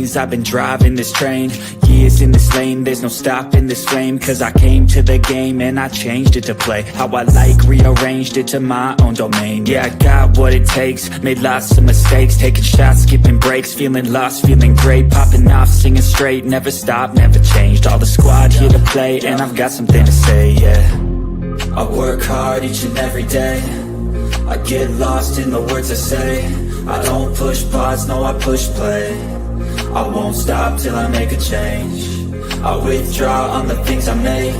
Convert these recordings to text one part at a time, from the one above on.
changed. I've been driving this train, years in this lane, there's no stopping this flame. Cause I came to the game and I changed it to play how I like, rearranged it to my own domain. Yeah, I got what it takes, made lots of mistakes, taking shots, skipping breaks, feeling lost, feeling great, popping off, singing straight, never stopped, never changed. All the squad here to play, and I've got something to say, yeah. I work hard each and every day, I get lost in the words I say. I don't push pause, no I push play. I won't stop till I make a change. I withdraw on the things I make.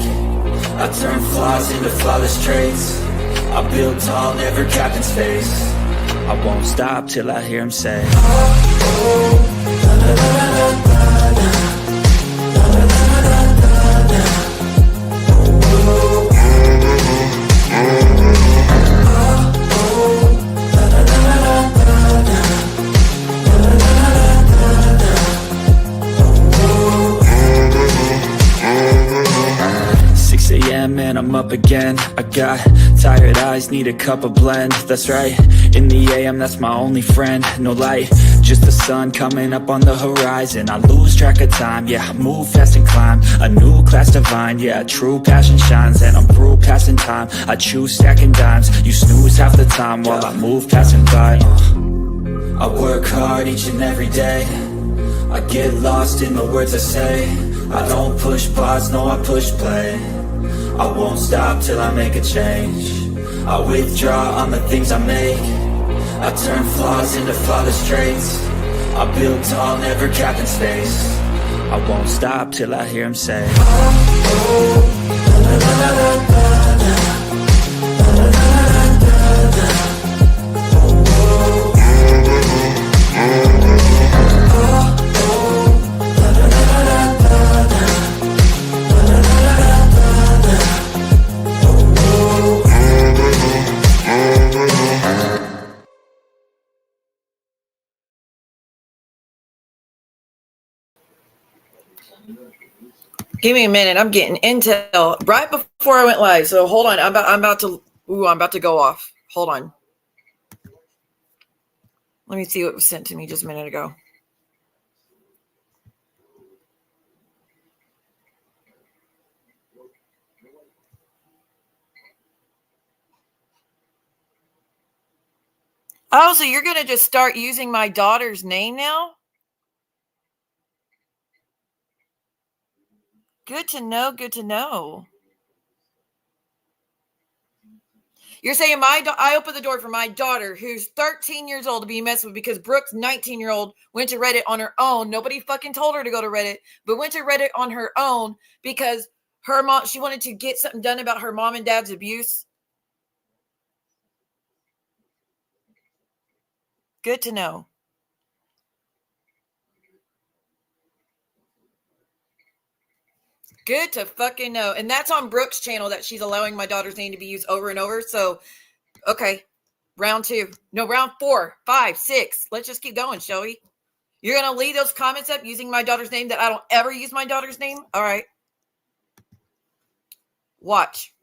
I turn flaws into flawless traits. I build tall, never capped in space. I won't stop till I hear him say, oh, oh, da, da, da, da, da, da. And I'm up again. I got tired eyes, need a cup of blend. That's right, in the AM, that's my only friend. No light, just the sun coming up on the horizon. I lose track of time, yeah, I move fast and climb a new class divine, yeah, true passion shines. And I'm through passing time, I choose stacking dimes. You snooze half the time while I move passing by. I work hard each and every day, I get lost in the words I say. I don't push pause, no I push play. I won't stop till I make a change. I withdraw on the things I make. I turn flaws into flawless traits. I build tall, never capped in space. I won't stop till I hear him say, oh, oh, da, da, da, da, da, da. Give me a minute. I'm getting intel right before I went live. So hold on. I'm about to go off. Hold on. Let me see what was sent to me just a minute ago. Oh, so you're going to just start using my daughter's name now? Good to know. Good to know. You're saying I opened the door for my daughter, who's 13 years old, to be messed with because Brooke's 19-year-old went to Reddit on her own. Nobody fucking told her to go to Reddit, but went to Reddit on her own because her mom, she wanted to get something done about her mom and dad's abuse. Good to know. Good to fucking know. And that's on Brooke's channel that she's allowing my daughter's name to be used over and over. So, okay. Round 2. No, round 4, 5, 6. Let's just keep going, shall we? You're going to leave those comments up using my daughter's name that I don't ever use my daughter's name? All right. Watch.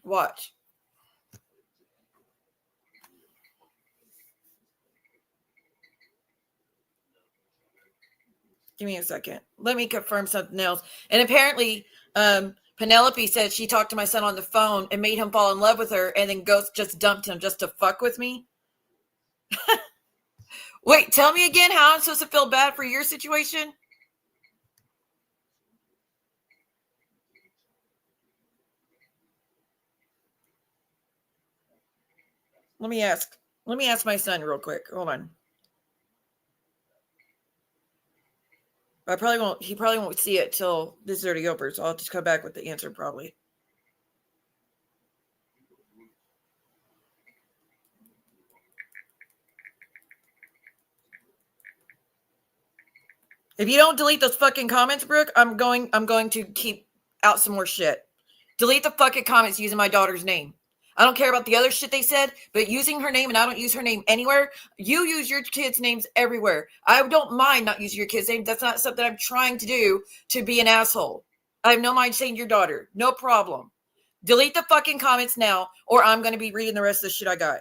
Watch. Give me a second. Let me confirm something else. And apparently, Penelope said she talked to my son on the phone and made him fall in love with her, and then Ghost just dumped him just to fuck with me. Wait, tell me again how I'm supposed to feel bad for your situation? Let me ask my son real quick. Hold on. He probably won't see it till this is already over, so I'll just come back with the answer probably. If you don't delete those fucking comments, Brooke, I'm going to keep out some more shit. Delete the fucking comments using my daughter's name. I don't care about the other shit they said, but using her name, and I don't use her name anywhere. You use your kids' names everywhere. I don't mind not using your kids' name. That's not something I'm trying to do to be an asshole. I have no mind saying your daughter. No problem. Delete the fucking comments now, or I'm going to be reading the rest of the shit I got.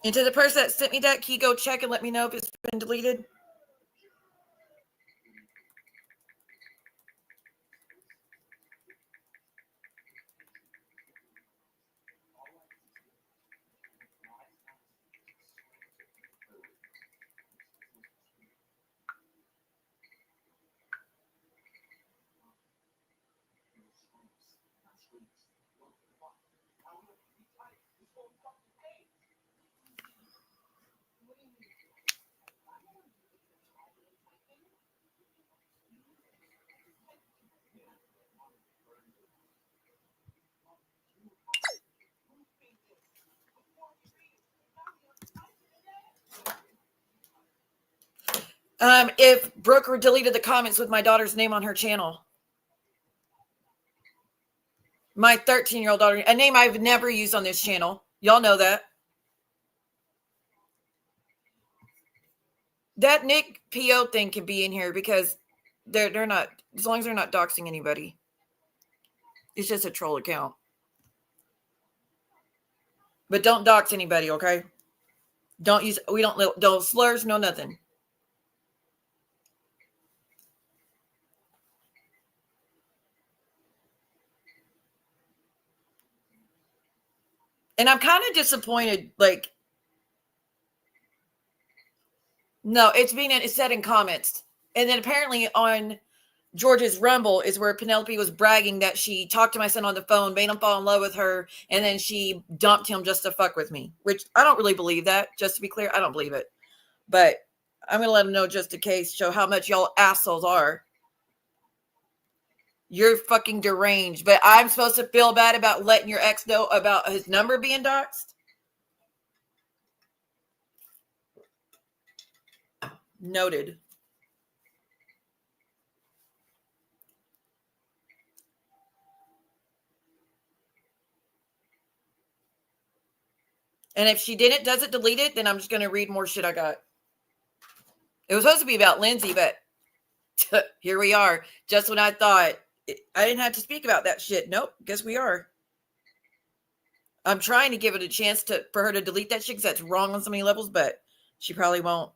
And to the person that sent me that, can you go check and let me know if it's been deleted? If Brooke deleted the comments with my daughter's name on her channel. My 13-year-old daughter, a name I've never used on this channel. Y'all know that. That Nick P.O. thing can be in here because they're not, as long as they're not doxing anybody. It's just a troll account. But don't dox anybody, okay? Don't use, don't slurs, no nothing. And I'm kind of disappointed, like, no, it's said in comments. And then apparently on George's Rumble is where Penelope was bragging that she talked to my son on the phone, made him fall in love with her, and then she dumped him just to fuck with me, which I don't really believe that. Just to be clear, I don't believe it. But I'm going to let him know just in case, show how much y'all assholes are. You're fucking deranged, but I'm supposed to feel bad about letting your ex know about his number being doxed? Noted. And if she doesn't delete it, then I'm just going to read more shit I got. It was supposed to be about Lindsay, but here we are. Just when I thought I didn't have to speak about that shit. Nope, guess we are. I'm trying to give it a chance for her to delete that shit because that's wrong on so many levels, but she probably won't.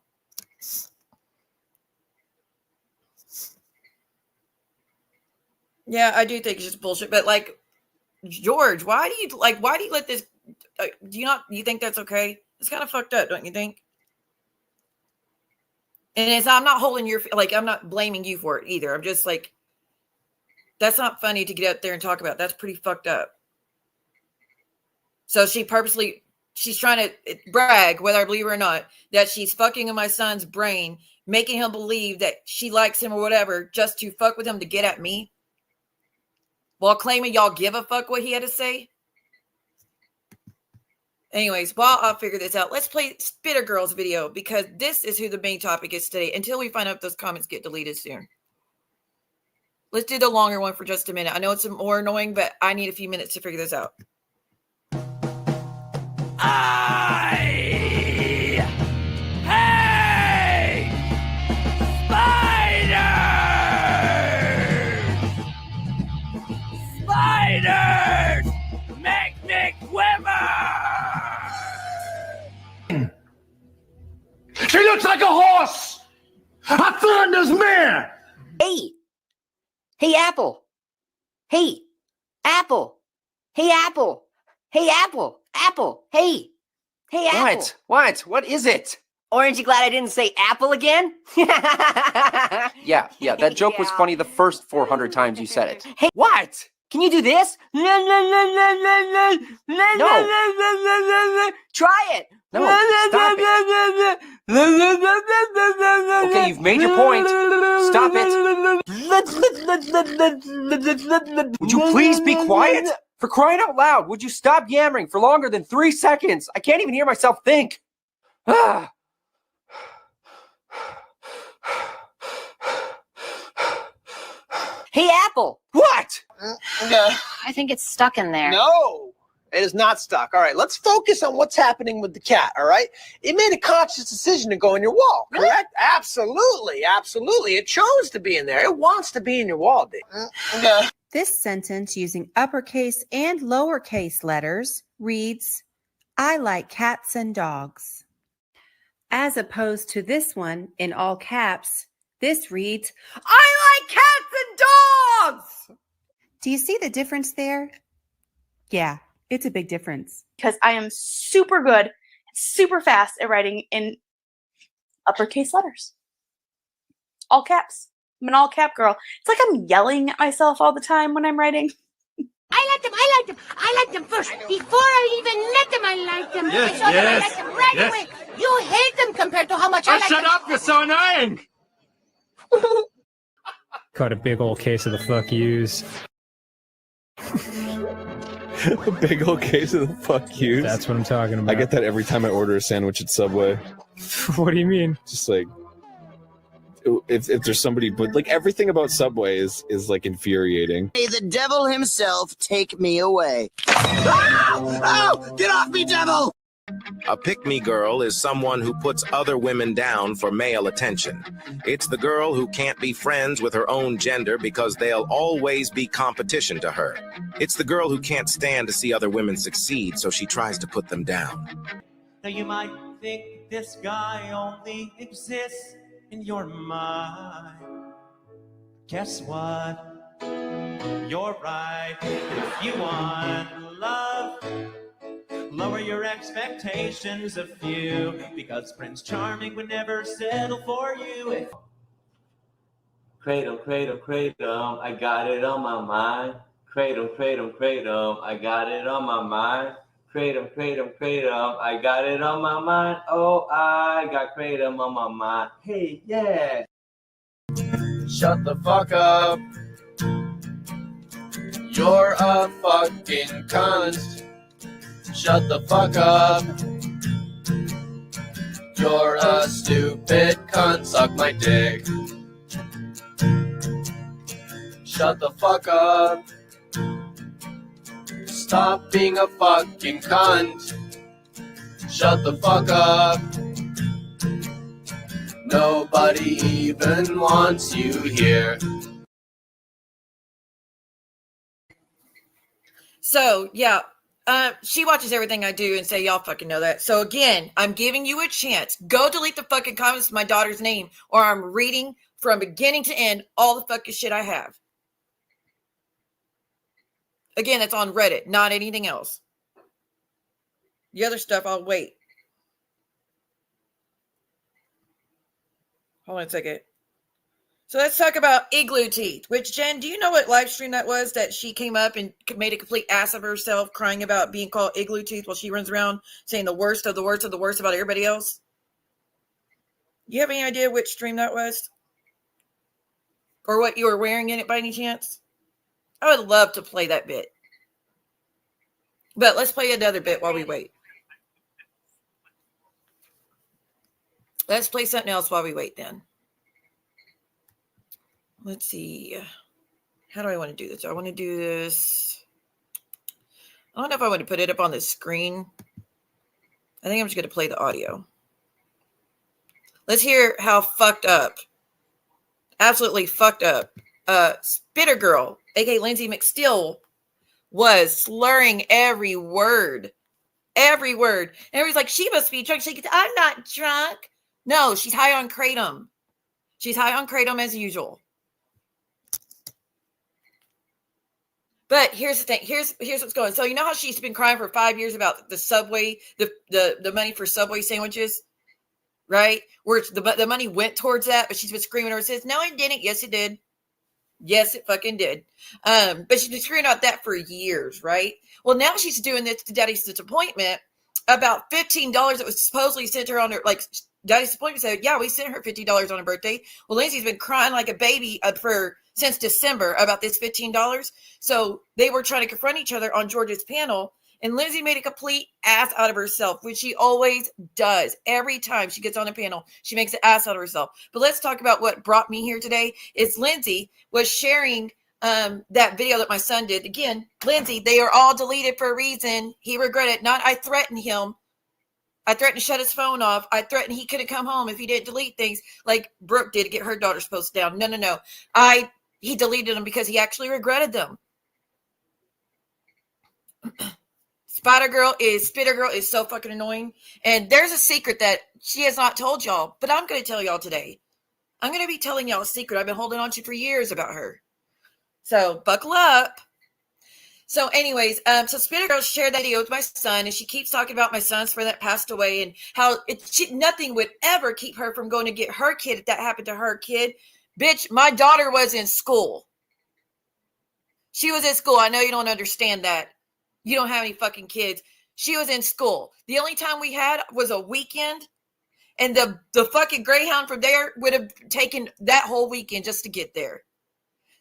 Yeah, I do think it's just bullshit. But like, George, why do you let this? Do you think that's okay? It's kind of fucked up, don't you think? And I'm not holding I'm not blaming you for it either. I'm just like, that's not funny to get out there and talk about. That's pretty fucked up. So she's trying to brag, whether I believe her or not, that she's fucking in my son's brain, making him believe that she likes him or whatever, just to fuck with him to get at me, while claiming y'all give a fuck what he had to say. Anyways, while I'll figure this out, let's play Spitter Girl's video, because this is who the main topic is today, until we find out if those comments get deleted soon. Let's do the longer one for just a minute. I know it's more annoying, but I need a few minutes to figure this out. Hey! Spiders! Make me quiver! She looks like a horse! A thunder's mare! Hey! Hey, Apple! Hey! Apple! Hey, Apple! Hey, Apple! Apple! Hey! Hey, Apple! What is it? Orange, you glad I didn't say apple again? Yeah, that joke was funny the first 400 times you said it. Hey. What? Can you do this? No. Try it. No, stop it. Okay, you've made your point. Stop it. Would you please be quiet? For crying out loud, would you stop yammering for longer than 3 seconds? I can't even hear myself think. Ah. Hey, Apple. What? I think it's stuck in there. No, it is not stuck. All right, let's focus on what's happening with the cat, all right? It made a conscious decision to go in your wall, correct? Absolutely, absolutely. It chose to be in there. It wants to be in your wall, dude. This sentence using uppercase and lowercase letters reads, I like cats and dogs. As opposed to this one in all caps, this reads, I like cats and dogs! Do you see the difference there? Yeah, it's a big difference. Because I am super good, super fast at writing in uppercase letters. All caps. I'm an all cap girl. It's like I'm yelling at myself all the time when I'm writing. I liked them first. Before I even met them, I liked them. I showed them I liked them right away. You hate them compared to how much I like them. Shut up, you're so annoying. Cut a big old case of the fuck yous. A big old case of the fuck yous. That's what I'm talking about. I get that every time I order a sandwich at Subway. What do you mean? Just like, if there's somebody, but like everything about Subway is like infuriating. May the devil himself take me away. Oh, get off me, devil! A pick-me girl is someone who puts other women down for male attention. It's the girl who can't be friends with her own gender because they'll always be competition to her. It's the girl who can't stand to see other women succeed, so she tries to put them down. Now you might think this guy only exists in your mind. Guess what? You're right. If you want love, lower your expectations a few, because Prince Charming would never settle for you. Kratom, kratom, kratom, I got it on my mind. Kratom, kratom, kratom, I got it on my mind. Kratom, kratom, kratom, I got it on my mind. Oh, I got kratom on my mind. Hey, yeah. Shut the fuck up. You're a fucking cunt. Shut the fuck up. You're a stupid cunt. Suck my dick. Shut the fuck up. Stop being a fucking cunt. Shut the fuck up. Nobody even wants you here. So, yeah. She watches everything I do and say, y'all fucking know that. So again, I'm giving you a chance. Go delete the fucking comments with my daughter's name, or I'm reading from beginning to end all the fucking shit I have. Again, that's on Reddit, not anything else. The other stuff, I'll wait. Hold on a second. So let's talk about Igloo Teeth, which, Jen, do you know what live stream that was that she came up and made a complete ass of herself crying about being called Igloo Teeth while she runs around saying the worst of the worst of the worst about everybody else? You have any idea which stream that was? Or what you were wearing in it by any chance? I would love to play that bit. But let's play another bit while we wait. Let's play something else while we wait then. Let's see. How do I want to do this? I want to do this. I don't know if I want to put it up on the screen. I think I'm just going to play the audio. Let's hear how fucked up, absolutely fucked up, Spitter Girl, aka Lindsay MsSteal, was slurring every word. Every word. And everybody's like, she must be drunk. She goes, I'm not drunk. No, she's high on kratom. She's high on kratom as usual. But here's the thing. Here's what's going on. So you know how she's been crying for 5 years about the Subway, the money for Subway sandwiches, right? Where the money went towards that, but she's been screaming over. Says, no, it didn't. Yes, it did. Yes, it fucking did. But she's been screwing out that for years, right? Well, now she's doing this to Daddy's disappointment about $15 that was supposedly sent her on her, like, Daddy's disappointment said, yeah, we sent her $50 on her birthday. Well, Lindsay's been crying like a baby since December about this $15. So they were trying to confront each other on George's panel. And Lindsay made a complete ass out of herself, which she always does. Every time she gets on a panel, she makes an ass out of herself. But let's talk about what brought me here today. Is Lindsay was sharing that video that my son did. Again, Lindsay, they are all deleted for a reason. He regretted it. Not I threatened him. I threatened to shut his phone off. I threatened he couldn't come home if he didn't delete things like Brooke did to get her daughter's post down. No. He deleted them because he actually regretted them. Spitter Girl is so fucking annoying. And there's a secret that she has not told y'all, but I'm going to tell y'all today. I'm going to be telling y'all a secret I've been holding on to for years about her. So buckle up. So anyways, so Spitter Girl shared that video with my son, and she keeps talking about my son's friend that passed away and how nothing would ever keep her from going to get her kid if that happened to her kid. Bitch, my daughter was in school. She was in school. I know you don't understand that. You don't have any fucking kids. She was in school. The only time we had was a weekend, and the fucking Greyhound from there would have taken that whole weekend just to get there.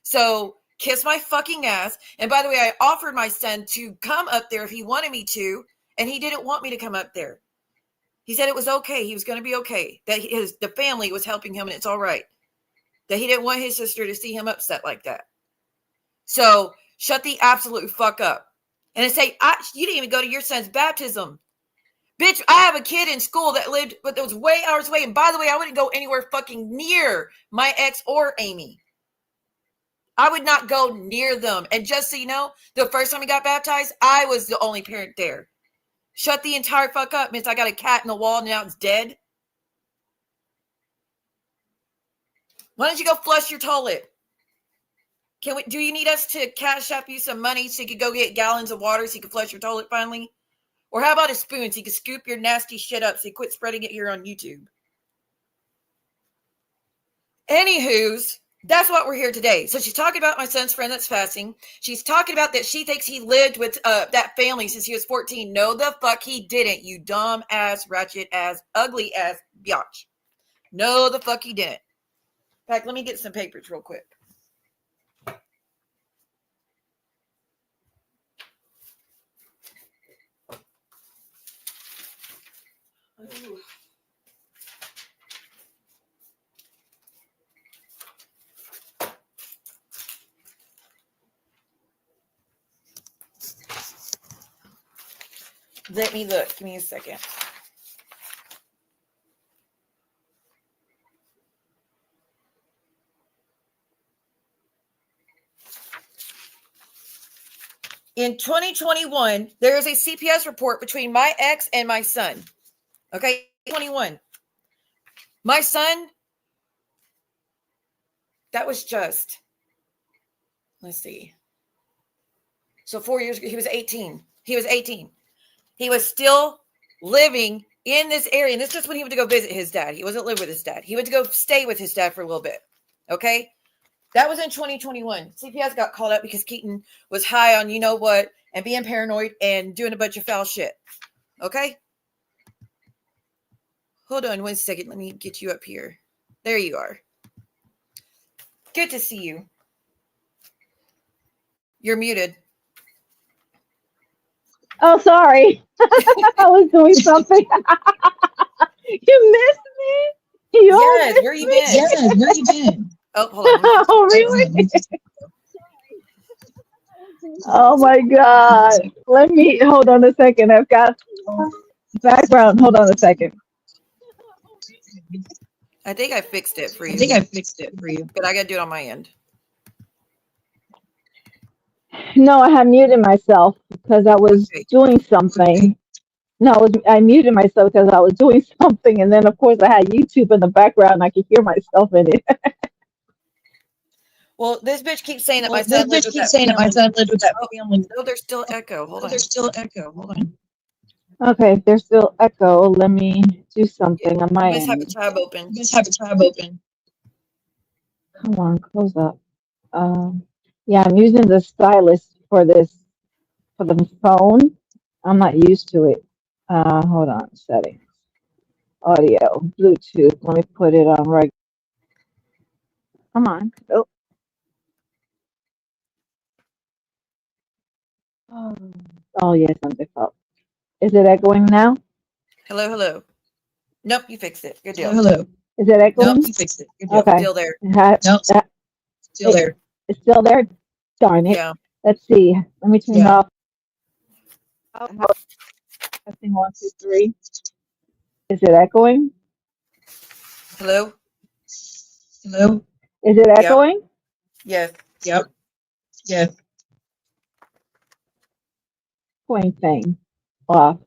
So kiss my fucking ass. And by the way, I offered my son to come up there if he wanted me to, and he didn't want me to come up there. He said it was okay. He was going to be okay. That the family was helping him, and it's all right. That he didn't want his sister to see him upset like that. So shut the absolute fuck up. And I say, you didn't even go to your son's baptism. Bitch, I have a kid in school that lived, but that was way hours away. And by the way, I wouldn't go anywhere fucking near my ex or Amy. I would not go near them. And just so you know, the first time he got baptized, I was the only parent there. Shut the entire fuck up, miss. I got a cat in the wall and now it's dead. Why don't you go flush your toilet? Do you need us to cash up you some money so you could go get gallons of water so you can flush your toilet finally? Or how about a spoon so you can scoop your nasty shit up so you quit spreading it here on YouTube? Anywho's, that's what we're here today. So she's talking about my son's friend that's fasting. She's talking about that she thinks he lived with that family since he was 14. No, the fuck he didn't, you dumb ass, ratchet ass, ugly ass biatch. No, the fuck he didn't. In fact, let me get some papers real quick. Ooh. Let me look. Give me a second. In 2021, there is a CPS report between my ex and my son. Okay, 21. My son, that was just, let's see. So 4 years ago, he was 18. He was 18. He was still living in this area. And this is just when he went to go visit his dad. He wasn't live with his dad. He went to go stay with his dad for a little bit. Okay. That was in 2021. CPS got called up because Keaton was high on you know what and being paranoid and doing a bunch of foul shit. Okay. Hold on 1 second. Let me get you up here. There you are. Good to see you. You're muted. Oh, sorry. I was doing something. You missed me? Yes, where you been? Yes, where you been? Oh, hold on. Oh, really? Oh, my God. Let me, hold on a second. I've got background. Hold on a second. I think I fixed it for you. But I got to do it on my end. No, I had muted myself because I was doing something. No, I muted myself because I was doing something. And then, of course, I had YouTube in the background. I could hear myself in it. Well, this bitch keeps saying that my son lived with that family. No, there's still echo. Hold on. Okay, there's still echo. Let me do something on my You guys have a end. tab open. Come on, close up. Yeah, I'm using the stylus for the phone. I'm not used to it. Hold on, settings, audio, Bluetooth. Let me put it on right. Come on. Oh, oh yes, on default. Is it echoing now? Hello, hello. Nope, you fixed it. Good deal. Hello. Is it Nope, echoing? you fixed it. Good deal. Okay. Still there. Nope. Still there. It's still there. Darn it. Yeah. Let's see. Let me turn it off. Testing 1, 2, 3. Is it echoing? Hello? Hello. Is it Yep. echoing? Yes. Yep. Yes. Echoing thing. Off.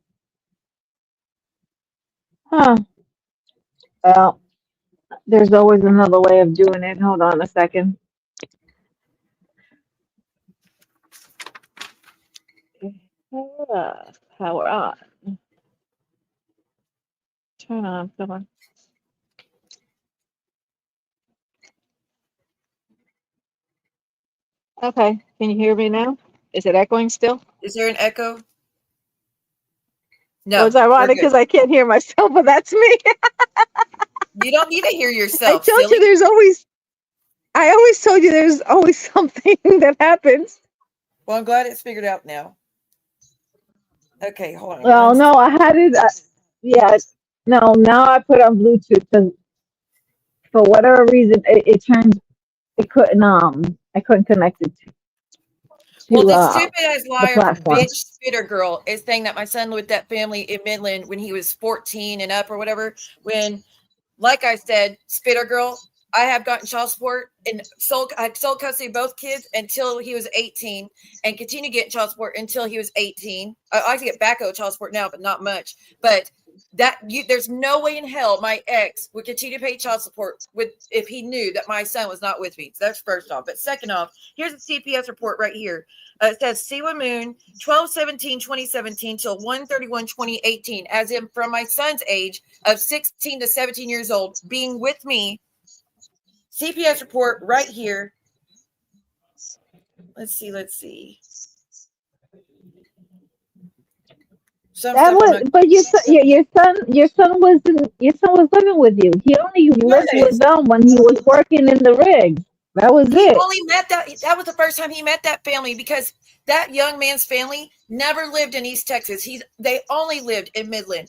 Huh. Well, there's always another way of doing it. Hold on a second. Power on. Turn on. Come on. Okay. Can you hear me now? Is it echoing still? Is there an echo? Well, No, it's we're ironic good. because I can't hear myself, but that's me. You don't need to hear I yourself, told silly. you I always told you there's always something that happens. Well, I'm glad it's figured out now. Okay, hold on. Well, no, I had it. Yeah, no, now I put on Bluetooth because for whatever reason I couldn't connect it Well, to this stupid ass the liar platform. bitch spitter girl is saying that my son lived with that family in Midland when he was 14 and up or whatever. When, like I said, spitter girl, I have gotten child support and I sold custody of both kids until he was 18 and continue to get child support until he was 18. I can get back out child support now, but not much. But there's no way in hell my ex would continue to pay child support if he knew that my son was not with me. So that's first off. But second off, here's a CPS report right here. It says Siwa Moon, 12/17/2017 till 1/31/2018, as in from my son's age of 16 to 17 years old, being with me. CPS report right here. Let's see. That was, but your son was living with you. He only lived with them when he was working in the rigs. That was He it. only met that was the first time he met that family because that young man's family never lived in East Texas. They only lived in Midland.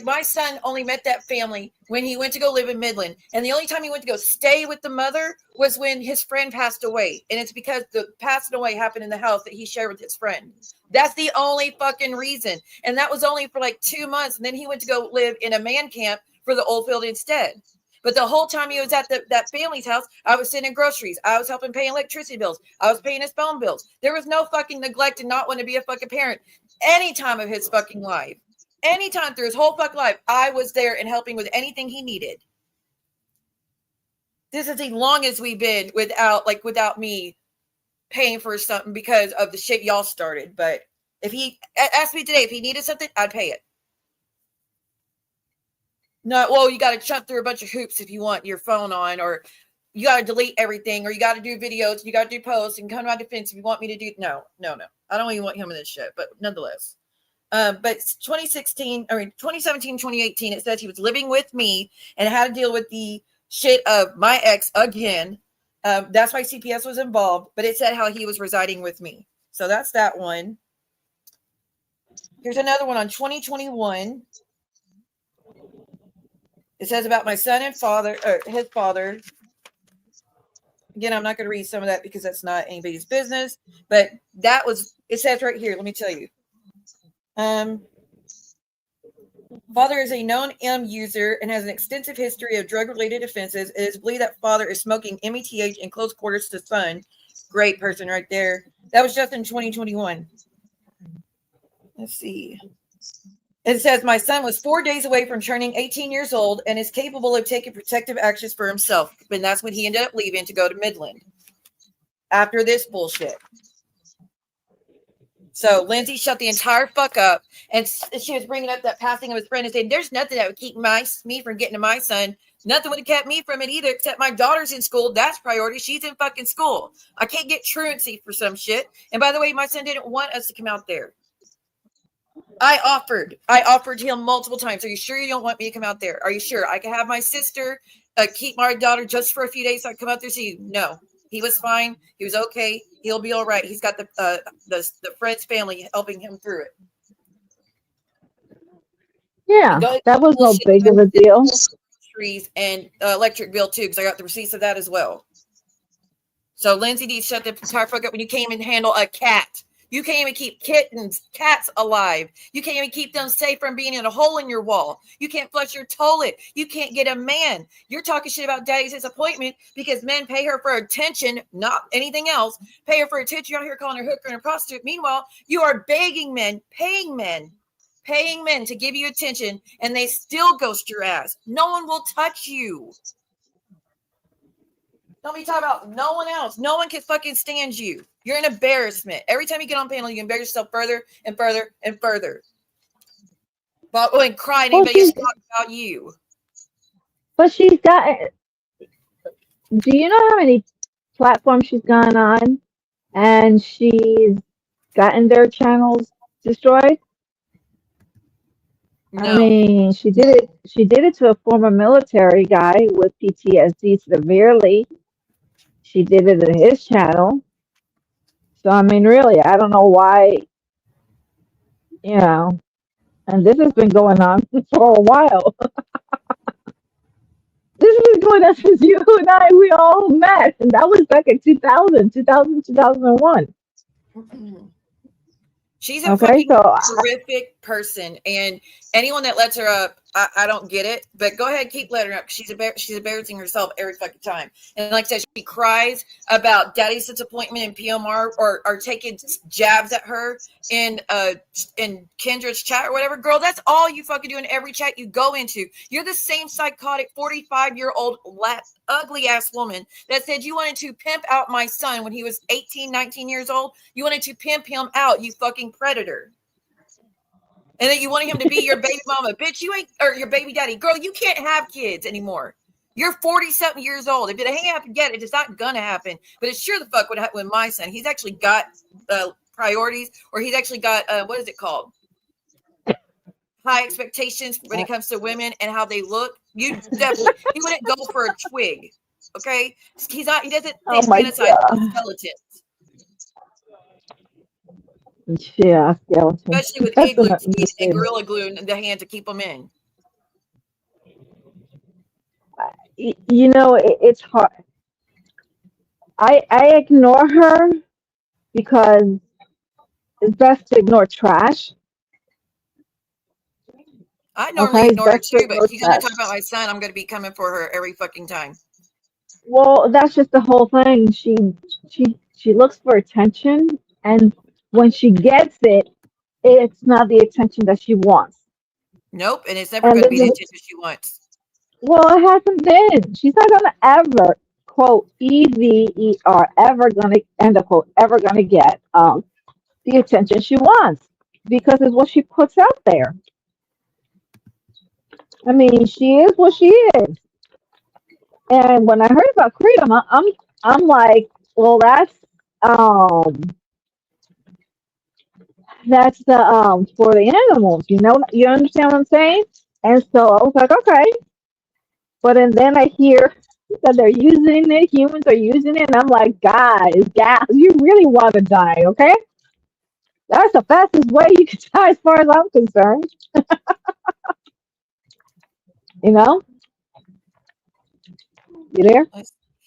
My son only met that family when he went to go live in Midland. And the only time he went to go stay with the mother was when his friend passed away. And it's because the passing away happened in the house that he shared with his friend. That's the only fucking reason. And that was only for like 2 months. And then he went to go live in a man camp for the old field instead. But the whole time he was at that family's house, I was sending groceries. I was helping pay electricity bills. I was paying his phone bills. There was no fucking neglect and not want to be a fucking parent any time of his fucking life. Anytime through his whole fucking life, I was there and helping with anything he needed. This is the longest we've been without me paying for something because of the shit y'all started. But if he asked me today if he needed something, I'd pay it. No, well, you got to jump through a bunch of hoops if you want your phone on, or you got to delete everything, or you got to do videos, you got to do posts, and come to my defense if you want me to do. No. I don't even want him in this shit, but nonetheless. But 2017, 2018, it says he was living with me and had to deal with the shit of my ex again. That's why CPS was involved, but it said how he was residing with me. So that's that one. Here's another one on 2021. It says about my son and his father. Again, I'm not going to read some of that because that's not anybody's business, but it says right here. Let me tell you. Father is a known M user and has an extensive history of drug-related offenses. It is believed that father is smoking METH in close quarters to son. Great person right there. That was just in 2021. Let's see. It says, my son was 4 days away from turning 18 years old and is capable of taking protective actions for himself. And that's when he ended up leaving to go to Midland after this bullshit. So Lindsay shut the entire fuck up, and she was bringing up that passing of his friend and saying, "There's nothing that would keep me from getting to my son. Nothing would have kept me from it either, except my daughter's in school. That's priority. She's in fucking school. I can't get truancy for some shit. And by the way, my son didn't want us to come out there. I offered him multiple times. Are you sure you don't want me to come out there? Are you sure I can have my sister keep my daughter just for a few days so I can come out there see you? No, he was fine. He was okay. He'll be all right. He's got the Fred's family helping him through it. Yeah, that was no big of a deal. Trees and electric bill too, because I got the receipts of that as well. So Lindsay, you shut the entire fuck up when you can't even handle a cat. You can't even keep cats alive. You can't even keep them safe from being in a hole in your wall. You can't flush your toilet. You can't get a man. You're talking shit about daddy's disappointment because men pay her for attention, not anything else. Pay her for attention. You're out here calling her hooker and a prostitute. Meanwhile, you are begging men, paying men to give you attention, and they still ghost your ass. No one will touch you. Don't be talking about no one else. No one can fucking stand you. You're an embarrassment. Every time you get on panel, you embarrass yourself further and further and further. But when crying, anybody else talking about you. But she's got. Do you know how many platforms she's gone on, and she's gotten their channels destroyed? No. I mean, she did it. She did it to a former military guy with PTSD severely. She did it in his channel. So I mean, really, I don't know why. You know, and this has been going on for a while. This has been going on since you and I we all met, and that was back in 2001. She's a fucking horrific person, and anyone that lets her up, I don't get it. But go ahead, keep letting her up. She's embarrassing herself every fucking time. And like I said, she cries about daddy's disappointment in PMR or taking jabs at her in Kendra's chat or whatever. Girl, that's all you fucking do in every chat you go into. You're the same psychotic 45-year-old ugly ass woman that said you wanted to pimp out my son when he was 18, 19 years old. You wanted to pimp him out, you fucking predator. And then you wanted him to be your baby mama. Bitch, you ain't, or your baby daddy. Girl, you can't have kids anymore. You're 40-something years old. If it ain't happen yet, it's not gonna happen. But it sure the fuck would happen with my son. He's actually got priorities, or he's actually got, what is it called? High expectations when it comes to women and how they look. You definitely, he wouldn't go for a twig. Okay? He doesn't fantasize with skeletons. Yeah, skeleton. Especially with Igloo Teeth and Gorilla Glue in the hand to keep them in. You know, it's hard. I ignore her because it's best to ignore trash. I normally ignore her too, but if you're going to talk about my son, I'm going to be coming for her every fucking time. Well, that's just the whole thing. She looks for attention, and when she gets it, it's not the attention that she wants. Nope, and it's never going to be the attention she wants. Well, it hasn't been. She's not going to ever, quote, EVER, ever going to, end of quote, ever going to get the attention she wants because it's what she puts out there. I mean, she is what she is. And when I heard about Freedom, I'm like, well, that's the for the animals, you understand what I'm saying? And so I was like, okay. But and then I hear that they're using it, humans are using it, and I'm like, guys, you really want to die, okay? That's the fastest way you can die as far as I'm concerned. You know? You there?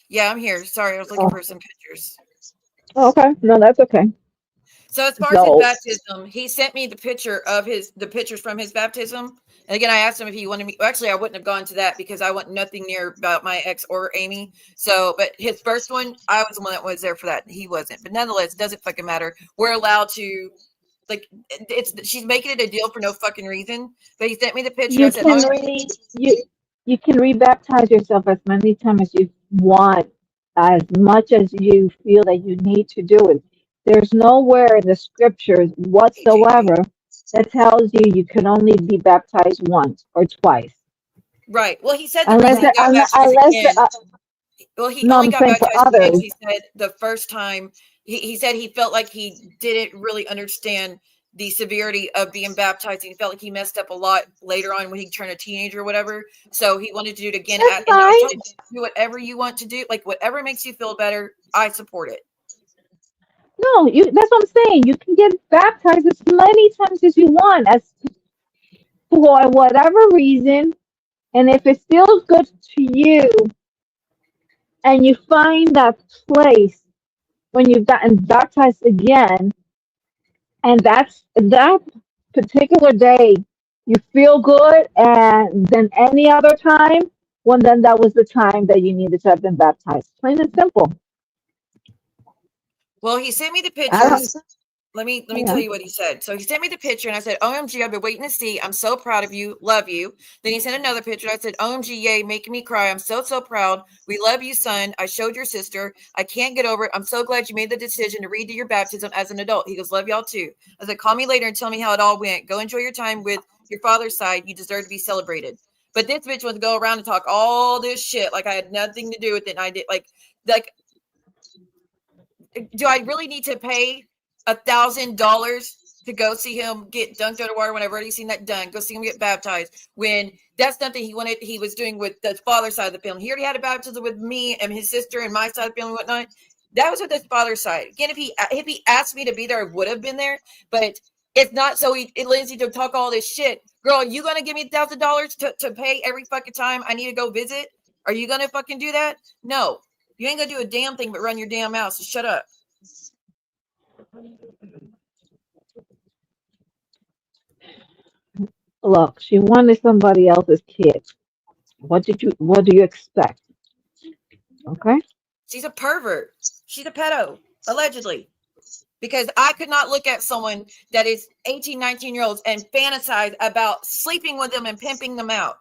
Yeah, I'm here. Sorry, I was looking for some pictures. Oh, okay. No, that's okay. So as far as his baptism, he sent me the pictures from his baptism. And again, I asked him if he wanted me. Actually, I wouldn't have gone to that because I want nothing near about my ex or Amy. So, but his first one, I was the one that was there for that. He wasn't. But nonetheless, it doesn't fucking matter. We're allowed to, like, she's making it a deal for no fucking reason. But he sent me the picture. You can rebaptize yourself as many times as you want, as much as you feel that you need to do it. There's nowhere in the scriptures whatsoever that tells you you can only be baptized once or twice. Right. Well, he said the reason he got baptized again. Well, he no, only I'm got saying for baptized again. others. He said the first time he said he felt like he didn't really understand the severity of being baptized. He felt like he messed up a lot later on when he turned a teenager or whatever. So he wanted to do it again. That's And he told fine. him, do whatever you want to do, like whatever makes you feel better. I support it. No, that's what I'm saying. You can get baptized as many times as you want, as for whatever reason. And if it feels good to you and you find that place when you've gotten baptized again, and that's that particular day, you feel good, and then any other time, well, then that was the time that you needed to have been baptized. Plain and simple. Well, he sent me the I don't, pictures. Let me yeah. tell you what he said. So he sent me the picture and I said, OMG, I've been waiting to see. I'm so proud of you. Love you. Then he sent another picture. I said, OMG, yay, making me cry. I'm so proud. We love you, son. I showed your sister. I can't get over it. I'm so glad you made the decision to read to your baptism as an adult. He goes, love y'all too. I said, call me later and tell me how it all went. Go enjoy your time with your father's side. You deserve to be celebrated. But this bitch wants to go around and talk all this shit like I had nothing to do with it. And I did like do I really need to pay $1,000 to go see him get dunked underwater when I've already seen that done? Go see him get baptized when that's nothing he was doing with the father side of the family. He already had a baptism with me and his sister and my side of the family and whatnot. That was with his father's side. Again, if he asked me to be there, I would have been there. But it's not so Lindsay to talk all this shit. Girl, you gonna give me $1,000 to pay every fucking time I need to go visit? Are you gonna fucking do that? No. You ain't gonna do a damn thing but run your damn mouth, so shut up. Look, she wanted somebody else's kid. What do you expect? Okay? She's a pervert. She's a pedo, allegedly. Because I could not look at someone that is 18, 19-year-olds and fantasize about sleeping with them and pimping them out.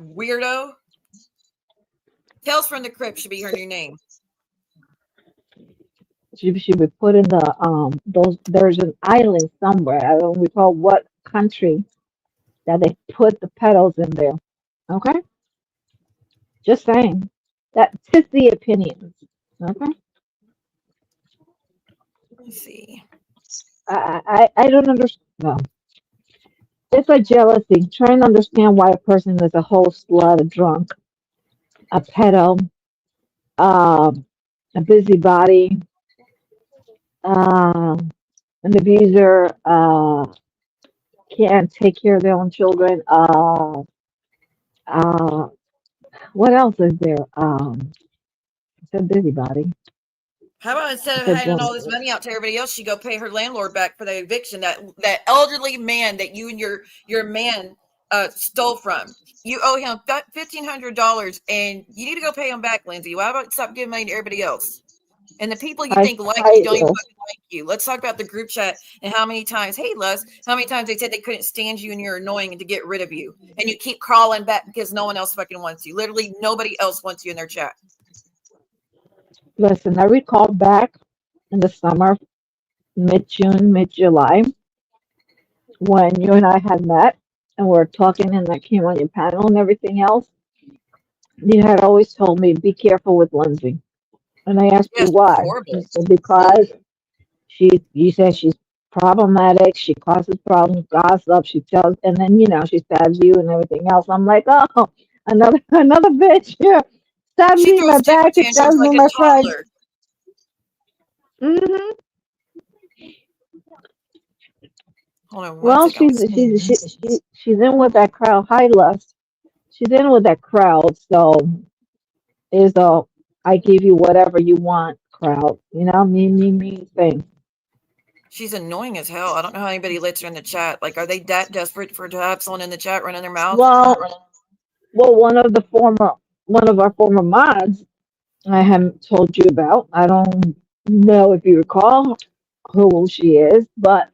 Weirdo. Tales from the Crypt should be her new name. She would put in the there's an island somewhere. I don't recall what country that they put the pedals in there. Okay? Just saying. That's just the opinions. Okay? Let's see. I don't understand. No. It's like jealousy. Trying to understand why a person is a whole slut, a drunk, a pedo, a busybody, an abuser, can't take care of their own children. Uh, what else is there? I said busybody. How about instead I of said handing drunk. all this money out to everybody else, she go pay her landlord back for the eviction that elderly man that you and your man stole from. You owe him $1,500, and you need to go pay him back, Lindsay. Why about stop giving money to everybody else? And the people you think like you don't even fucking like you. Let's talk about the group chat and how many times, hey, Les, how many times they said they couldn't stand you and you're annoying and to get rid of you. And you keep crawling back because no one else fucking wants you. Literally nobody else wants you in their chat. Listen, I recall back in the summer, mid-June, mid-July, when you and I had met and we were talking and I came on your panel and everything else. You had always told me, be careful with Lindsay. And I asked you Yes, why. horrible. You said because you said she's problematic, she causes problems, gossip, she tells, and then she stabs you and everything else. I'm like, oh, another bitch here, stabs She me in my throws temper back, she tantrums stabs me like in a my front. toddler. hmm Hold on one Well, second. she's in with that crowd. Hi, Lust. She's in with that crowd, so is a I give you whatever you want crowd. Me thing. She's annoying as hell. I don't know how anybody lets her in the chat. Like, are they that desperate to have someone in the chat running their mouth? Well, one of our former mods, I haven't told you about. I don't know if you recall who she is, but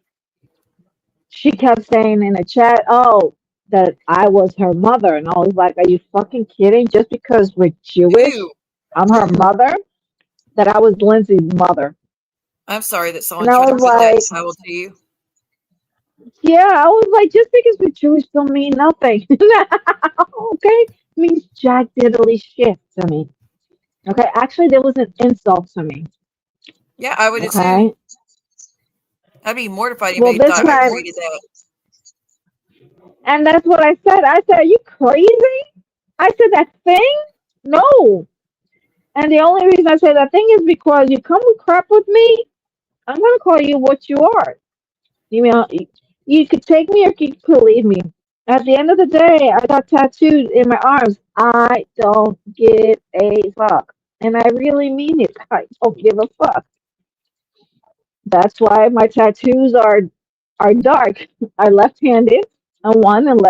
she kept saying in the chat, "Oh, that I was her mother," and I was like, "Are you fucking kidding? Just because we're Jewish, Ew. I'm her mother? That I was Lindsay's mother." I'm sorry that And someone I tried to was put that like, title to you. yeah, I was like, just because we're Jewish don't mean nothing. Okay? It means jack diddly shit to me. Okay? Actually, there was an insult to me. Yeah, I would assume. Okay? I'd be mortified if Well, anybody this thought I time, treated that. and that's what I said. I said, are you crazy? I said, that thing? No. And the only reason I say that thing is because you come with crap with me, I'm going to call you what you are. You know, you could take me or you could leave me. At the end of the day, I got tattooed in my arms. I don't give a fuck. And I really mean it. I don't give a fuck. That's why my tattoos are dark. I left-handed on one and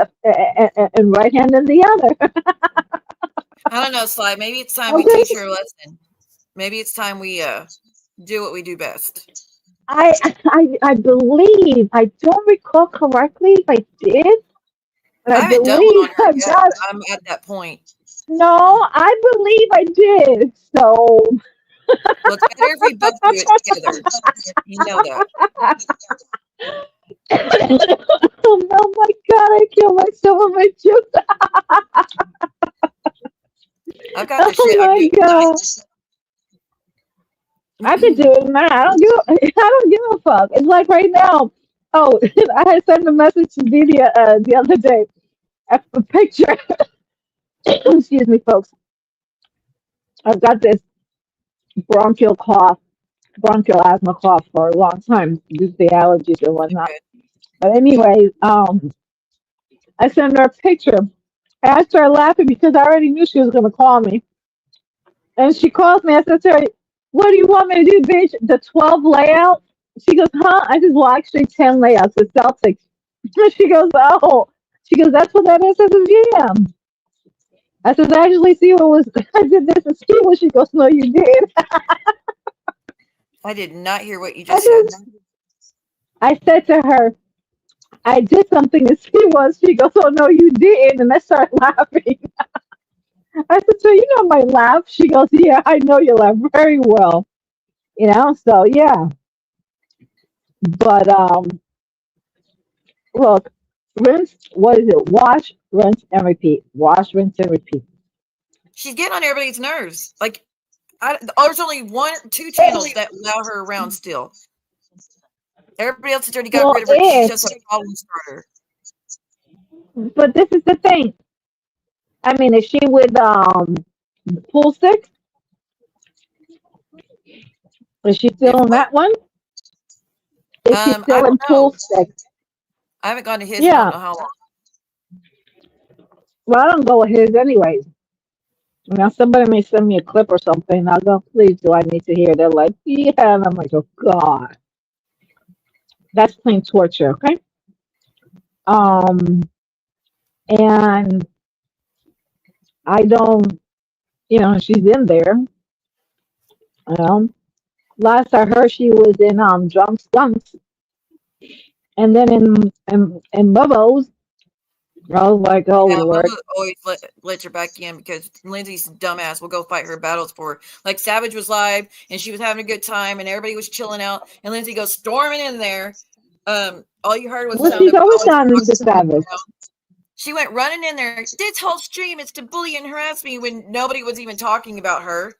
and right-handed the other. I don't know, Sly. Maybe it's time we Okay. teach her a lesson. Maybe it's time we do what we do best. I believe, I don't recall correctly if I did, but I I haven't done one believe on her I yet. got. I'm at that point. No, I believe I did. So. Well, it's better if we both do it together. You know that. Oh my god, I killed myself with my juice. I've got the Oh shit. I my do it god. I could do it, man. I don't give a fuck. It's like right now. Oh, I had sent a message to Dee the other day. A picture. Excuse me, folks. I've got this bronchial cough, bronchial asthma cough for a long time due to the allergies and whatnot. But anyway, I sent her a picture. I started laughing because I already knew she was going to call me. And she calls me. I said to her, what do you want me to do, bitch? The 12 layout? She goes, huh? I said, well, actually 10 layouts. The Celtics. She goes, oh. She goes, that's what that is? I said, yeah. I said, I actually see what was, I did this and see what. She goes, no, you did. I did not hear what you I just said. I said to her, I did something and see what. She goes, oh, no, you didn't. And I started laughing. I said, so you know my laugh? She goes, yeah, I know you laugh very well. So yeah. But look, rinse, what is it? Wash, rinse, and repeat. Wash, rinse, and repeat. She's getting on everybody's nerves. Like, there's only 1 or 2 channels that allow her around still. Everybody else has already got Well, rid of her. She's just a problem starter. but this is the thing. I mean, is she with pool stick? Is she still on that one? Is she I still in don't know. pool stick? I haven't gone to his in I don't Yeah. know how long. Well, I don't go with his anyways. Now somebody may send me a clip or something. And I'll go, please, do I need to hear? They're like, yeah, and I'm like, oh god, that's plain torture. Okay. Um, and I don't, she's in there. Last I heard, she was in Drunk Skunks, and then in Bubbles. I was like, oh Yeah, Lord. Bubba always let her back in because Lindsay's dumbass will go fight her battles for her. Like Savage was live and she was having a good time and everybody was chilling out and Lindsay goes storming in there. All you heard was the Well, sound she's of always dogs on barking Mr. Savage. around. She went running in there. This whole stream is to bully and harass me when nobody was even talking about her.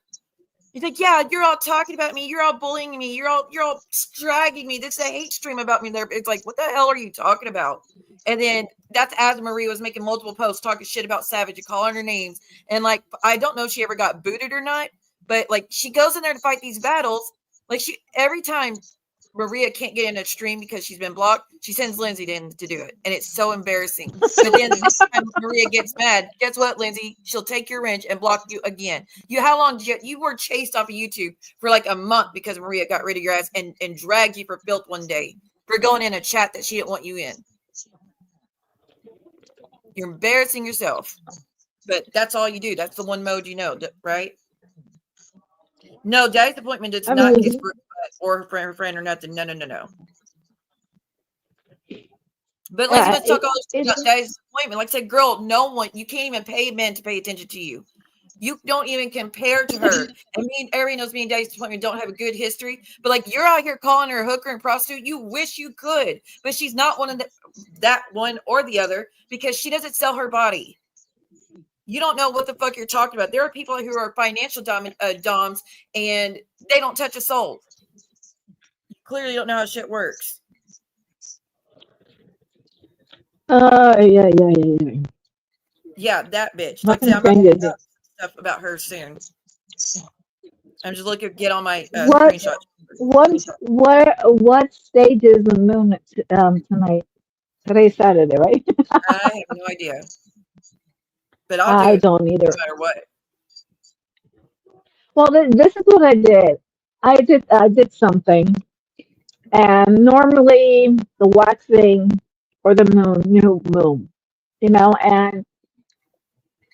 He's like, yeah, you're all talking about me. You're all bullying me. You're all dragging me. This is a hate stream about me. There, it's like, what the hell are you talking about? And then that's as Marie was making multiple posts talking shit about Savage and calling her names. And like, I don't know if she ever got booted or not, but like, she goes in there to fight these battles. Like every time Maria can't get in a stream because she's been blocked, she sends Lindsay to do it. And it's so embarrassing. But then this time Maria gets mad. Guess what, Lindsay? She'll take your wrench and block you again. How long did you were chased off of YouTube for like a month because Maria got rid of your ass and dragged you for filth one day for going in a chat that she didn't want you in. You're embarrassing yourself. But that's all you do. That's the one mode you know, right? No, Daddy's appointment does not kiss or her friend or nothing. No. But Lindsay wants to talk all this about Daddy's appointment. Like I said, girl, no one, you can't even pay men to pay attention to you. You don't even compare to her. And everybody knows me and Daddy's Disappointment don't have a good history. But like you're out here calling her a hooker and prostitute. You wish you could, but she's not one of that one or the other because she doesn't sell her body. You don't know what the fuck you're talking about. There are people who are financial doms and they don't touch a soul. You clearly don't know how shit works. Yeah. Yeah, that bitch. What Like I said, I'm thing about is to it? stuff about her soon. I'm just looking get on my What screenshot. what stage is the moon tonight? Today's Saturday, right? I have no idea. But I'll do I it don't either. no matter what. Well, this is what I did. I did something, and normally the waxing or the new moon, and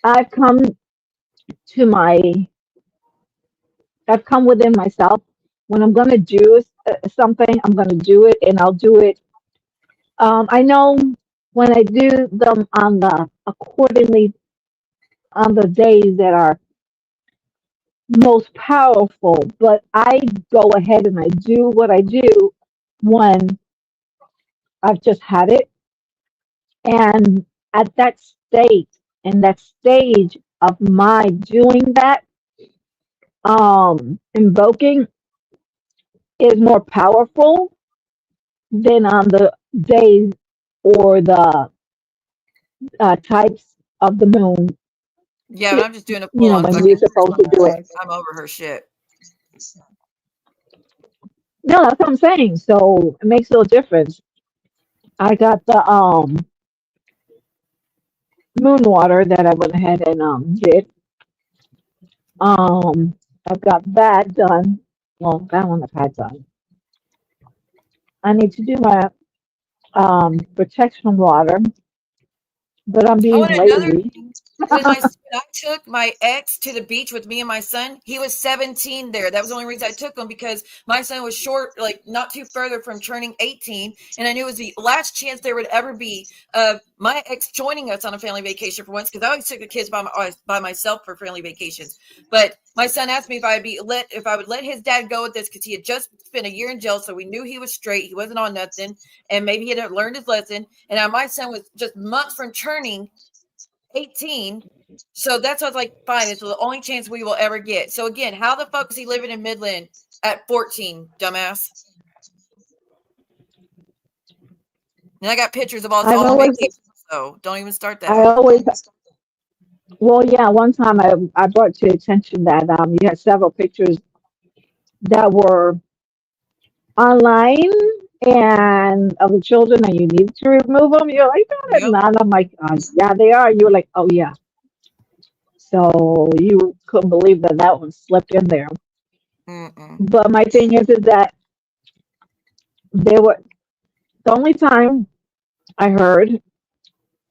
I've come to my I've come within myself. When I'm going to do something, I'm going to do it, and I'll do it. I know when I do them on the accordingly on the days that are most powerful, but I go ahead and I do what I do when I've just had it, and at that state and that stage of my doing that, invoking is more powerful than on the days or the types of the moon. Yeah, but I'm just doing a full on When fucking we're supposed to do it. I'm over her shit. No, that's what I'm saying. So it makes no difference. I got the moon water that I went ahead and did. I've got that done. Well, that one I've had done. I need to do my protection water, but I'm Oh, being and another lazy. thing, when I took my ex to the beach with me and my son, he was 17 there. That was the only reason I took him because my son was short, like not too further from turning 18. And I knew it was the last chance there would ever be of my ex joining us on a family vacation for once because I always took the kids by myself for family vacations. But my son asked me if I would let his dad go with this because he had just spent a year in jail. So we knew he was straight. He wasn't on nothing. And maybe he had learned his lesson. And now my son was just months from turning 18. So that's why I was like, fine, it's the only chance we will ever get. So again, how the fuck is he living in Midland at 14, dumbass? And I got pictures of us I've all on always, vacation, so don't even start I that. always, well, yeah, one time I brought to your attention that you had several pictures that were online and of the children and you need to remove them. You're like, no, they're Yep. not. I'm like, yeah, they are. You're like, oh, yeah. So you couldn't believe that that one slipped in there. Mm-mm. But my thing is that they were the only time I heard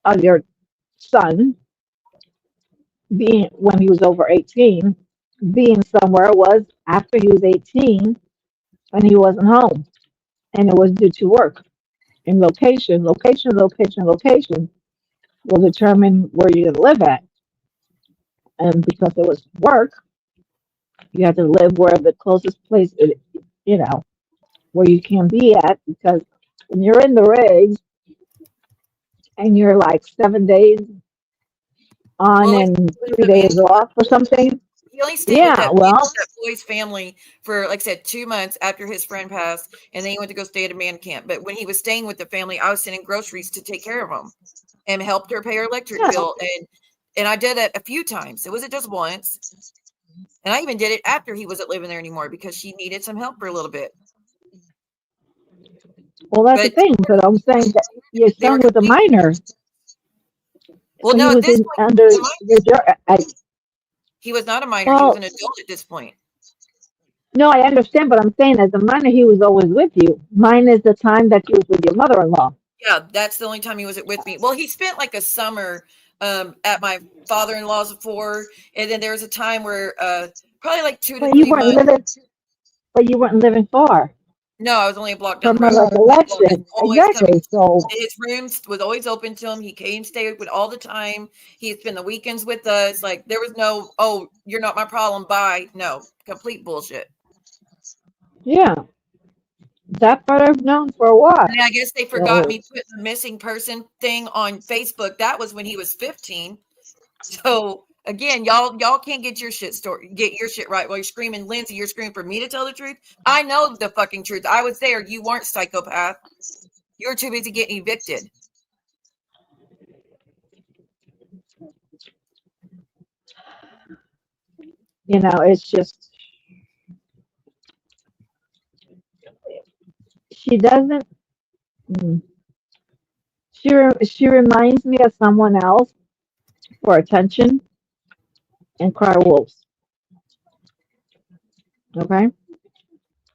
of your son being when he was over 18, being somewhere was after he was 18 and he wasn't home. And it was due to work and location will determine where you're going to live at. And because it was work, you have to live where the closest place, you know, where you can be at. Because when you're in the rigs and you're like 7 days on Well, and with 3 days off or something, he only stayed with yeah, well, that boy's family for, like I said, 2 months after his friend passed, and then he went to go stay at a man camp. But when he was staying with the family, I was sending groceries to take care of him and helped her pay her electric yeah. bill. And I did that a few times. It wasn't just once. And I even did it after he wasn't living there anymore because she needed some help for a little bit. Well, that's the But thing. But I'm saying that your they were son was a complete. minor. Well, He no, at was this in point, under he was not a minor. He was well, an adult at this point. no, I understand, but I'm saying as a minor, he was always with you. Mine is the time that he was with your mother-in-law. Yeah, that's the only time he wasn't with me. Well, he spent like a summer at my father-in-law's before, and then there was a time where probably like 2 to But you 3 weren't months. living. But you weren't living far. No, I was only a block down from the my road. recollection. Exactly. So His room was always open to him. He came, stayed with all the time. He'd spend the weekends with us. Like there was no, oh, you're not my problem. Bye. No, complete bullshit. yeah, that part I've known for a while. And I guess they forgot So me putting the missing person thing on Facebook. That was when he was 15. So again, y'all can't get your shit right while you're screaming, Lindsay, you're screaming for me to tell the truth. I know the fucking truth. I was there. You weren't, psychopath. You were too busy getting evicted. you know, it's just she doesn't. mm, she reminds me of someone else for attention and cry wolves. Okay.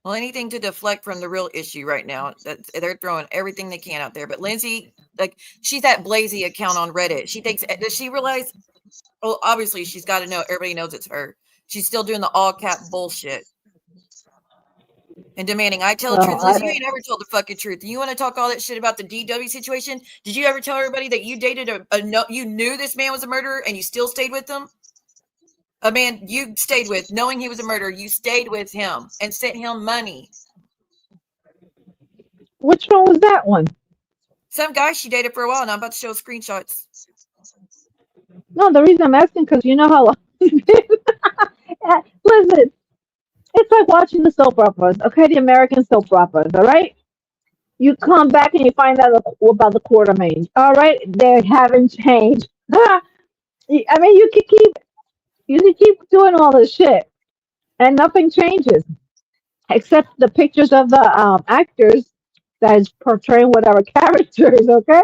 Well, anything to deflect from the real issue right now. That they're throwing everything they can out there. But Lindsay, like, she's that Blazy account on Reddit. She thinks, does she realize? Well, obviously she's got to know. Everybody knows it's her. She's still doing the all cap bullshit and demanding I tell the Well, truth. Lindsay, you ain't ever told the fucking truth. You want to talk all that shit about the DW situation? Did you ever tell everybody that you dated you knew this man was a murderer and you still stayed with him? A man you stayed with, knowing he was a murderer, you stayed with him and sent him money. which one was that one? Some guy she dated for a while, and I'm about to show screenshots. No, the reason I'm asking because you know how long. Listen, it's like watching the soap operas. Okay, the American soap operas. All right. You come back and you find out about the Quartermains. All right, they haven't changed. I mean, you can keep doing all this shit, and nothing changes except the pictures of the actors that is portraying whatever characters. Okay,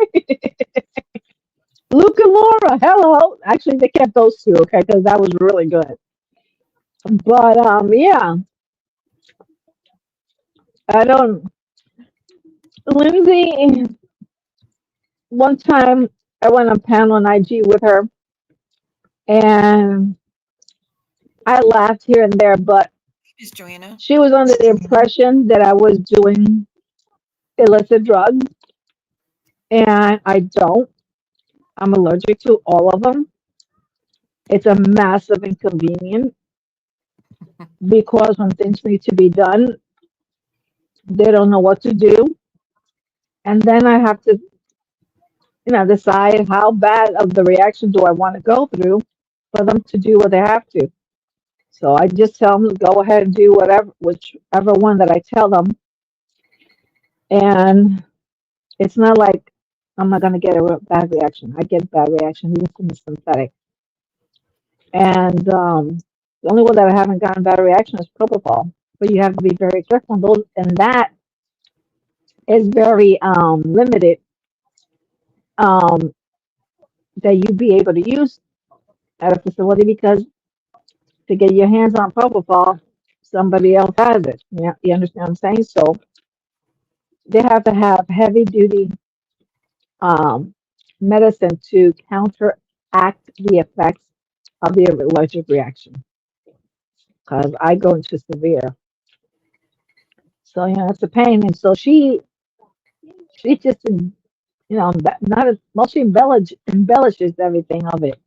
Luke and Laura. Hello. Actually, they kept those two. Okay, because that was really good. But yeah, I don't. Lindsay. One time, I went on panel on IG with her, and I laughed here and there, but Miss Joanna. she was under the impression that I was doing illicit drugs, and I don't. I'm allergic to all of them. It's a massive inconvenience because when things need to be done, they don't know what to do. And then I have to, decide how bad of the reaction do I want to go through for them to do what they have to. So I just tell them to go ahead and do whichever one that I tell them. And it's not like I'm not going to get a bad reaction. I get bad reaction even from the synthetic. And the only one that I haven't gotten bad reaction is propofol. But you have to be very careful. And that is very limited um, that you be able to use at a facility because to get your hands on propofol, somebody else has it. Yeah, you understand what I'm saying? So they have to have heavy duty um, medicine to counteract the effects of the allergic reaction because I go into severe. So it's a pain, and so she just not as well. She embellishes everything of it,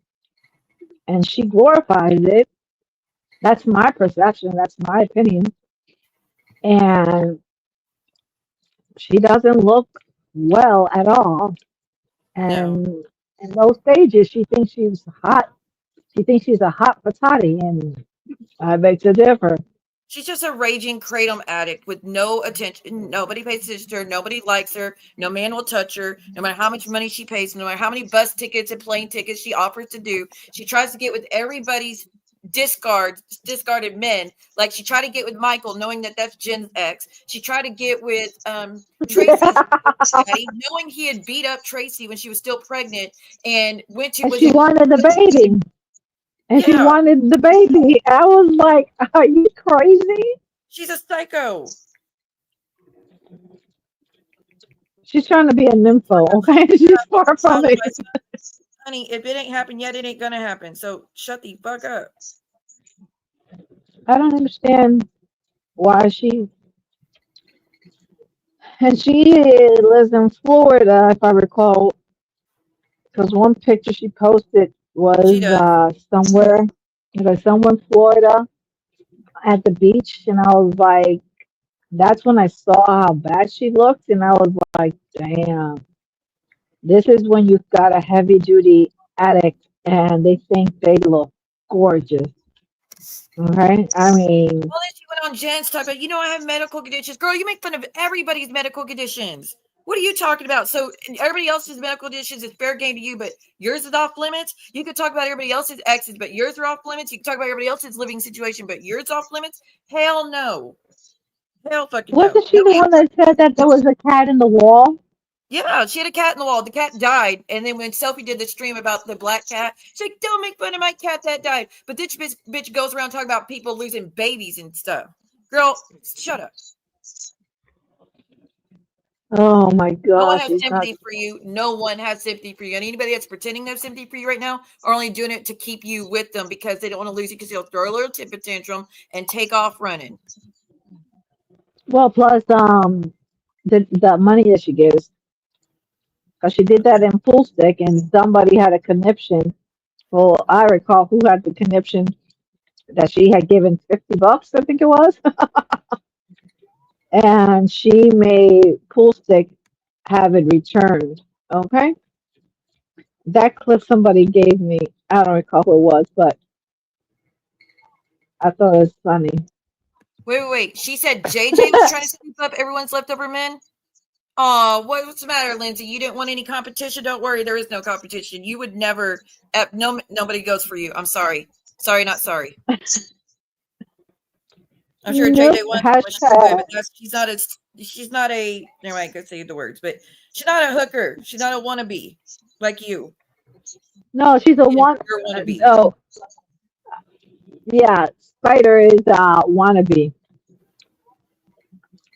and she glorifies it. That's my perception. That's my opinion, and she doesn't look well at all. And in those stages, she thinks she's hot. She thinks she's a hot patati, and I beg to differ. She's just a raging kratom addict with no attention. Nobody pays attention to her. Nobody likes her. No man will touch her. No matter how much money she pays, no matter how many bus tickets and plane tickets she offers to do, she tries to get with everybody's discarded men. Like she tried to get with Michael, knowing that that's Jen's ex. She tried to get with Tracy's daddy, knowing he had beat up Tracy when she was still pregnant, and went to. And she wanted the baby. And she wanted the baby. I was like, are you crazy? She's a psycho. She's trying to be a nympho, okay? She's far from it. Honey, if it ain't happened yet, it ain't gonna happen. So shut the fuck up. I don't understand why she And she lives in Florida, if I recall, because one picture she posted She was does. somewhere, somewhere in Florida at the beach, and I was like, that's when I saw how bad she looked, and I was like, damn, this is when you've got a heavy duty addict, and they think they look gorgeous. Okay, I mean, Well, then she went on Jen's talk about, I have medical conditions. Girl, you make fun of everybody's medical conditions. What are you talking about? So everybody else's medical conditions is fair game to you, but yours is off limits. You could talk about everybody else's exes, but yours are off limits. You can talk about everybody else's living situation, but yours off limits. Hell no. Hell fucking no. wasn't she the one that said that there was a cat in the wall? Yeah, she had a cat in the wall. The cat died. And then when Sophie did the stream about the black cat, she's like, don't make fun of my cat that died. But this bitch goes around talking about people losing babies and stuff. Girl, shut up. Oh my No one gosh, has she's not. sympathy for you. No one has sympathy for you. And anybody that's pretending they have sympathy for you right now are only doing it to keep you with them because they don't want to lose you because they'll throw a little temper tantrum and take off running. Well, plus the money that she gives, because she did that in Full Stick, and somebody had a conniption. Well, I recall who had the conniption that she had given $50, I think it was, and she made Full Stick have it returned. Okay, that clip somebody gave me. I don't recall who it was, but I thought it was funny. Wait. She said JJ was trying to scoop up everyone's leftover men. Oh, what's the matter, Lindsay? You didn't want any competition? Don't worry, there is no competition. You would never. Nobody goes for you. I'm sorry. Sorry, not sorry. I'm sure Nope. JJ won, but Hashtag. she's not a. Never mind, I could say the words, but she's not a hooker. She's not a wannabe like you. No, she's a one. You're a wannabe. Oh, yeah. Spider is wannabe.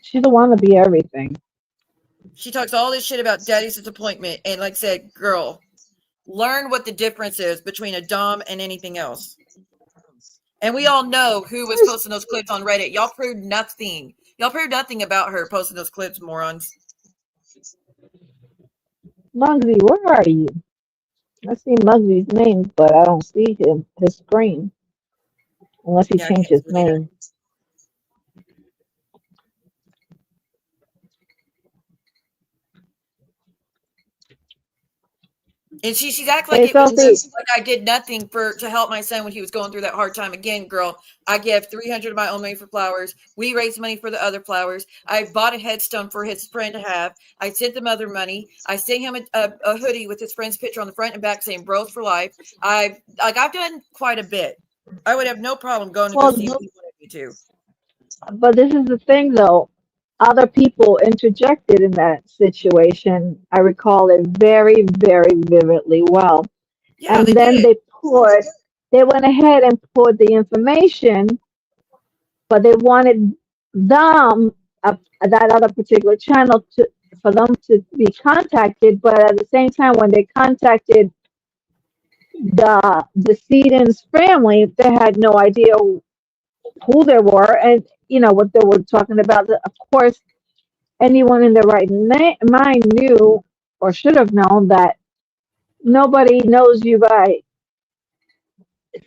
She's a wannabe everything. She talks all this shit about daddy's disappointment, and like I said, girl, learn what the difference is between a dom and anything else. And we all know who was posting those clips on Reddit. Y'all proved nothing. Y'all proved nothing about her posting those clips, morons. Muggsy, where are you? I see Muggsy's name, but I don't see his screen. Unless he Yeah, I changed can't his see it either. name. And she's acting like Hey, it was Sophie. like I did nothing to help my son when he was going through that hard time. Again, girl, I give $300 of my own money for flowers. We raised money for the other flowers. I bought a headstone for his friend to have. I sent them other money. I sent him a hoodie with his friend's picture on the front and back saying "Bros for Life." I've done quite a bit. I would have no problem going to go Well, see if he wanted me to. but this is the thing, though. Other people interjected in that situation. I recall it very, very vividly well. Yeah, And they then did. they went ahead and poured the information, but they wanted them, that other particular channel, for them to be contacted. But at the same time, when they contacted the decedent's family, they had no idea who they were and what they were talking about. Of course, anyone in their right mind knew or should have known that nobody knows you by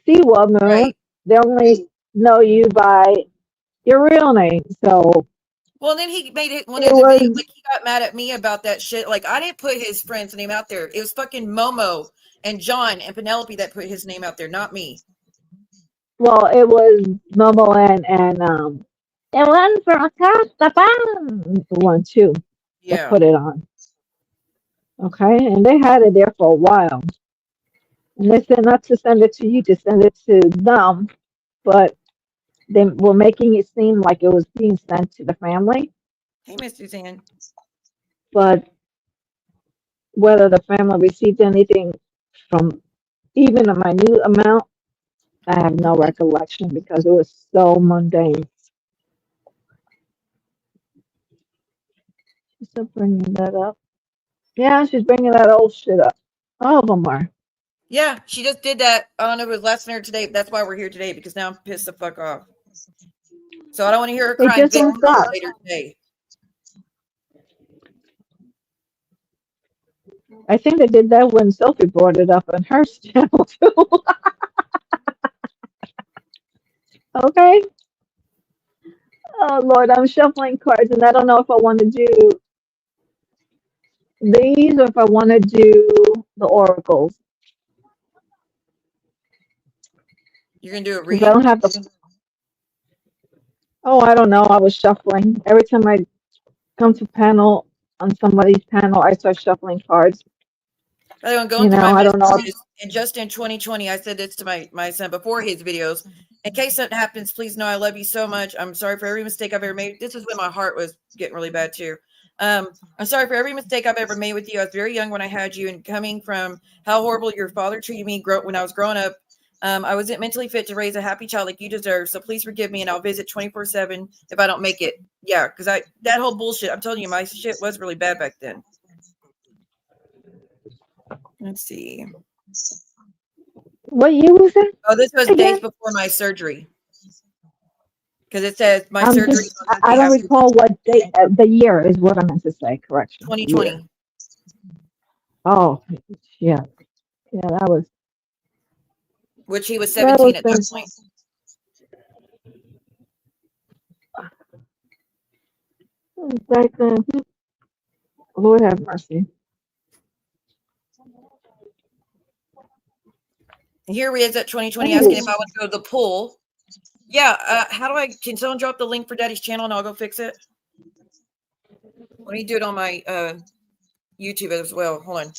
sea woman. Right. They only know you by your real name. So Well, then he made it one it of the videos. was, Like he got mad at me about that shit. Like I didn't put his friend's name out there. It was fucking Momo and John and Penelope that put his name out there, not me. well, it was Momo and the one from across the pond, the one too that Yeah. put it on. Okay, and they had it there for a while. And they said not to send it to you, to send it to them, but they were making it seem like it was being sent to the family. Hey, Miss Suzanne. But whether the family received anything from even a minute amount, I have no recollection because it was so mundane. She's still bringing that up. Yeah, she's bringing that old shit up. All of them are. Yeah, she just did that. I don't know if it was last night or today. That's why we're here today, because now I'm pissed the fuck off. So I don't want to hear her They crying just victim don't stop. later today. I think they did that when Sophie brought it up on her channel too. Okay. Oh Lord, I'm shuffling cards and I don't know if I want to do these or if I want to do the oracles. You're gonna do a Because I don't reading? have the. Oh, I don't know. I was shuffling. Every time I come to panel on somebody's panel, I start shuffling cards. By the way, I'm going You through know, my I don't know. messages, and just in 2020, I said this to my son before his videos. In case something happens, please know I love you so much. I'm sorry for every mistake I've ever made. This is when my heart was getting really bad too. I'm sorry for every mistake I've ever made with you. I was very young when I had you, and coming from how horrible your father treated me when I was growing up, I wasn't mentally fit to raise a happy child like you deserve. So please forgive me, and I'll visit 24/7 if I don't make it. Yeah, because that whole bullshit. I'm telling you, my shit was really bad back then. Let's see. What year was it? Oh, this was again? days before my surgery. Because it says my I'm surgery just. I don't recall what date. The year is what I meant to say. Correction. Year. 2020. Oh, yeah. Yeah, that was. Which he was That 17 was at that point. back then. Lord have mercy. And here he is at 2020 asking if I want to go to the pool. Yeah, can someone drop the link for Daddy's channel and I'll go fix it? Let me do it on my YouTube as well. Hold on.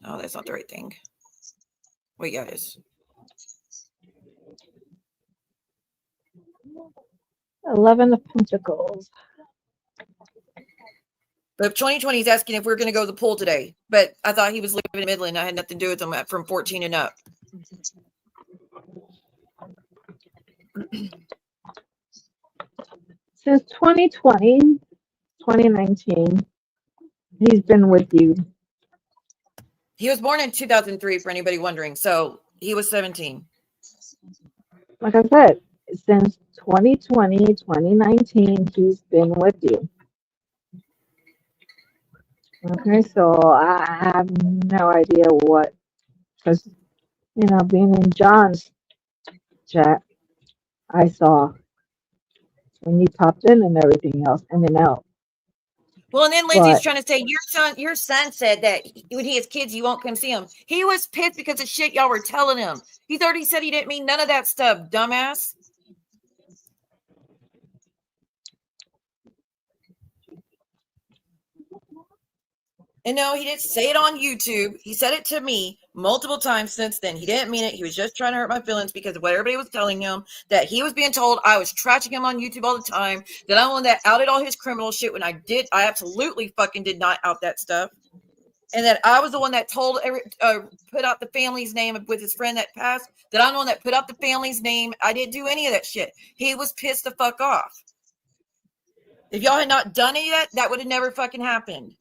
Oh, that's not the right thing. Wait, yeah, it is. 11 of Pentacles. But 2020 is asking if we're going to go to the pool today. But I thought he was living in Midland. I had nothing to do with him from 14 and up. Since 2020, 2019, he's been with you. He was born in 2003, for anybody wondering. So he was 17. Like I said, since 2020, 2019, he's been with you. Okay, so I have no idea what, because, you know, being in John's chat, I saw when you popped in and everything else, in and out. Well, and then Lindsay's But trying to say your son said that when he has kids, you won't come see him. He was pissed because of shit y'all were telling him. He's already said he didn't mean none of that stuff, dumbass. And no, he didn't say it on YouTube. He said it to me multiple times since then. He didn't mean it. He was just trying to hurt my feelings because of what everybody was telling him, that he was being told I was trashing him on YouTube all the time, that I'm the one that outed all his criminal shit when I absolutely fucking did not out that stuff. And that I was the one that told put out the family's name with his friend that passed, that I'm the one that put out the family's name. I didn't do any of that shit. He was pissed the fuck off. If y'all had not done any of that, that would have never fucking happened.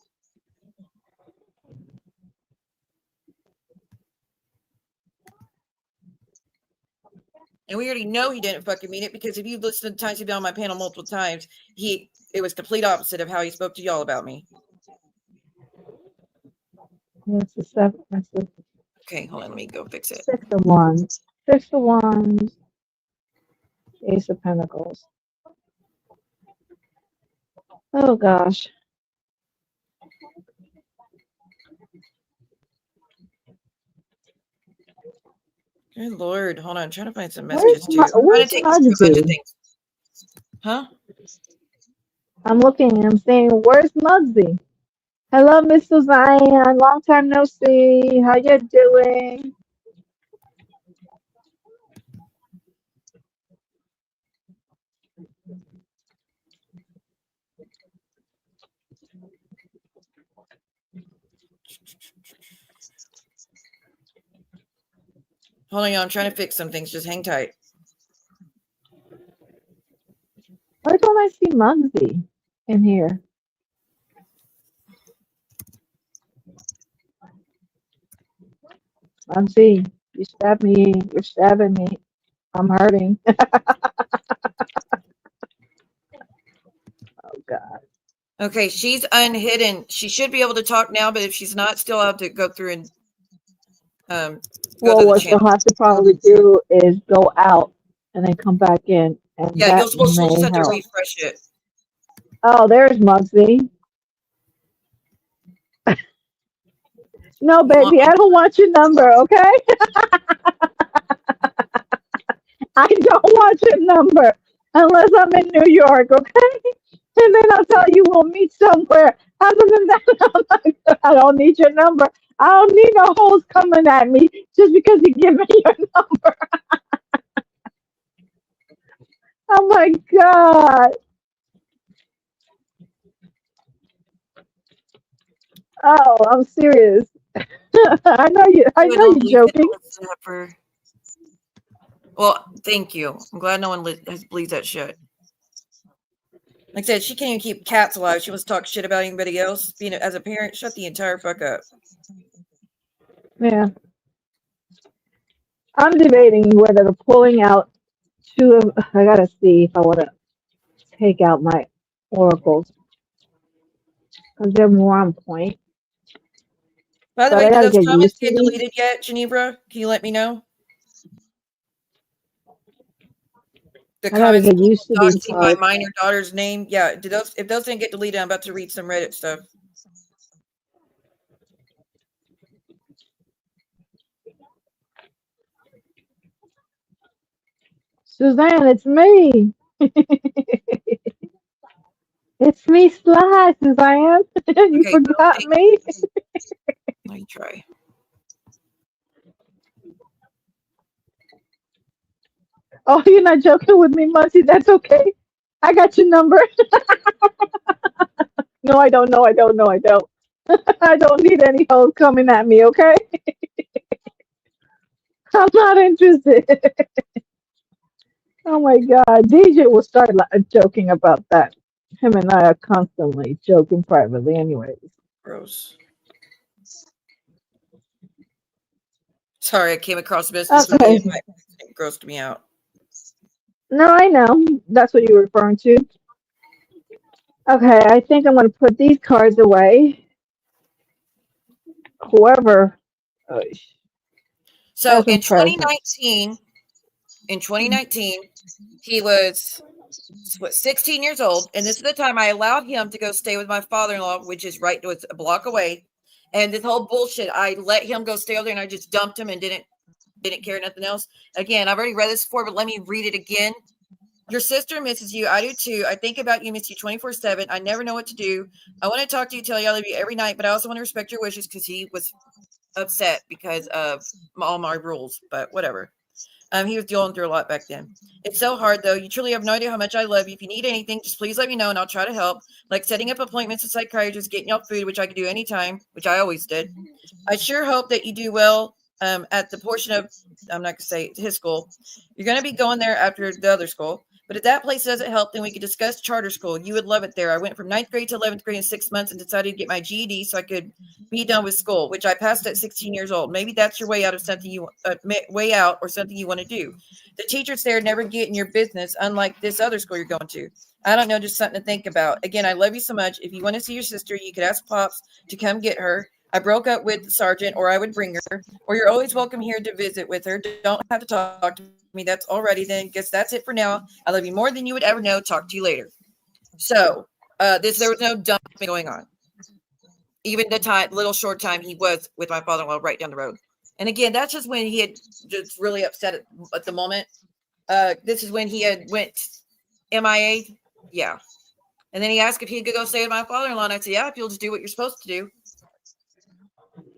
And we already know he didn't fucking mean it, because if you've listened to the times he's been on my panel multiple times, it was complete opposite of how he spoke to y'all about me. that's the seven. That's the Okay, hold on, let me go fix it. 6 of Wands. 6 of Wands. Ace of Pentacles. Oh gosh. Good Lord, hold on, I'm trying to find some messages too. I'm trying Where's to take a bunch of Mugsy? things. Huh? I'm looking and I'm saying, where's Mugsy? Hello, Miss Suzanne. Long time no see. How you doing? Hold on, I'm trying to fix some things. Just hang tight. Why don't I see Mugsy in here? Mugsy, you stabbed me. You're stabbing me. I'm hurting. Okay, she's unhidden. She should be able to talk now, but if she's not, still have to go through and go Well, to the what channel. she'll have to probably do is go out and then come back in, and Yeah, that she'll just may have to help. refresh it. Oh, there's Muggsy. No, baby, I don't want your number, okay? I don't want your number unless I'm in New York, okay? And then I'll tell you we'll meet somewhere. Other than that, I'm not, I don't need your number. I don't need no hoes coming at me just because you give me your number. Oh my God. Oh, I'm serious. I know Little you're joking. Zipper. Well, thank you. I'm glad no one believes that shit. Like I said, she can't even keep cats alive. She wants to talk shit about anybody else. Being as a parent, shut the entire fuck up. Yeah. I'm debating whether pulling out two of, I gotta see if I want to take out my oracles because they're more on point. By the But way, I did gotta those get comments used to get these. deleted yet, Genevra? Can you let me know? The I gotta comments of get people used to these doxing my cards. minor daughter's name. Yeah, if those didn't get deleted, I'm about to read some Reddit stuff. Suzanne, it's me. It's me, Sly, Suzanne. You Okay, forgot me? let me try. Oh, you're not joking with me, Muncie. That's okay. I got your number. No, I don't. No, I don't. No, I don't. I don't need any hoes coming at me, okay? I'm not interested. Oh my God. DJ will start joking about that. Him and I are constantly joking privately, anyways. Gross. Sorry, I came across a message today and it grossed me out. No, I know. That's what you're referring to. Okay, I think I'm going to put these cards away. Whoever. Oh, So that's a in present. 2019, he was 16 years old, and this is the time I allowed him to go stay with my father-in-law, which is was a block away. And this whole bullshit, I let him go stay over there, and I just dumped him and didn't care nothing else. Again, I've already read this before, but let me read it again. Your sister misses you. I do too. I think about you, miss you 24/7. I never know what to do. I want to talk to you, tell you I love you every night, but I also want to respect your wishes because he was upset because of all my rules, but whatever. He was dealing through a lot back then. It's so hard, though. You truly have no idea how much I love you. If you need anything, just please let me know, and I'll try to help. Like setting up appointments with psychiatrists, getting y'all food, which I could do anytime, which I always did. I sure hope that you do well at the portion of, I'm not going to say his school. You're going to be going there after the other school. But if that place doesn't help, then we could discuss charter school. You would love it there. I went from 9th grade to 11th grade in 6 months and decided to get my GED so I could be done with school, which I passed at 16 years old. Maybe that's your way out of something you way out or something you want to do. The teachers there never get in your business, unlike this other school you're going to. I don't know, just something to think about. Again, I love you so much. If you want to see your sister, you could ask Pops to come get her. I broke up with the sergeant, or I would bring her, or you're always welcome here to visit with her. Don't have to talk to me. That's already then. Guess that's it for now. I love you more than you would ever know. Talk to you later. So, there was no dumping going on. Even the little short time he was with my father-in-law right down the road. And again, that's just when he had just really upset at the moment. This is when he had went MIA. Yeah. And then he asked if he could go stay with my father-in-law. And I said, yeah, if you'll just do what you're supposed to do.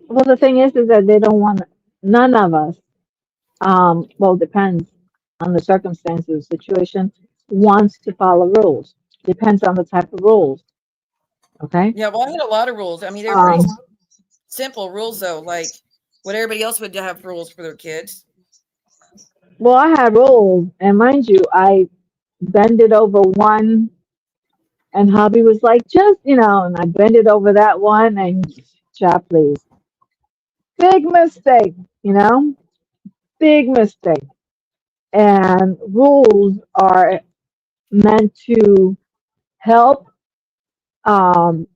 Well, the thing is that they don't want, none of us, well, it depends on the circumstances, situation, wants to follow rules. Depends on the type of rules. Okay? Yeah, well, I had a lot of rules. I mean, they're pretty simple rules, though. Like what everybody else would have rules for their kids. Well, I had rules, and mind you, I bended over one, and hubby was like, just, and I bended over that one, and chat, please. Big mistake, big mistake. And rules are meant to help um,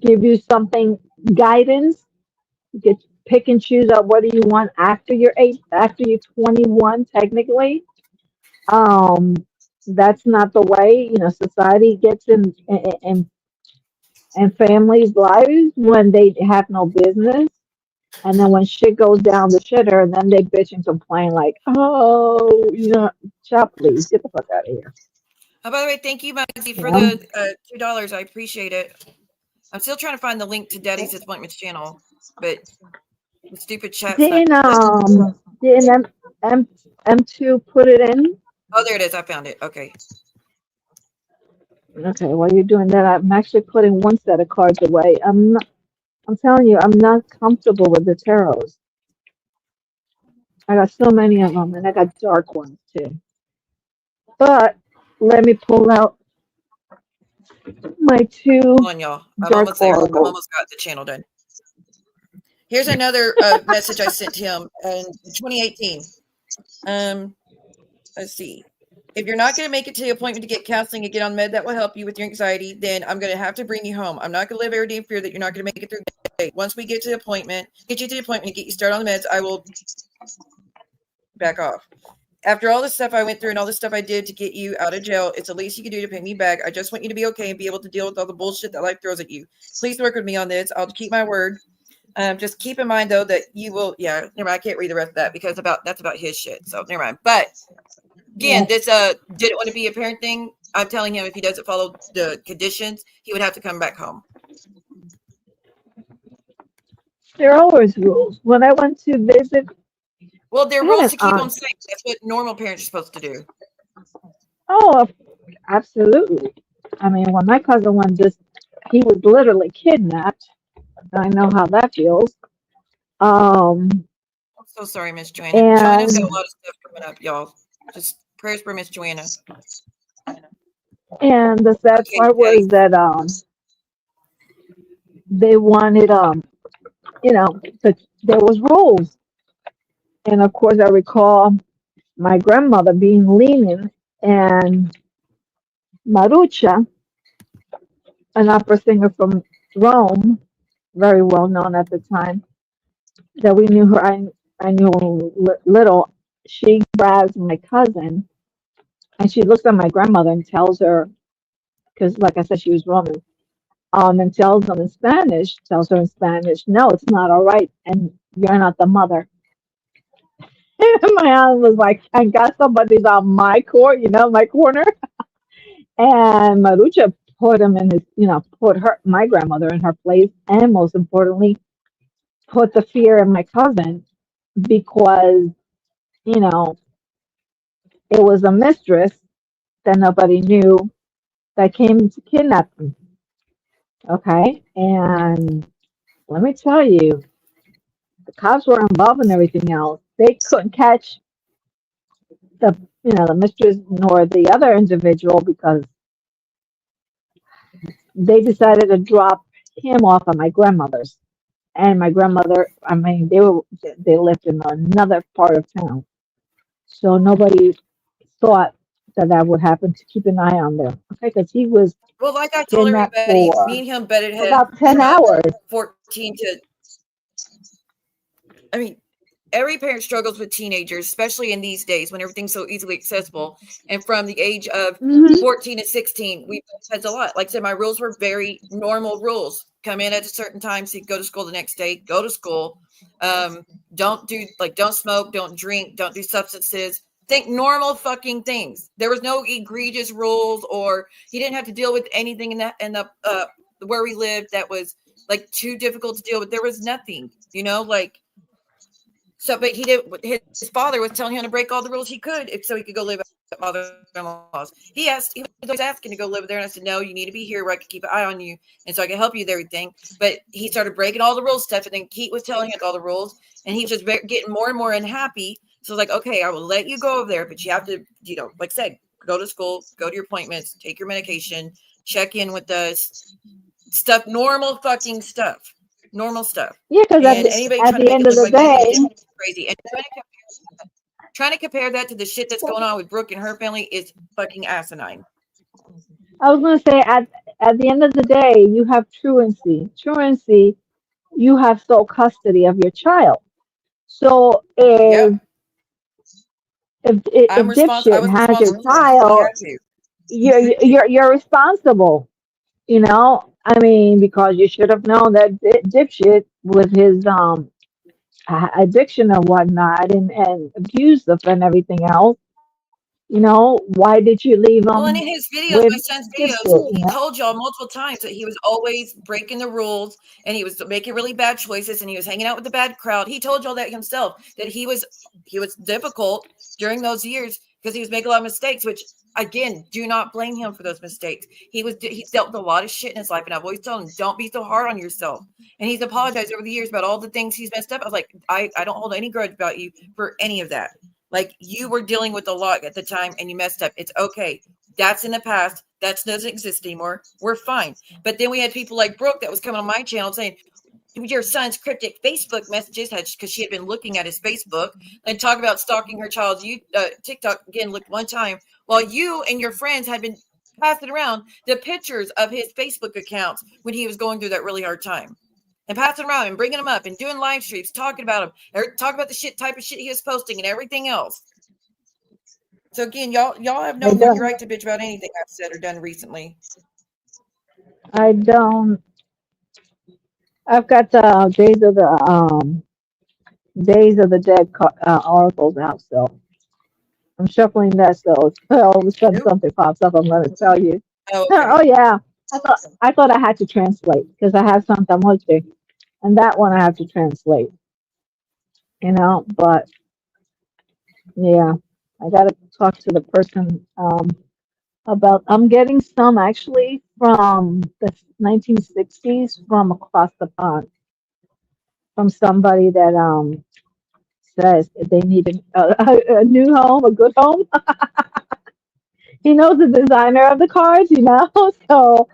give you something guidance. You get to pick and choose out what do you want after you're 21, technically. Um, that's not the way, society gets in families' lives when they have no business. And then when shit goes down the shitter, and then they bitch and complain like, oh, child, please get the fuck out of here. Oh, by the way, thank you, Muggsy, for Yeah. the $2. I appreciate it. I'm still trying to find the link to Daddy's Disappointments channel, but the stupid chat's not. Didn't M2 put it in? Oh, there it is. I found it. Okay. Okay, while you're doing that, I'm actually putting one set of cards away. I'm telling you, I'm not comfortable with the tarots. I got so many of them, and I got dark ones too. But let me pull out my two Hold on, y'all. I'm dark almost there. I'm oracle. almost got the channel done. Here's another message I sent him in 2018. Let's see. If you're not going to make it to the appointment to get counseling and get on med that will help you with your anxiety, then I'm going to have to bring you home. I'm not going to live every day in fear that you're not going to make it through the day. Once we get to the appointment, and get you started on the meds, I will back off. After all the stuff I went through and all the stuff I did to get you out of jail, it's the least you can do to pay me back. I just want you to be okay and be able to deal with all the bullshit that life throws at you. Please work with me on this. I'll keep my word. Just keep in mind though that you will. Yeah, never mind. I can't read the rest of that because that's about his shit. So never mind. But again, this didn't want to be a parent thing. I'm telling him if he doesn't follow the conditions, he would have to come back home. There are always rules. When I went to visit, Well, there are I had rules an to keep them aunt. safe. That's what normal parents are supposed to do. Oh, absolutely. I mean, when my cousin went, he was literally kidnapped. I know how that feels. Um, I'm so sorry, Miss Joanna. Joanna's got a and lot of stuff coming up, y'all. Just prayers for Miss Joanna. and the sad Okay, part Daddy. was that they wanted there was rules, and of course I recall my grandmother being lenient, and Marucha, an opera singer from Rome, very well known at the time, that we knew her. I knew little. She grabs my cousin and she looks at my grandmother and tells her, because like I said, she was Roman, and tells her in Spanish, no, it's not all right, and you're not the mother. My aunt was like, I got somebody's on my court, my corner. And Marucha put him in put my grandmother in her place, and most importantly, put the fear in my cousin because, you know, it was a mistress that nobody knew that came to kidnap him. Okay. And let me tell you, the cops were involved in everything else. They couldn't catch the mistress nor the other individual because they decided to drop him off at my grandmother's. And my grandmother, I mean, they lived in another part of town, so nobody thought that would happen to keep an eye on them. Okay, because he was Well, like I told kidnapped everybody, for me and him butted heads about 10 from hours. 14 to. I mean, every parent struggles with teenagers, especially in these days when everything's so easily accessible. And from the age of 14 to 16, we had a lot. Like I said, my rules were very normal rules. Come in at a certain time, so you go to school the next day, go to school. Don't smoke, don't drink, don't do substances. Think normal fucking things. There was no egregious rules, or he didn't have to deal with anything in the where we lived that was like too difficult to deal with. There was nothing, like. So, but he did. His father was telling him to break all the rules he could, so he could go live at mother-in-law's. He was asking to go live there, and I said, "No, you need to be here where I can keep an eye on you, and so I can help you with everything." But he started breaking all the rules stuff, and then Keith was telling him all the rules, and he was just getting more and more unhappy. So I was like, "Okay, I will let you go over there, but you have to, like I said, go to school, go to your appointments, take your medication, check in with us, stuff, normal fucking stuff." Normal stuff. Yeah, because And anybody at trying to the make end it of look the like anything day, is crazy. And trying to compare that to the shit that's going on with Brooke and her family is fucking asinine. I was going to say at the end of the day, you have truancy. Truancy, you have sole custody of your child. So Yep. if I dipshit was has your responsible for him. He child, had to. you're responsible. You know, I mean, because you should have known that dipshit with his addiction and whatnot and abusive and everything else. You know, why did you leave Well, and him in his videos, with my son's videos, dipshit? You he know, told y'all multiple times that he was always breaking the rules and he was making really bad choices and he was hanging out with the bad crowd. He told y'all that himself, that he was difficult during those years because he was making a lot of mistakes, which again, do not blame him for those mistakes. He dealt with a lot of shit in his life, and I've always told him, don't be so hard on yourself. And he's apologized over the years about all the things he's messed up. I was like, I don't hold any grudge about you for any of that. Like, you were dealing with a lot at the time and you messed up. It's okay. That's in the past. That doesn't exist anymore. We're fine. But then we had people like Brooke that was coming on my channel saying, your son's cryptic Facebook messages, because she had been looking at his Facebook and talk about stalking her child's TikTok. Again, looked one time while you and your friends had been passing around the pictures of his Facebook accounts when he was going through that really hard time. And passing around and bringing them up and doing live streams, talking about him, or talking about the type of shit he was posting and everything else. So again, y'all have no fucking right to bitch about anything I've said or done recently. I don't. I've got the Days of the Dead articles out, so I'm shuffling that. So if all of a sudden something pops up, I'm going to tell you. Oh, okay. Oh yeah, I thought I had to translate because I have Santa Muerte, and that one I have to translate. You know, but yeah, I got to talk to the person about. I'm getting some actually from the 1960s from across the pond from somebody that says if they need a new home, a good home. He knows the designer of the cards, you know, so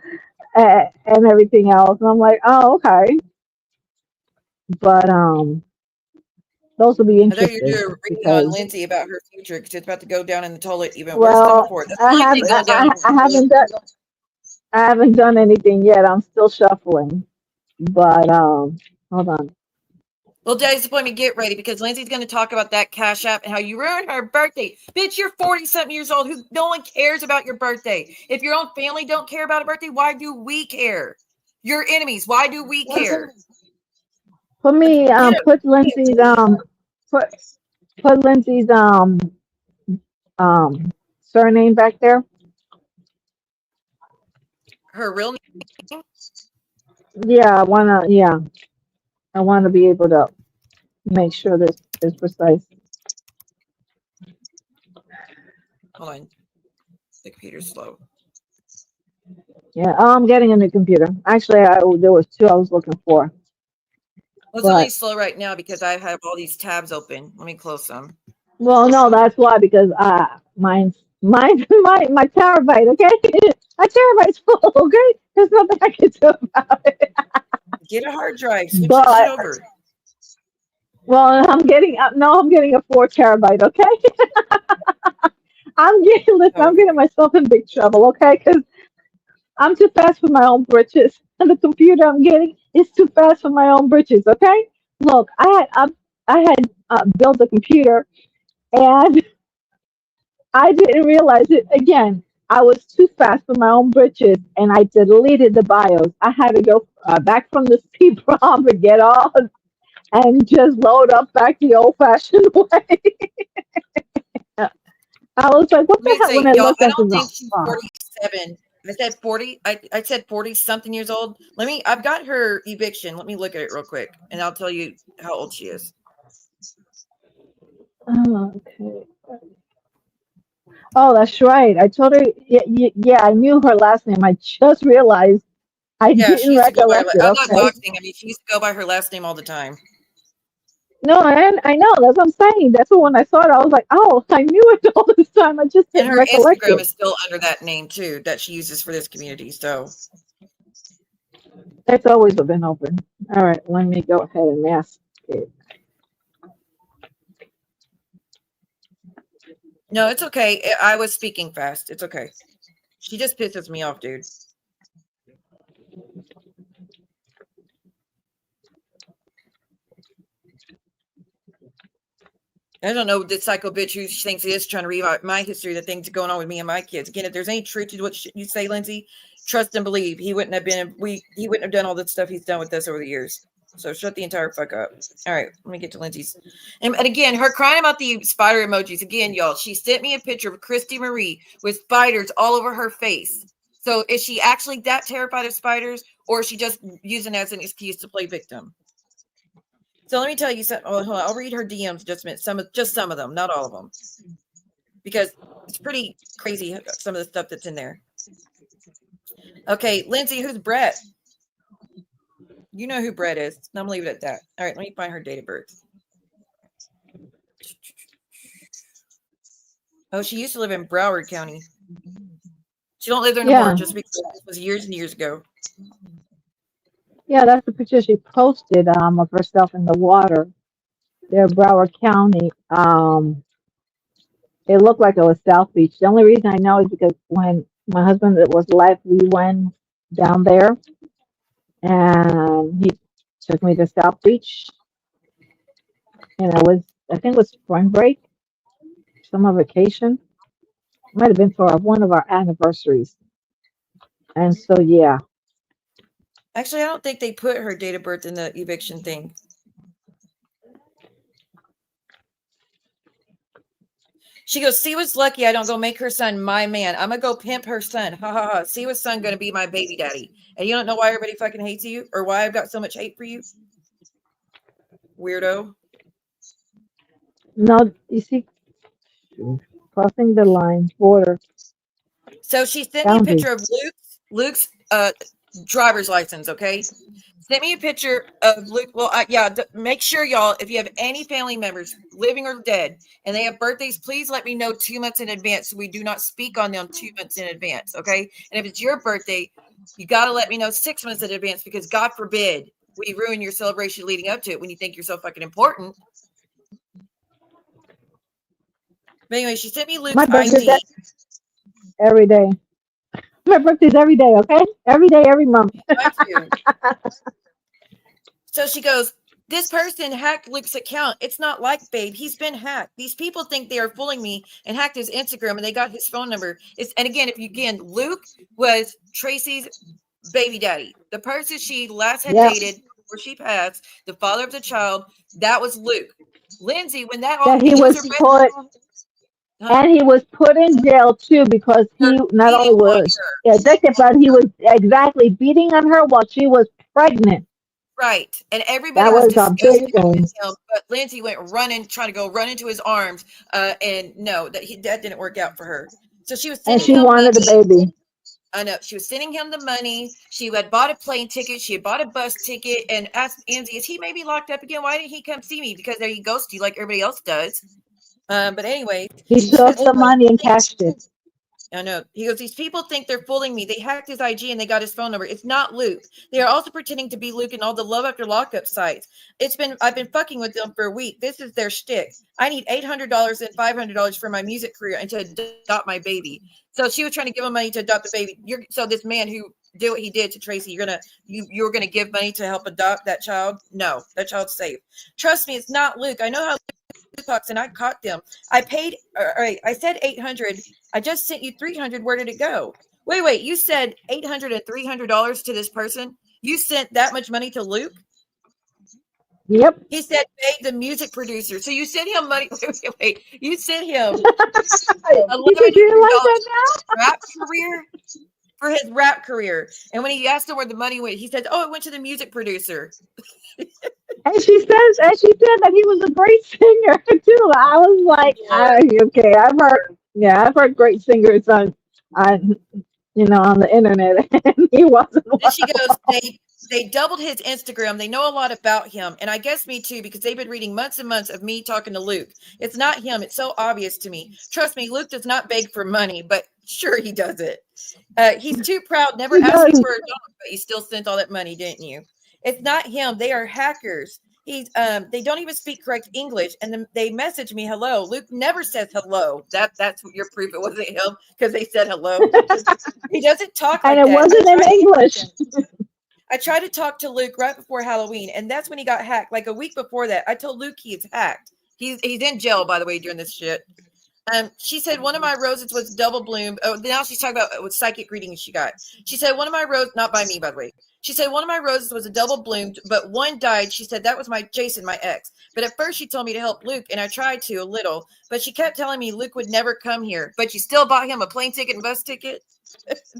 and everything else. And I'm like, oh, okay. But those will be I thought you were interesting doing a reading on because, Lindsay about her future because it's about to go down in the toilet even worse than well, before. That's the only thing going down. I haven't done anything yet. I'm still shuffling. But hold on. Well, Daddy's disappointment, get ready because Lindsay's going to talk about that Cash App and how you ruined her birthday. Bitch, you're 40-something years old. No one cares about your birthday. If your own family don't care about a birthday, why do we care? Your enemies, why do we care? Put me put Lindsay's put Lindsay's surname back there. Her real name? Yeah, I wanna be able to make sure this is precise. Hold on. The computer's slow. Yeah, I'm getting a new computer. Actually, there was two I was looking for. Well, it's really But slow right now because I have all these tabs open. Let me close them. well, no, that's why because my terabyte, okay? My terabyte's full, okay? There's nothing I can do about it. Get a hard drive. Switch But the shit over. well, I'm getting a 4 terabyte, okay? I'm getting myself in big trouble, okay? Because I'm too fast for my own britches, and the computer I'm getting is too fast for my own britches, okay? Look, I had built a computer, and I didn't realize it again. I was too fast for my own britches, and I deleted the BIOS. I had to go back from the C-ROM to get all and just load up back the old-fashioned way. I was like, what Let the me hell? say, When I y'all, looked I at the don't wrong think she's file. 47. I said 40. I said 40-something years old. I've got her eviction. Let me look at it real quick, and I'll tell you how old she is. Oh, okay. Oh, that's right. I told her, yeah, I knew her last name. I just realized I Yeah, she didn't used to go by, recollect it. I'm not Okay. doxing. I mean, she used to go by her last name all the time. No, I know. That's what I'm saying. That's what when I saw it, I was like, oh, I knew it all this time. I just And didn't her recollect Instagram it. is still under that name, too, that she uses for this community. So, It's always been open. All right, let me go ahead and ask it. no, it's okay. I was speaking fast. It's okay. She just pisses me off, dude. I don't know this psycho bitch who thinks he is trying to read my history, the things going on with me and my kids. Again, if there's any truth to what you say, Lindsay, trust and believe. He wouldn't have done all the stuff he's done with us over the years. So shut the entire fuck up. All right, let me get to Lindsay's. And again, her crying about the spider emojis. Again, y'all, she sent me a picture of Christy Marie with spiders all over her face. So is she actually that terrified of spiders, or is she just using it as an excuse to play victim? So let me tell you something. Oh, hold on. I'll read her DMs just a minute. Some of them, not all of them, because it's pretty crazy. Some of the stuff that's in there. Okay, Lindsay, who's Brett? You know who Brett is. I'm gonna leave it at that. All right, let me find her date of birth. Oh, she used to live in Broward County. She don't live there anymore, just because it was years and years ago. Yeah, that's the picture she posted of herself in the water. There, Broward County. It looked like it was South Beach. The only reason I know is because when my husband was alive, we went down there, and he took me to South Beach, and I think it was spring break, summer vacation. Might have been for one of our anniversaries. And so, yeah. Actually, I don't think they put her date of birth in the eviction thing. She goes, see what's lucky I don't go make her son my man. I'm going to go pimp her son. Ha, ha, ha. See what's son going to be my baby daddy. And you don't know why everybody fucking hates you or why I've got so much hate for you? Weirdo. No, you see, crossing the line, border. So she sent me a picture of Luke's driver's license, okay? Sent me a picture of Luke. Well, make sure, y'all, if you have any family members, living or dead, and they have birthdays, please let me know 2 months in advance so we do not speak on them 2 months in advance, okay? And if it's your birthday, you got to let me know 6 months in advance because God forbid we ruin your celebration leading up to it when you think you're so fucking important. But anyway, she sent me Luke's ID. Every day. My birthday's every day, okay? Every day, every month. So she goes, this person hacked Luke's account. It's not like, babe. He's been hacked. These people think they are fooling me and hacked his Instagram and they got his phone number. And again, Luke was Tracy's baby daddy. The person she last had dated before she passed, the father of the child, that was Luke. Lindsay, when that all he was put, and he was put in jail too because he not only was addicted, but he was beating on her while she was pregnant. Right. And everybody was disgusted with him, but Lindsay went trying to go run into his arms. And no, that didn't work out for her. So she was sending him wanted a baby. I know. She was sending him the money. She had bought a plane ticket. She had bought a bus ticket and asked Angie, is he maybe locked up again? Why didn't he come see me? Because there he ghosted you like everybody else does. But anyway. He took the money and cashed it. I know. He goes, these people think they're fooling me. They hacked his IG and they got his phone number. It's not Luke. They are also pretending to be Luke in all the love after lockup sites. I've been fucking with them for a week. This is their shtick. I need $800 and $500 for my music career and to adopt my baby. So she was trying to give him money to adopt the baby. So this man who did what he did to Tracy, you're gonna give money to help adopt that child? No, that child's safe. Trust me, it's not Luke. I know how talks and I caught them. I paid. All right, I said 800. I just sent you 300. Where did it go? Wait. You said $800 and $300 to this person. You sent that much money to Luke? Yep. He said pay the music producer. So you sent him money. Wait. You sent him rap career for his rap career. And when he asked him where the money went, he said, "Oh, it went to the music producer." And she said that he was a great singer too. I was like, okay, I've heard great singers on the internet, and he wasn't. And she goes, they doubled his Instagram. They know a lot about him, and I guess me too, because they've been reading months and months of me talking to Luke. It's not him. It's so obvious to me. Trust me, Luke does not beg for money, but sure he does it. He's too proud, never asked me for a dog, but you still sent all that money, didn't you? It's not him. They are hackers. They don't even speak correct English, and then they message me hello. Luke never says hello. That's your proof it wasn't him because they said hello. He doesn't talk like that. And it wasn't in English. I tried to talk to Luke right before Halloween, and that's when he got hacked. Like a week before that, I told Luke he is hacked. He's in jail, by the way, during this shit. She said one of my roses was double bloomed. Oh, now she's talking about what psychic readings she got. She said one of my roses, not by me, by the way. She said one of my roses was a double bloomed, but one died. She said that was my Jason, my ex. But at first she told me to help Luke, and I tried to a little, but she kept telling me Luke would never come here. But you still bought him a plane ticket and bus ticket?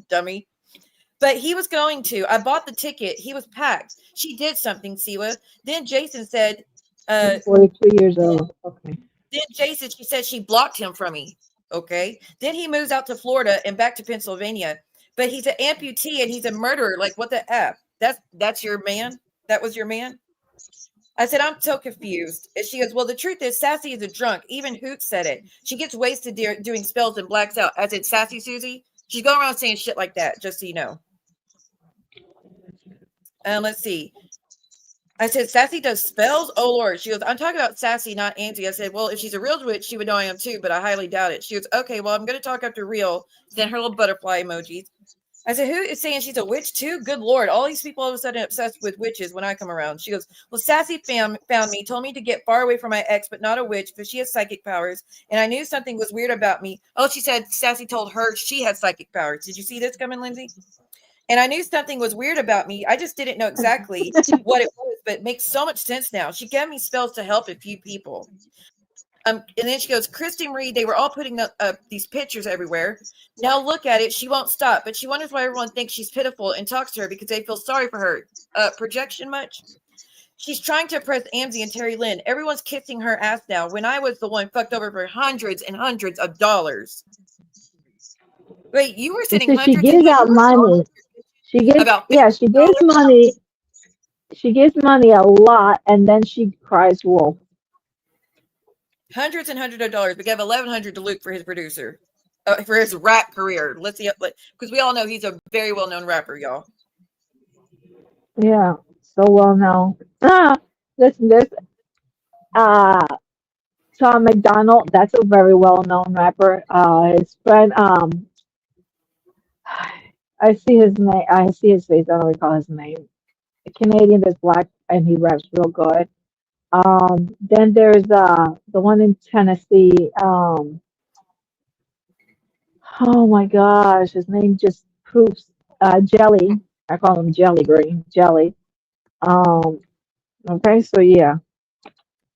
Dummy. But he was going to. I bought the ticket. He was packed. She did something, Siwa. Then Jason said, 42 years old. Okay. then Jason, she said she blocked him from me. Okay. Then he moves out to Florida and back to Pennsylvania. But he's an amputee and he's a murderer. Like, what the F? That's your man? That was your man? I said, I'm so confused. And she goes, well, the truth is Sassy is a drunk. Even Hoot said it. She gets wasted doing spells and blacks out. I said, Sassy Susie? She's going around saying shit like that, just so you know. Let's see. I said, Sassy does spells? Oh, Lord. She goes, I'm talking about Sassy, not Angie. I said, well, if she's a real witch, she would know I am too, but I highly doubt it. She goes, okay, well, I'm going to talk after real. Then her little butterfly emojis. I said, who is saying she's a witch too? Good Lord. All these people all of a sudden obsessed with witches when I come around. She goes, well, Sassy found me, told me to get far away from my ex, but not a witch, but she has psychic powers. And I knew something was weird about me. Oh, she said Sassy told her she had psychic powers. Did you see this coming, Lindsay? And I knew something was weird about me. I just didn't know exactly what it was, but it makes so much sense now. She gave me spells to help a few people. And then she goes, Christy Marie, they were all putting up these pictures everywhere. Now look at it. She won't stop, but she wonders why everyone thinks she's pitiful and talks to her because they feel sorry for her. Projection much? She's trying to oppress Amzie and Terry Lynn. Everyone's kissing her ass now when I was the one fucked over for hundreds and hundreds of dollars. Wait, you were sending hundreds She gives out money. She gives she gives money. She gives money a lot, and then she cries wolf. Hundreds and hundreds of dollars. We gave $1,100 to Luke for his producer, for his rap career. Let's see, because we all know he's a very well-known rapper, y'all. Yeah, so well known. Listen, there's Tom McDonald. That's a very well-known rapper. His friend, I see his name. I see his face. I don't recall his name. A Canadian that's black and he raps real good. Then there's the one in Tennessee. Oh my gosh, his name just proves Jelly. I call him Jelly Green. Jelly. Okay, so yeah.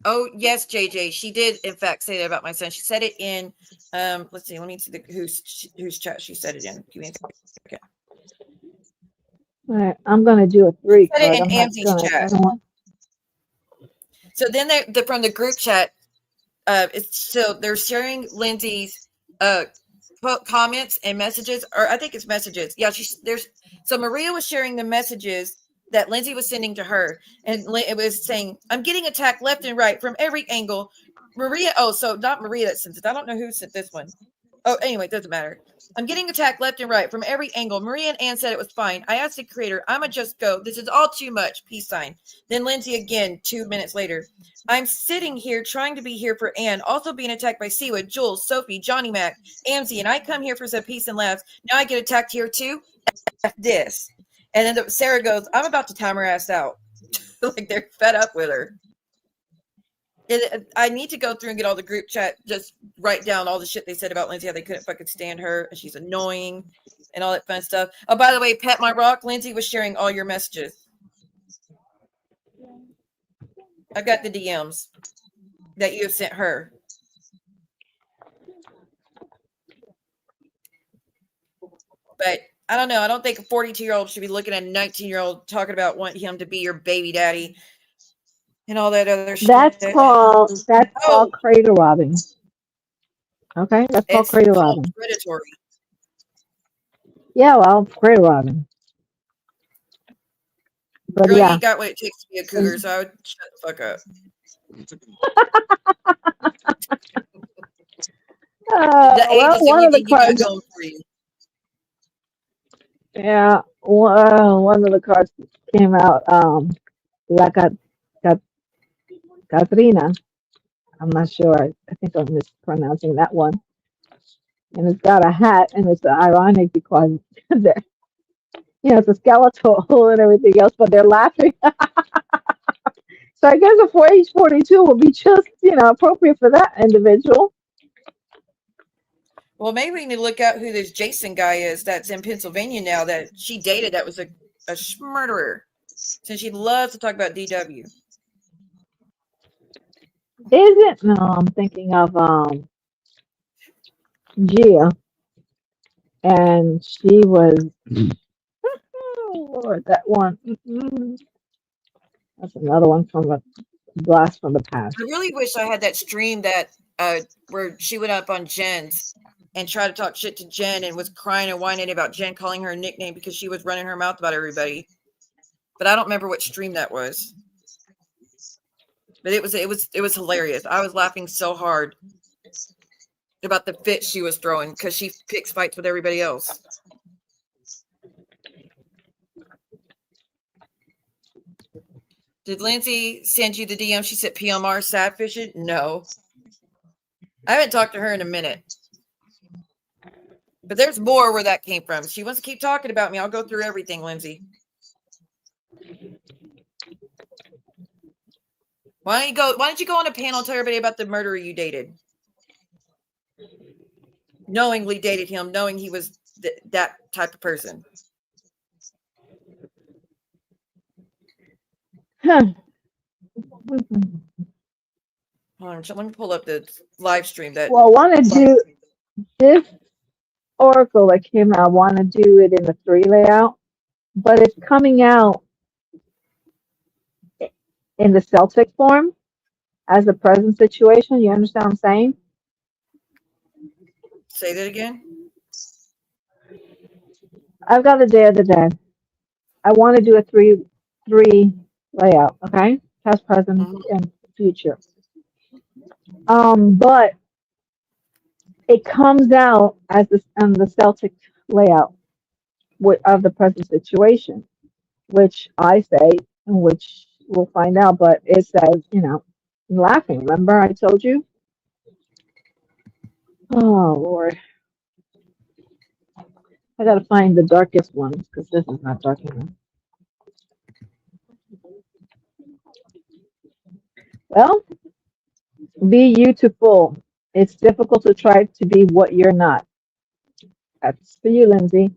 Oh yes, JJ. She did in fact say that about my son. She said it in let's see, let me see whose chat she said it in. Give me a second. All right, I'm gonna do a 3 Said it card. in Amzi's chat. So then they from the group chat, so they're sharing Lindsay's comments and messages, or I think it's messages. Yeah, so Maria was sharing the messages that Lindsay was sending to her, and it was saying, I'm getting attacked left and right from every angle. Maria, so not Maria that sent it. I don't know who sent this one. Oh, anyway, it doesn't matter. I'm getting attacked left and right from every angle. Maria and Ann said it was fine. I asked the creator, I'ma just go. This is all too much. Peace sign. Then Lindsay again, 2 minutes later. I'm sitting here trying to be here for Ann, also being attacked by Siwa, Jules, Sophie, Johnny Mac, Amzie, and I come here for some peace and laughs. Now I get attacked here too? F this. And then Sarah goes, I'm about to time her ass out. Like they're fed up with her. I need to go through and get all the group chat, just write down all the shit they said about Lindsay, how they couldn't fucking stand her, and she's annoying, and all that fun stuff. Oh, by the way, Pet My Rock, Lindsay was sharing all your messages. I've got the DMs that you have sent her. But I don't know. I don't think a 42-year-old should be looking at a 19-year-old talking about wanting him to be your baby daddy and all that other shit. That's called cradle robbing. Okay, that's called cradle robbing. Predatory. Yeah, well, cradle robbing. But Girl, yeah, you got what it takes to be a cougar, so I would shut the fuck up. The well, ages one of the you got cards. going for you. Yeah, one of the cards came out. La Catrina. I'm not sure. I think I'm mispronouncing that one. And it's got a hat, and it's ironic because it's a skeletal and everything else, but they're laughing. So I guess a 4H42 would be just, appropriate for that individual. Well, maybe we need to look out who this Jason guy is that's in Pennsylvania now that she dated that was a murderer. Since she loves to talk about DW. Isn't no? I'm thinking of Gia, and she was oh Lord, that one. That's another one from a blast from the past. I really wish I had that stream that where she went up on Jen's and tried to talk shit to Jen and was crying and whining about Jen calling her a nickname because she was running her mouth about everybody. But I don't remember what stream that was. But it was hilarious. I was laughing so hard about the fit she was throwing because she picks fights with everybody else. Did Lindsay send you the DM? She said PMR sad fishing? No. I haven't talked to her in a minute. But there's more where that came from. She wants to keep talking about me. I'll go through everything, Lindsay. Why don't you go on a panel and tell everybody about the murderer you dated? Knowingly dated him, knowing he was that type of person. Huh. Let me pull up the live stream that. Well, I want to do this Oracle that came out. I want to do it in the 3 layout, but it's coming out in the Celtic form as the present situation. You understand what I'm saying? Say that again. I've got the Day of the Dead. I want to do a three layout. Okay, past, present, and future. But it comes out as the Celtic layout of the present situation, which I say, and which we'll find out. But it says, I'm laughing. Remember, I told you. Oh Lord, I gotta find the darkest ones because this is not dark enough. Well, be you to full. It's difficult to try to be what you're not. That's for you, Lindsay.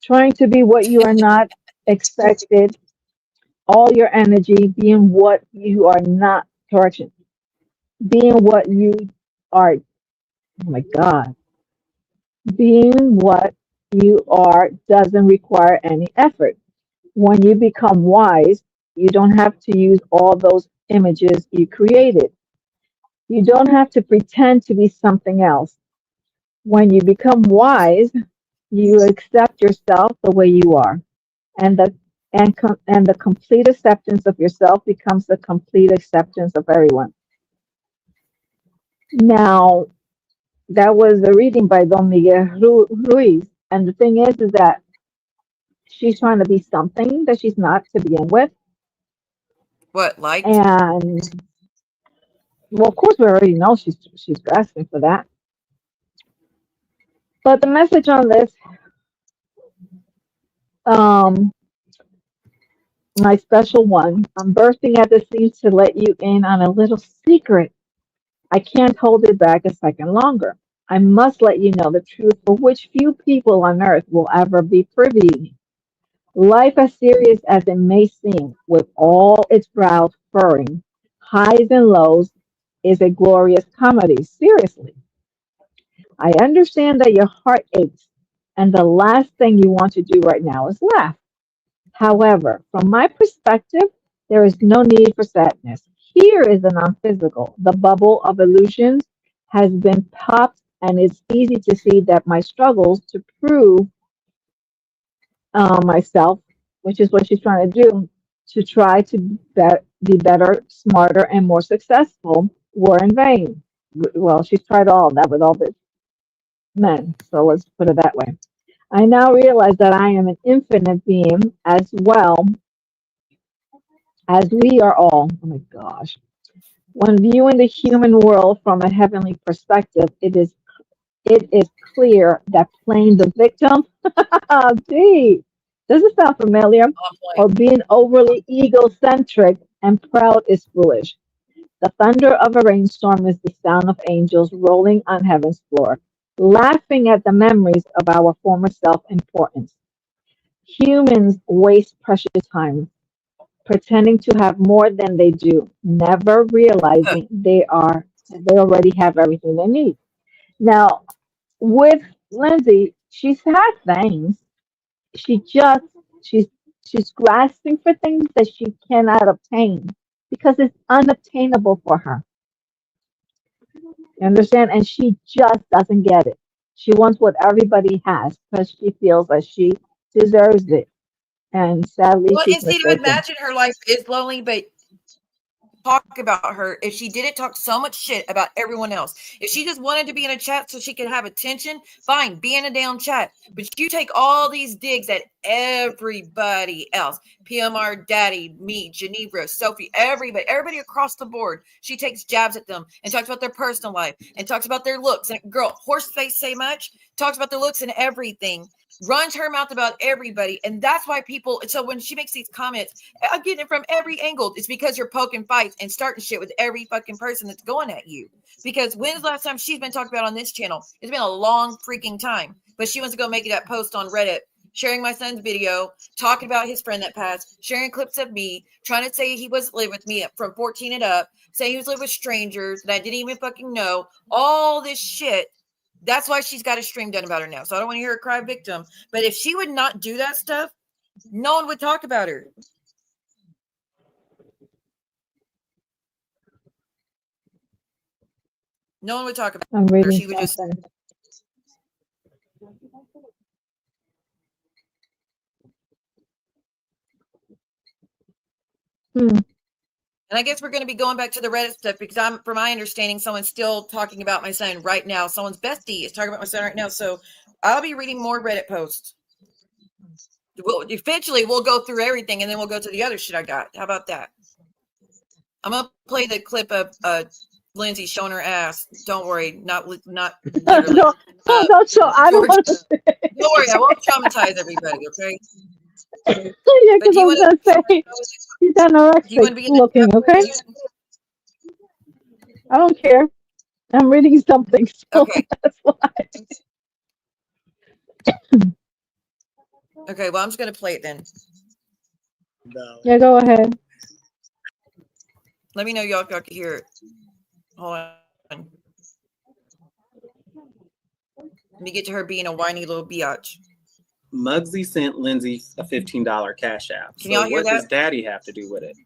Trying to be what you are not expected, all your energy, being what you are not, correction, being what you are, oh my God, being what you are doesn't require any effort. When you become wise, you don't have to use all those images you created. You don't have to pretend to be something else. When you become wise, you accept yourself the way you are, and the complete acceptance of yourself becomes the complete acceptance of everyone. Now, that was a reading by Don Miguel Ruiz, and the thing is that she's trying to be something that she's not to begin with. What, like? And well, of course, we already know she's grasping for that. But the message on this, my special one, I'm bursting at the seams to let you in on a little secret. I can't hold it back a second longer. I must let you know the truth for which few people on earth will ever be privy. Life, as serious as it may seem, with all its brows furrowing, highs and lows, is a glorious comedy. Seriously. I understand that your heart aches, and the last thing you want to do right now is laugh. However, from my perspective, there is no need for sadness. Here is the non physical. The bubble of illusions has been popped, and it's easy to see that my struggles to prove myself, which is what she's trying to do, to try to be better, smarter, and more successful, were in vain. Well, she's tried all of that with all the men, so let's put it that way. I now realize that I am an infinite being as well as we are all. Oh my gosh. When viewing the human world from a heavenly perspective, it is clear that playing the victim, gee, does it sound familiar? Or being overly egocentric and proud is foolish. The thunder of a rainstorm is the sound of angels rolling on heaven's floor, laughing at the memories of our former self-importance. Humans waste precious time pretending to have more than they do, never realizing they already have everything they need. Now, with Lindsay, she's had things. She just she's she's grasping for things that she cannot obtain because it's unobtainable for her. You understand? And she just doesn't get it. She wants what everybody has because she feels that she deserves it. And sadly, Well, she's and see, to mistaken. imagine her life is lonely, but talk about her if she didn't talk so much shit about everyone else. If she just wanted to be in a chat so she could have attention, fine, be in a damn chat. But you take all these digs at everybody else. PMR, Daddy, me, Geneva, Sophie, everybody across the board. She takes jabs at them and talks about their personal life and talks about their looks. And girl, Horseface say much, talks about their looks and everything. Runs her mouth about everybody. And that's why people, so when she makes these comments, I'm getting it from every angle. It's because you're poking fights and starting shit with every fucking person that's going at you. Because when's the last time she's been talked about on this channel? It's been a long freaking time. But she wants to go make that post on Reddit, sharing my son's video, talking about his friend that passed, sharing clips of me, trying to say he was live with me from 14 and up, saying he was live with strangers that I didn't even fucking know. All this shit. That's why she's got a stream done about her now. So I don't want to hear her cry victim. But if she would not do that stuff, no one would talk about her. No one would talk about I'm her. reading She would just. something. Hmm. And I guess we're going to be going back to the Reddit stuff because from my understanding, someone's still talking about my son right now. Someone's bestie is talking about my son right now. So I'll be reading more Reddit posts. Eventually, we'll go through everything and then we'll go to the other shit I got. How about that? I'm going to play the clip of Lindsay showing her ass. Don't worry, not literally. Don't show. I don't want to. Don't worry, I won't traumatize everybody, okay? Yeah, because I was going to say, she's anorexic looking, okay? I don't care. I'm reading something, so okay. That's why. Okay, well, I'm just going to play it then. Yeah, go ahead. Let me know y'all can hear it. Hold on. Let me get to her being a whiny little biatch. Muggsy sent Lindsay a $15 cash app. Can y'all hear what that? does Daddy have to do with it?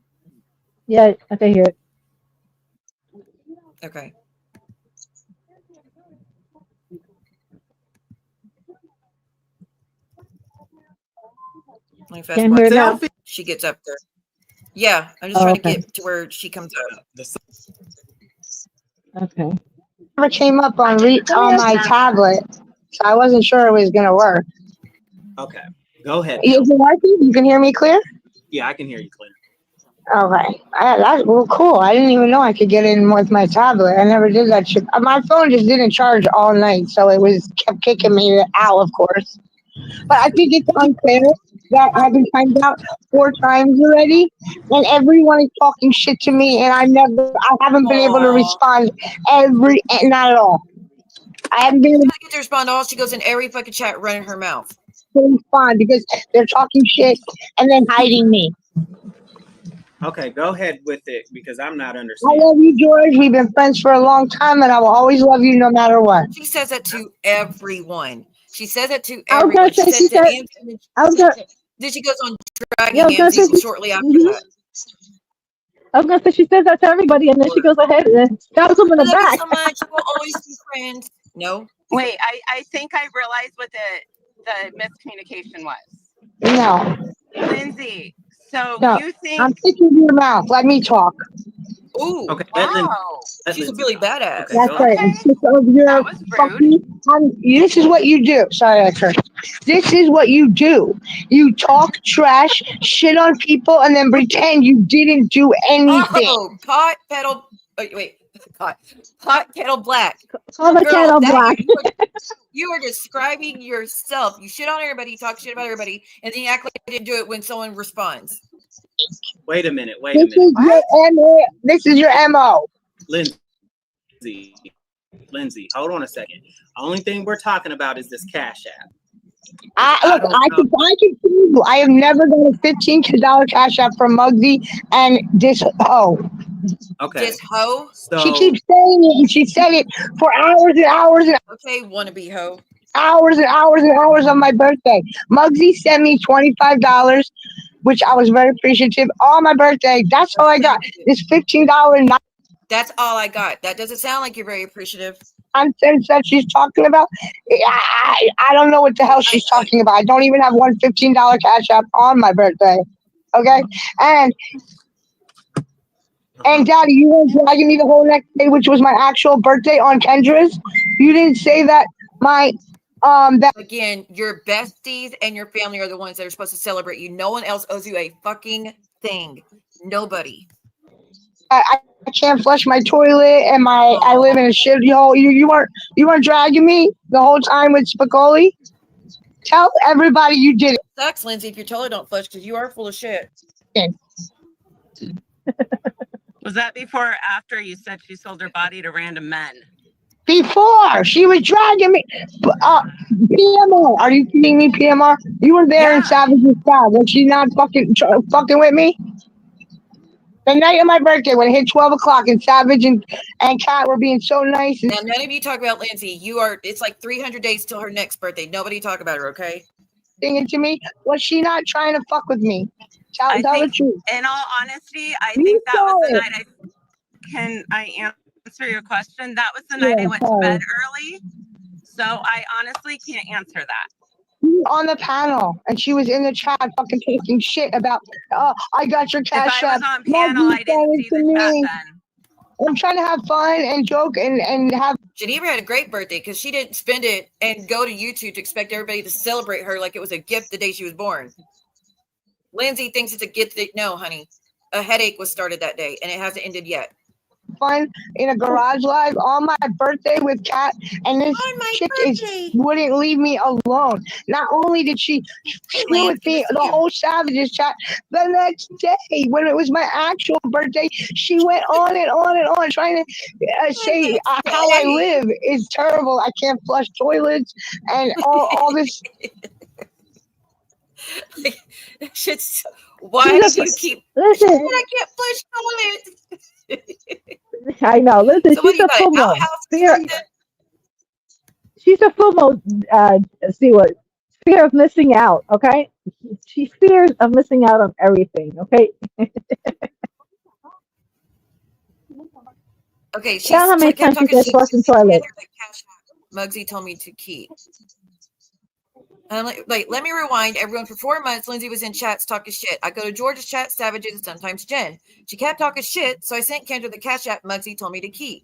Yeah, I can hear it. Okay. Let me fast Can't hear it now. forward. She gets up there. Yeah, I'm just trying to get to where she comes up. Okay. Never came up on my tablet, so I wasn't sure it was gonna work. Okay, go ahead. Is it working? You can hear me clear? Yeah, I can hear you clear. Okay. That's well, cool. I didn't even know I could get in with my tablet. I never did that shit. My phone just didn't charge all night, so it kept kicking me out, of course. But I think it's unfair that I've been timed out 4 times already, and everyone is talking shit to me, and I haven't been able to respond not at all. I haven't been able to get to respond to all. She goes in every fucking chat running her mouth. to respond because they're talking shit and then hiding me. Okay, go ahead with it because I'm not I understanding. love you, George. We've been friends for a long time, and I will always love you no matter what. She says that to everyone. She says that to I was everyone. gonna say she said. I was gonna. Then she goes on dragging Yeah, I was gonna say Amzi shortly after that. I was gonna say she says that to everybody, and then she goes ahead and stabs them in the I love you back. so much. We'll always be friends. No. Wait, I think I realized what the miscommunication was. No. Lindsay, so No. you think I'm sticking to your mouth. Let me talk. Ooh. Okay. Wow. She's a really badass. Okay, That's right. It's just your this is what you do. Sorry, I cursed. This is what you do. You talk trash, shit on people, and then pretend you didn't do anything. Oh, pot kettle. Oh, wait. Pot kettle black. Call the kettle black. You are describing yourself. You shit on everybody, talk shit about everybody, and then you act like you didn't do it when someone responds. Wait a minute. Wait This a minute. is your MO. This is your MO. Lindsay, hold on a second. Only thing we're talking about is this Cash App. Look, I can tell you, I have never done a $15 Cash App from Muggsy and this hoe. Okay. This hoe? She keeps saying it, and she said it for hours and hours and Okay, wannabe hoe. hours and hours and hours on my birthday. Muggsy sent me $25, which I was very appreciative on my birthday. That's all I got. This $15 That's all I got. That doesn't sound like you're very appreciative. nonsense that she's talking about. I don't know what the hell she's talking about. I don't even have one $15 Cash App on my birthday. Okay? And Daddy, you weren't dragging me the whole next day, which was my actual birthday on Kendra's. You didn't say that my that Again, your besties and your family are the ones that are supposed to celebrate you. No one else owes you a fucking thing. Nobody. I can't flush my toilet and I live in a shit hole. You weren't dragging me the whole time with Spicoli. Tell everybody you did it. Sucks, Lindsay, if your toilet don't flush because you are full of shit. Was that before or after you said she sold her body to random men? Before she was dragging me. PMR, are you kidding me? PMR, you were there in Savage's crowd. Was she not fucking with me? The night of my birthday, when it hit 12 o'clock, and Savage and Kat were being so nice. Now, none of you talk about Lindsay. It's like 300 days till her next birthday. Nobody talk about her, okay? Singing to me, was she not trying to fuck with me? Tell the truth. In all honesty, I think that was the night Can I answer your question? That was the night I went to bed early. So I honestly can't answer that. On the panel, and she was in the chat fucking talking shit about, I got your Cash App. If I was on panel, I didn't see the chat then. I'm trying to have fun and joke and have. Geneva had a great birthday because she didn't spend it and go to YouTube to expect everybody to celebrate her like it was a gift the day she was born. Lindsay thinks it's a gift. No, honey. A headache was started that day, and it hasn't ended yet. Fun in a garage live on my birthday with Kat, and this chick wouldn't leave me alone. Not only did she screw with me, the whole Savages chat. The next day, when it was my actual birthday, she went on and on and on trying to say how I live is terrible. I can't flush toilets and all this. Shit's why do you keep? Listen. I can't flush toilets. I know. Listen, So what she's do a you got? FOMO. She's a FOMO. See what? Fear of missing out. Okay. She fears of missing out on everything. Okay. Okay. She's Count how many times she said flushing toilet. Muggsy told me to keep. Let me rewind. Everyone, for 4 months, Lindsay was in chats talking shit. I go to George's chat, Savages, and sometimes Jen. She kept talking shit, so I sent Kendra the Cash App Muggsy told me to keep.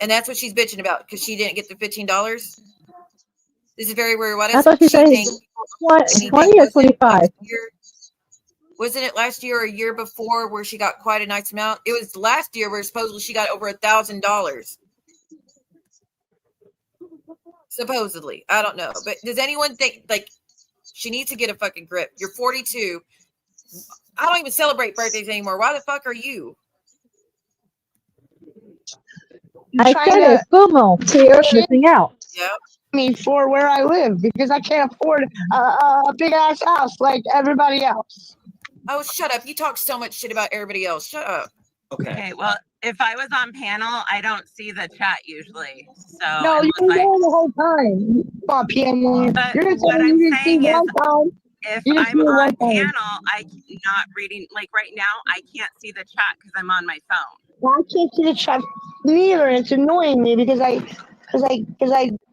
And that's what she's bitching about because she didn't get the $15. This is very weird. I thought she said 20 or 25. Wasn't it last year or a year before where she got quite a nice amount? It was last year where supposedly she got over $1,000. Supposedly. I don't know. But does anyone think she needs to get a fucking grip? You're 42. I don't even celebrate birthdays anymore. Why the fuck are you? I said it. FOMO. Fear of missing out. Yeah. Me for where I live because I can't afford a big ass house like everybody else. Oh, shut up. You talk so much shit about everybody else. Shut up. Okay, well, if I was on panel, I don't see the chat usually. So No, you were there the whole time. Oh, PMR. But You're what I'm saying is, if You I'm just see one on time. panel, I'm not reading. Like right now, I can't see the chat because I'm on my phone. Well, I can't see the chat neither. It's annoying me because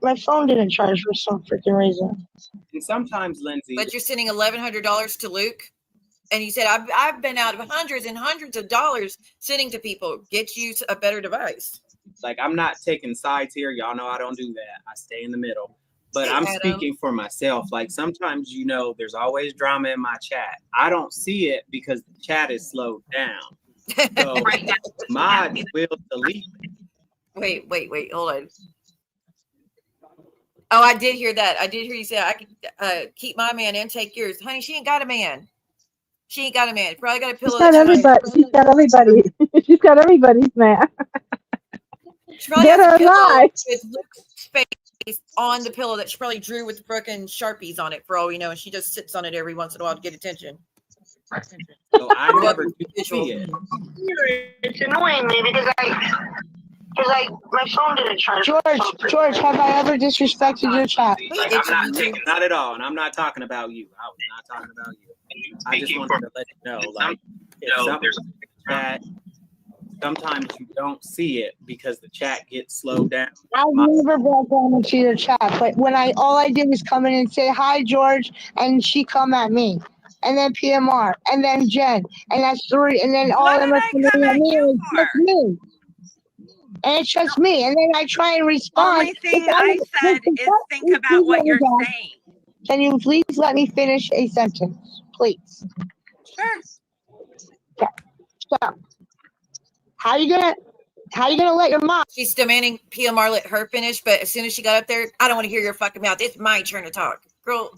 my phone didn't charge for some freaking reason. And sometimes, Lindsay. But you're sending $1,100 to Luke. And you said, I've been out of hundreds and hundreds of dollars sending to people. Get you a better device. Like, I'm not taking sides here. Y'all know I don't do that. I stay in the middle. But Hey, I'm Adam. speaking for myself. Like, sometimes, there's always drama in my chat. I don't see it because the chat is slowed down. So, mods will delete it. Wait. Hold on. Oh, I did hear that. I did hear you say I could keep my man and take yours. Honey, she ain't got a man. She ain't got a man. Probably got a She's pillow. got everybody. She's got everybody. She's got everybody's man. She probably Dead has or a pillow alive. with Luke's face on the pillow that she probably drew with the frickin' Sharpies on it for all we know, and she just sits on it every once in a while to get attention. So I never do see it. It's annoying me because my phone didn't charge. George, have I ever disrespected your chat? Not at all, and I'm not talking about you. I was not talking about you. I just wanted to let you know, like, if something's in the chat, sometimes you don't see it because the chat gets slowed down. I've never brought down into your chat, but when all I did was come in and say hi, George, and she come at me, and then PMR, and then Jen, and that's three, and then all of them are coming at me, and it's just me. And it's just me, and then I try and respond. Only thing I said is think about what you're saying. Can you please let me finish a sentence, please? Sure. Okay. So, how you gonna let your mom? She's demanding PMR let her finish, but as soon as she got up there, I don't want to hear your fucking mouth. It's my turn to talk, girl.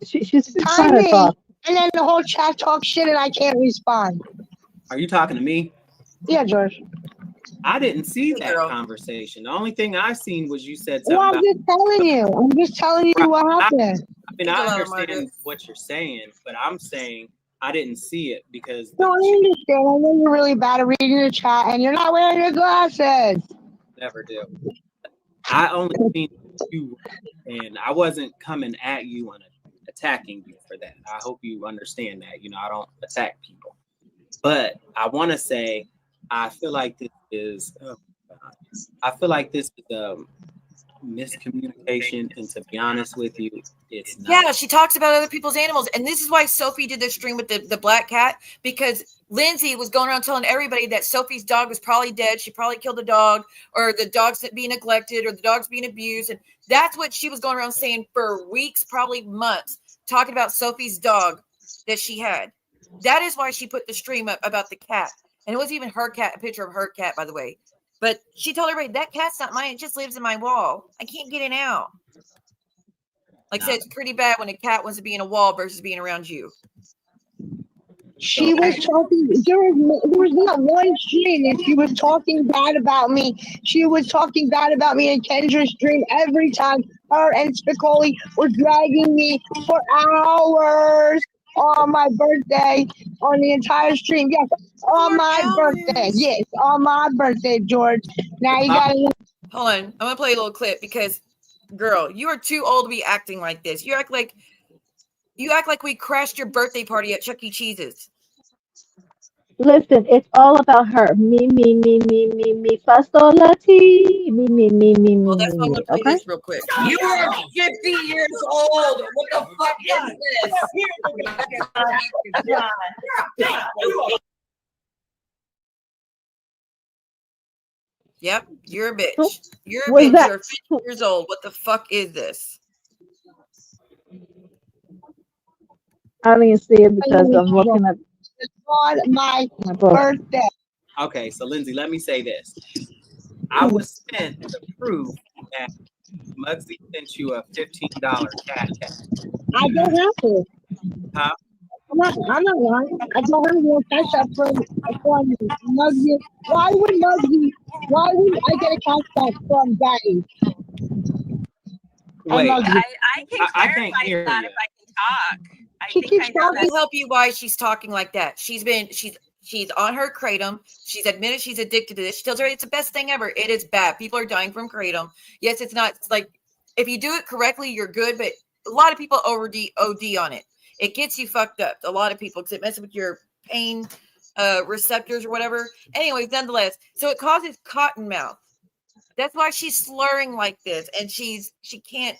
She's Time trying to me, talk. and then the whole chat talks shit, and I can't respond. Are you talking to me? Yeah, George. I didn't see that conversation. The only thing I seen was you said Well, something I'm just telling you what happened. I mean, I understand what you're saying, but I'm saying I didn't see it because No, I understand. I know you're really bad at reading the chat, and you're not wearing your glasses. never do. I only seen you, and I wasn't coming at you and attacking you for that. I hope you understand that. You know, I don't attack people, but I want to say I feel like this is miscommunication, and to be honest with you, it's not. Yeah, she talks about other people's animals, and this is why Sophie did this stream with the black cat, because Lindsay was going around telling everybody that Sophie's dog was probably dead. She probably killed the dog, or the dog's being neglected, or the dog's being abused, and that's what she was going around saying for weeks, probably months, talking about Sophie's dog that she had. That is why she put the stream up about the cat, and it wasn't even her cat, a picture of her cat, by the way. But she told everybody, that cat's not mine. It just lives in my wall. I can't get it out. Like I said, it's pretty bad when a cat wants to be in a wall versus being around you. She was talking. There was not one stream that she was talking bad about me. She was talking bad about me in Kendra's stream every time. Her and Spicoli were dragging me for hours on my birthday on the entire stream. Yes, on my birthday. Yes, on my birthday, George. Now you gotta. Hold on, I'm gonna play a little clip because, girl, you are too old to be acting like this. You act like we crashed your birthday party at Chuck E. Cheese's. Listen, it's all about her. Me, fastolati. Me. Well, that's why I'm gonna play Okay? this real quick. You are 50 years old. What the fuck is this? Yep, you're a bitch. You're a bitch. You're 50 years old. What the fuck is this? I didn't see it because I'm looking at on my birthday. Okay, so Lindsay, let me say this. I was sent to prove that Muggsy sent you a $15 cash app. I don't have to. Huh? I'm not lying. I don't have no cash app from Muggsy. Why would I get a cash app from Daddy? Wait, I can I clarify can't hear that you. if I can talk. I will help you why she's talking like that. She's on her kratom. She's admitted she's addicted to this. She tells her it's the best thing ever. It is bad. People are dying from kratom. Yes, it's not. It's like if you do it correctly, you're good. But a lot of people OD on it. It gets you fucked up. A lot of people because it messes with your pain receptors or whatever. Anyways, nonetheless, so it causes cotton mouth. That's why she's slurring like this, and she can't.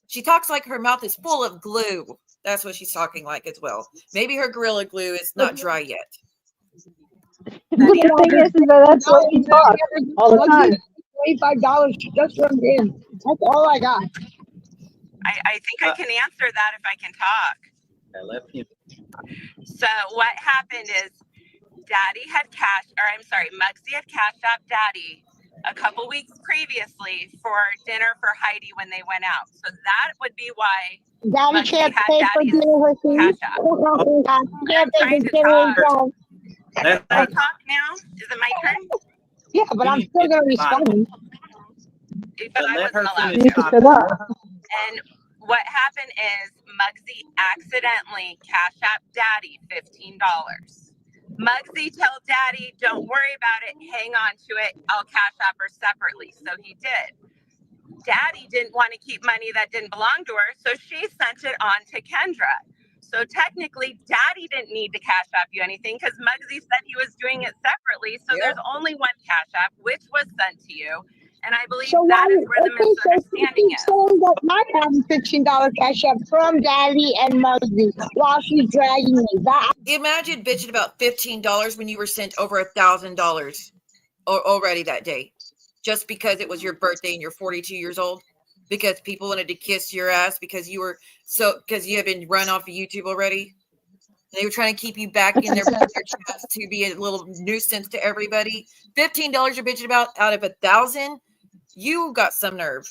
She talks like her mouth is full of glue. That's what she's talking like as well. Maybe her Gorilla Glue is not dry yet. The thing is that that's what we talk all the time. $25 just from him. That's all I got. I think I can answer that if I can talk. I left him. So what happened is Muggsy had cashed out Daddy a couple weeks previously for dinner for Heidi when they went out. So that would be why Daddy Muggsy can't had pay for Daddy's dinner with me. Cash App. Can't pay trying for to dinner talk. with me. Can I talk now? Is it my turn? Yeah, but I'm still gonna respond. But I wasn't allowed You can shut up. And what happened is Muggsy accidentally Cash App Daddy $15. Muggsy told Daddy, don't worry about it, hang on to it, I'll Cash App her separately. So he did. Daddy didn't want to keep money that didn't belong to her, so she sent it on to Kendra. So technically, Daddy didn't need to Cash App you anything because Muggsy said he was doing it separately. So there's only one Cash App, which was sent to you. And I believe that is where the misunderstanding is. Saying that I have a $15 cash app from Daddy and Muggsy while she's dragging me. Imagine bitching about $15 when you were sent over $1,000 already that day, just because it was your birthday and you're 42 years old. Because people wanted to kiss your ass because you had been run off of YouTube already. They were trying to keep you back in their chats to be a little nuisance to everybody. $15 you're bitching about out of 1,000. You got some nerve.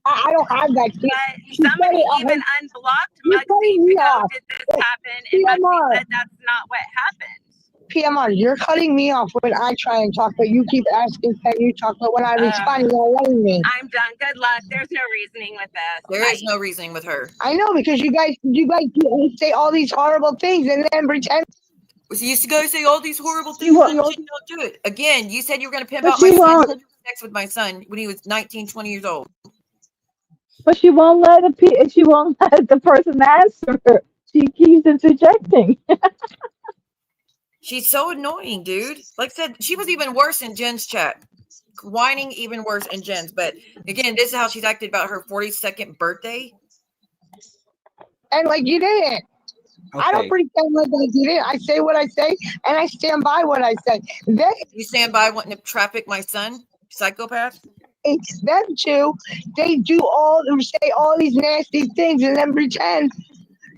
I don't have that. But somebody even unblocked Muggsy to go, did this happen? And Muggsy said that's not what happened. PMR, you're cutting me off when I try and talk, but you keep asking, can you talk? But when I respond, you're letting me. I'm done. Good luck. There's no reasoning with this. There is no reasoning with her. I know, because you guys say all these horrible things and then pretend. So you guys say all these horrible things and then she don't do it. Again, you said you were going to pimp But out my she son. won't. You had sex with my son when he was 19, 20 years old. But she won't let the person answer her. She keeps interjecting. She's so annoying, dude. Like I said, she was even worse in Jen's chat. Whining even worse in Jen's. But again, this is how she's acted about her 42nd birthday. And like you didn't. I don't pretend like I didn't. I say what I say, and I stand by what I say. You stand by wanting to traffic my son, psychopath? It's them two. They say all these nasty things and then pretend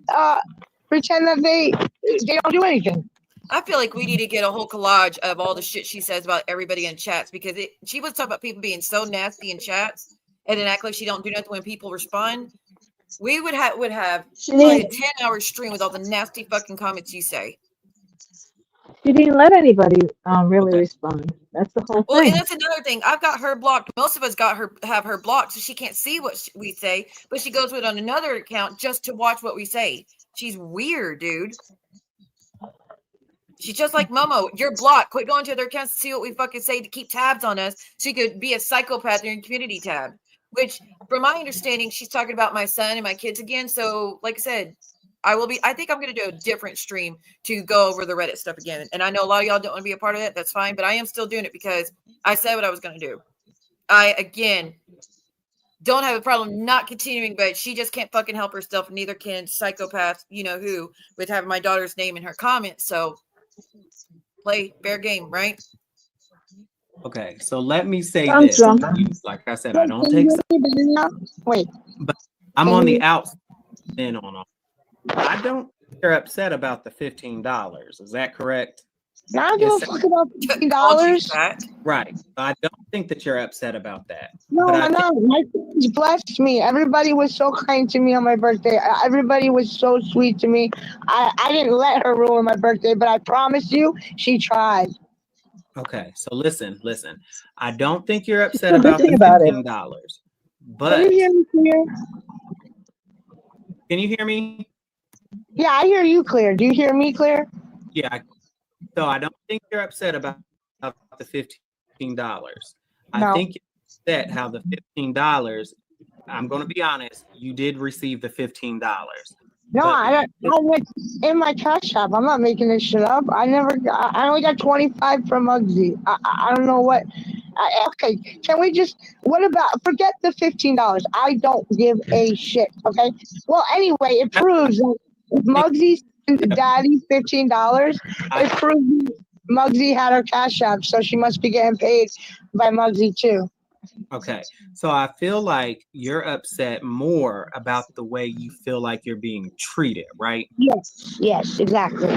that they don't do anything. I feel like we need to get a whole collage of all the shit she says about everybody in chats, because she was talking about people being so nasty in chats and then act like she don't do nothing when people respond. We would have probably a 10-hour stream with all the nasty fucking comments you say. She didn't let anybody really respond. That's the whole Well, thing. and that's another thing. I've got her blocked. Most of us have her blocked, so she can't see what we say. But she goes with on another account just to watch what we say. She's weird, dude. She's just like Momo. You're blocked. Quit going to their accounts to see what we fucking say to keep tabs on us. So you could be a psychopath in your community tab. Which, from my understanding, she's talking about my son and my kids again. So, like I said, I think I'm going to do a different stream to go over the Reddit stuff again. And I know a lot of y'all don't want to be a part of that. That's fine. But I am still doing it because I said what I was going to do. I, again, don't have a problem not continuing, but she just can't fucking help herself. Neither can psychopath, who, with having my daughter's name in her comments. So, play fair game, right? Okay, so let me say this. Like I said, I don't take. Wait, but I'm on the outside in on. I don't think you're upset about the $15. Is that correct? I don't give a fuck about $15. Right. I don't think that you're upset about that. No. My friends blessed me. Everybody was so kind to me on my birthday. Everybody was so sweet to me. I didn't let her ruin my birthday, but I promise you, she tried. Okay, so listen. I don't think you're upset about the $15. But can you hear me clear? Can you hear me? Yeah, I hear you clear. Do you hear me clear? Yeah. So I don't think you're upset about the $15. I think you're upset how the $15. I'm going to be honest. You did receive the $15. No, I went in my Cash App. I'm not making this shit up. I only got 25 from Muggsy. I don't know what. Okay, can we forget the $15? I don't give a shit. Okay. Well, anyway, it proves that if Muggsy sent Daddy $15, it proves Muggsy had her Cash App, so she must be getting paid by Muggsy too. Okay, so I feel like you're upset more about the way you feel like you're being treated, right? Yes, exactly.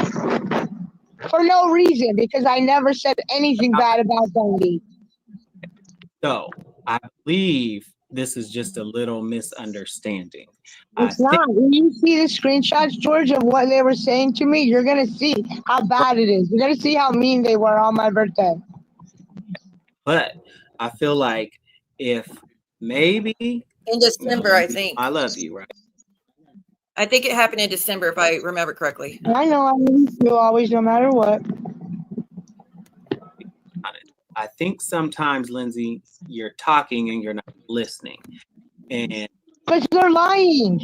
For no reason, because I never said anything bad about Daddy. So I believe this is just a little misunderstanding. It's not. When you see the screenshots, George, of what they were saying to me, you're gonna see how bad it is. You're gonna see how mean they were on my birthday. But I feel like if maybe in December, I think. I love you, right? I think it happened in December, if I remember correctly. I know I love you always, no matter what. I think sometimes, Lindsay, you're talking and you're not listening. And because they're lying.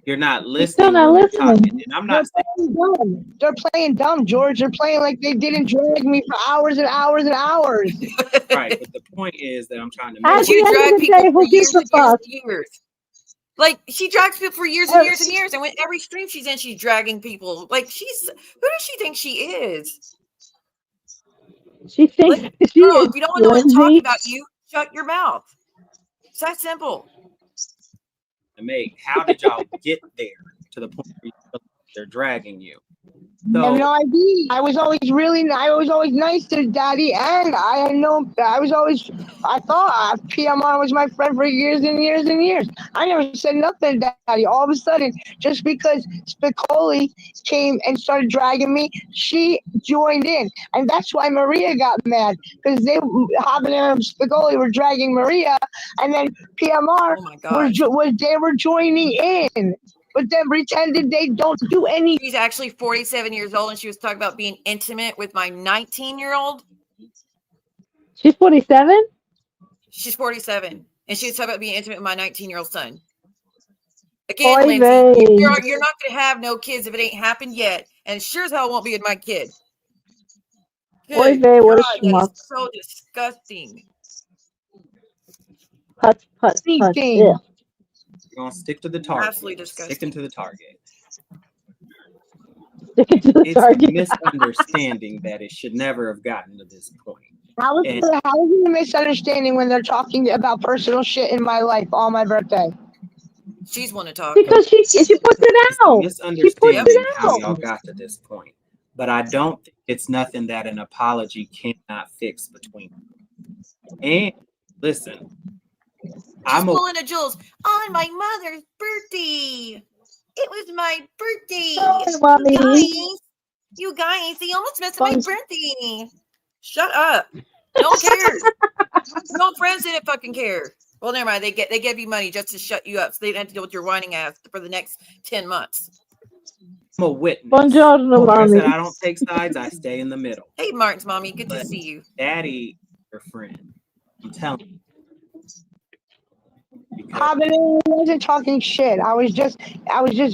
You're not You're listening. still not when you're listening. talking. And I'm not saying They're playing dumb, George. They're playing like they didn't drag me for hours and hours and hours. right, but the point is that I'm trying to At make the You end drag of the people day, for who gives years a and years fuck? and years. Like, she drags people for years and years and years. And when every stream she's in, she's dragging people. Like, who does she think she is? She thinks she Girl, is if you don't want no one to talk Lindsay. about you, shut your mouth. It's that simple. how did y'all get there to the point where you feel like they're dragging you? I have no idea. I was always nice to Daddy, and I thought PMR was my friend for years and years and years. I never said nothing to Daddy. All of a sudden, just because Spicoli came and started dragging me, she joined in, and that's why Maria got mad, because Habanero and Spicoli were dragging Maria, and then PMR they were joining in. But then pretended they don't do any. She's actually 47 years old, and she was talking about being intimate with my 19-year-old. She's 47? She's 47, and she was talking about being intimate with my 19-year-old son. Again, Oy Lindsay, vey. you're not going to have no kids if it ain't happened yet, and sure as hell won't be with my kid. Oy Good vey, what a God, that schmuck. is so disgusting. Put. Ugh. You're gonna stick to the target. Absolutely disgusting. Sticking to the target. Sticking to the It's target. a misunderstanding that it should never have gotten to this point. How is And- it a misunderstanding when they're talking about personal shit in my life on my birthday? She's want to talk. Because she puts it It's a out. She puts misunderstanding it how out. y'all got to this point. But I don't think it's nothing that an apology cannot fix between them. And listen, She's pulling a Jules on my mother's birthday. It was my birthday. Mommy. You guys, they almost messed up my birthday. Shut up. No one cares. No friends didn't fucking care. Well, never mind. They gave you money just to shut you up, so they didn't have to deal with your whining ass for the next 10 months. I'm a witness. Buongiorno, Like I mommy. said, I don't take sides. I stay in the middle. Hey, Martin's mommy, good to see you. Daddy, your friend. I'm telling you. I wasn't talking shit. I was just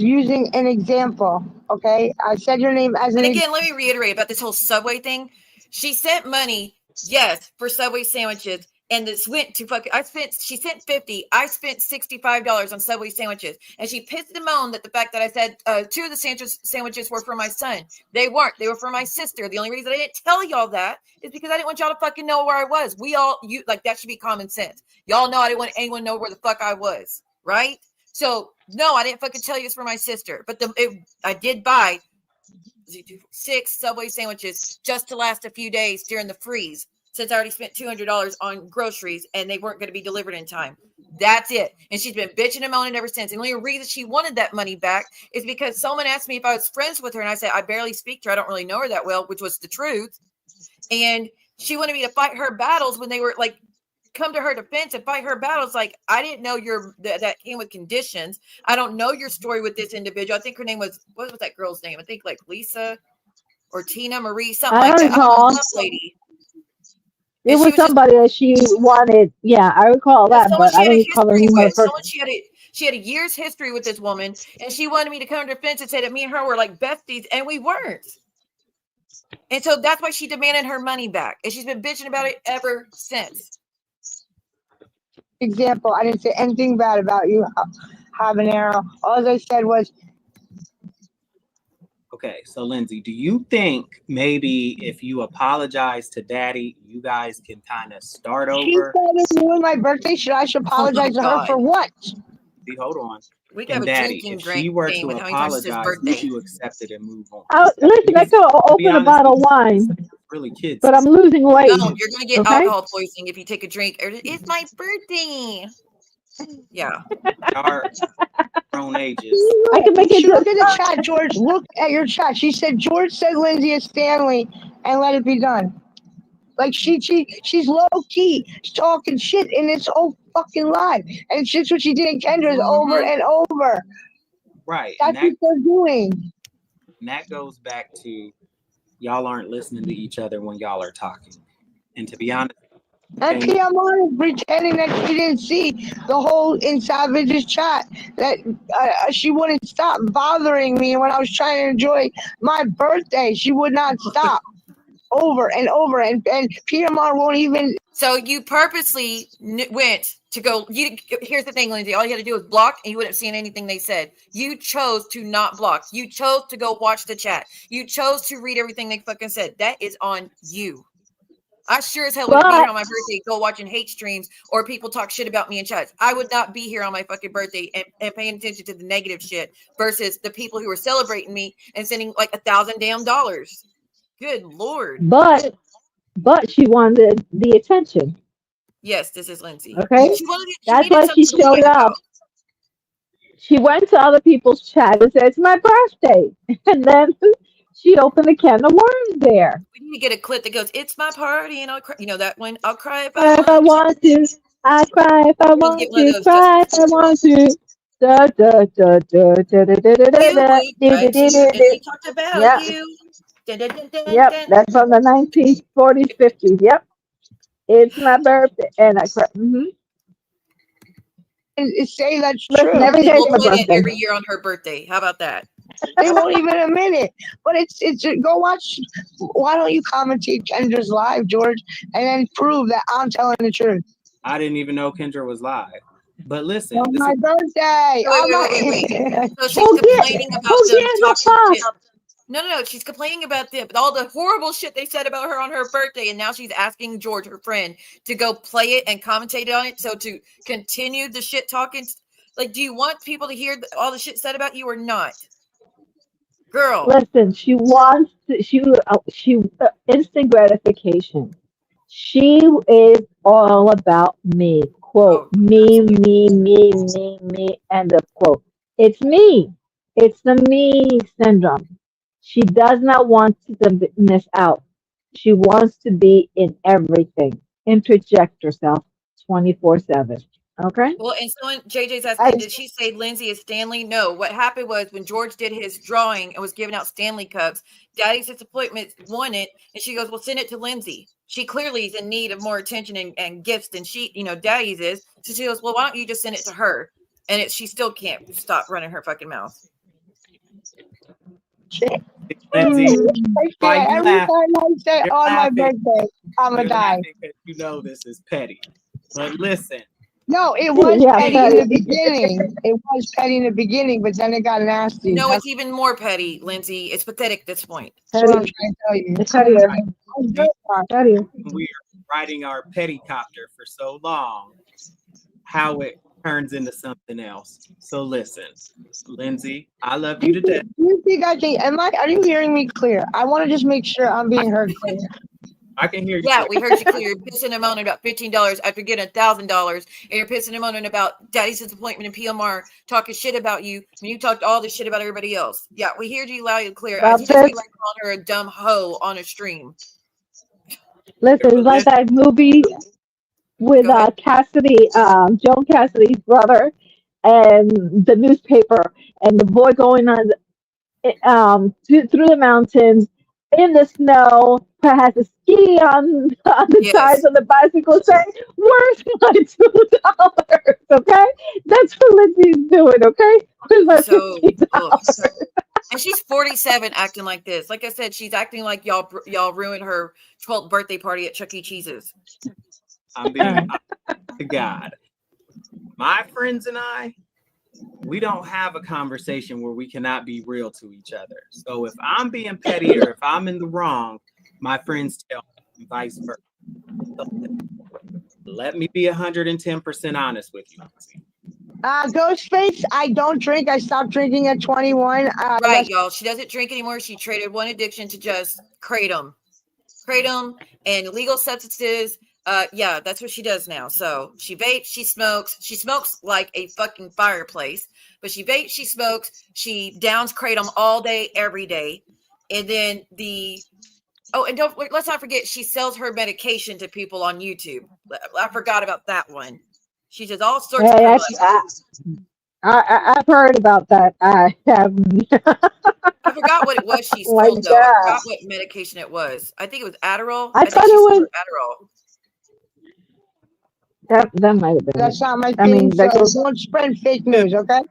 using an example. Okay, I said your name as an. And again, let me reiterate about this whole Subway thing. She sent money, yes, for Subway sandwiches, and this went to fucking. She sent $50. I spent $65 on Subway sandwiches, and she pissed and moaned at the fact that I said 2 of the sandwiches were for my son. They weren't. They were for my sister. The only reason I didn't tell y'all that is because I didn't want y'all to fucking know where I was. That should be common sense. Y'all know I didn't want anyone to know where the fuck I was, right? So no, I didn't fucking tell you it's for my sister, but I did buy 6 Subway sandwiches just to last a few days during the freeze, since I already spent $200 on groceries and they weren't going to be delivered in time. That's it. And she's been bitching and moaning ever since. And the only reason she wanted that money back is because someone asked me if I was friends with her, and I said I barely speak to her. I don't really know her that well, which was the truth. And she wanted me to fight her battles when they were like, come to her defense and fight her battles. Like, I didn't know that came with conditions. I don't know your story with this individual. I think her name was, what was that girl's name? I think like Lisa or Tina Marie, something I like that. recall. Lady. It was somebody that she wanted. Yeah, I recall that, but I don't recall the name of the person. She had a year's history with this woman, and she wanted me to come to her defense and say that me and her were like besties, and we weren't. And so that's why she demanded her money back, and she's been bitching about it ever since. Example, I didn't say anything bad about you, Habanero. All I said was. Okay, so Lindsay, do you think maybe if you apologize to Daddy, you guys can kind of start She over? said it's doing my birthday. I should apologize to her for what? See, hold on. We can And have a Daddy, drinking if she were game to with how many times it's his apologize, birthday. would you accept it and move on? Listen, I could Be open a honest bottle of with you. wine. really kids. But I'm losing weight. No, you're gonna get Okay? alcohol poisoning if you take a drink. It's my birthday. Yeah. Our grown ages. I can make it She look just at the chat, George. Look at your chat. She said George said Lindsay is Stanley and let it be done. Like she's low key talking shit in this whole fucking live. And it's just what she did in Kendra's over and over. Right. That's what they're doing. And that goes back to y'all aren't listening to each other when y'all are talking. And to be honest, And PMR is pretending that she didn't see the whole in Savage's chat, that she wouldn't stop bothering me when I was trying to enjoy my birthday. She would not stop over and over. And PMR won't even. So you purposely went to go. Here's the thing, Lindsay. All you had to do was block, and you wouldn't have seen anything they said. You chose to not block. You chose to go watch the chat. You chose to read everything they fucking said. That is on you. I sure as hell wouldn't be here on my birthday, go watching hate streams or people talk shit about me in chats. I would not be here on my fucking birthday and paying attention to the negative shit versus the people who were celebrating me and sending like $1,000 damn dollars. Good Lord. but she wanted the attention. Yes, this is Lindsay. Okay? She That's needed why she something to showed fight up. about. She went to other people's chat and said, it's my birthday. And then she opened a can of worms there. We need to get a clip that goes, "It's my party," and I'll cry. You know that one? I'll cry if Cry if I want to. I cry if I want get one of to. those Cry if I want to. Da, da, da, da, da, da, da, da, da, You da, we da, cried da, too, da, and da. we talked about Yep. you. Dun, dun, dun, dun, Yep. dun. That's from the 1940s, 50s. Yep. It's my birthday. And I cry. Say that's Listen, true. every And day we'll is my play that birthday. every year on her birthday. How about that? They won't even admit it. But it's go watch. Why don't you commentate Kendra's live, George, and then prove that I'm telling the truth? I didn't even know Kendra was live. But listen, On my birthday. Wait. So she's complaining about them talking shit. No. She's complaining about all the horrible shit they said about her on her birthday, and now she's asking George, her friend, to go play it and commentate on it. So to continue the shit talking, like, do you want people to hear all the shit said about you or not, girl? Listen, she wants to, she instant gratification. She is all about me. Quote, me, end of quote. It's me. It's the me syndrome. She does not want to miss out. She wants to be in everything. Interject herself 24/7. Okay? Well, and someone JJ's asking, did she say Lindsay is Stanley? No. What happened was when George did his drawing and was giving out Stanley Cups, Daddy's Disappointment won it, and she goes, "Well, send it to Lindsay. She clearly is in need of more attention and gifts than Daddy's is." So she goes, "Well, why don't you just send it to her?" And she still can't stop running her fucking mouth. Lindsay, why you Every laugh? time I say You're on my laughing. birthday, I'm You're gonna die. laughing 'cause you know this is petty. But listen. No, it was Yeah, petty petty. in the beginning. It was petty in the beginning, but then it got nasty. No, That's it's even more petty, Lindsay. It's pathetic at this point. what I'm trying to tell you. It's pettier. Pettier. We are riding our pettycopter for so long, how it turns into something else. So listen, Lindsay, I love you to death. You think I can? Are you hearing me clear? I want to just make sure I'm being heard clear. I can hear you. Yeah, we heard you clear. You're pissing and moaning about $15 after getting $1,000, and you're pissing and moaning about Daddy's Disappointment and PMR talking shit about you when you talked all this shit about everybody else. Yeah, we heard you loud and clear. I just like calling her a dumb hoe on a stream. Listen, it's like that movie with Cassidy, Joan Cassidy's brother, and the newspaper, and the boy going on through the mountains in the snow, has a ski on the tires of the bicycle, saying, "Where's my $2?" Okay, that's what Lindsay's doing. Okay, where's my $15? And she's 47 acting like this. Like I said, she's acting like y'all ruined her 12th birthday party at Chuck E. Cheese's. I'm being honest to God. My friends and I, we don't have a conversation where we cannot be real to each other. So if I'm being petty or if I'm in the wrong, my friends tell me and vice versa. So let me be 110% honest with you. Ghostface, I don't drink. I stopped drinking at 21. Right, y'all. She doesn't drink anymore. She traded one addiction to just kratom. kratom, and illegal substances. Yeah, that's what she does now. So she vapes, she smokes like a fucking fireplace, but she vapes, she smokes, she downs kratom all day, every day. And then and let's not forget, she sells her medication to people on YouTube. I forgot about that one. She does all sorts of Yeah, criminal. I've heard about that. I have. I forgot what it was she My sold though. I forgot God. what medication it was. I think it was Adderall. I I think thought she it sold was her Adderall. that might have been That's it. not my I thing, mean, so that goes. don't spread fake news, okay?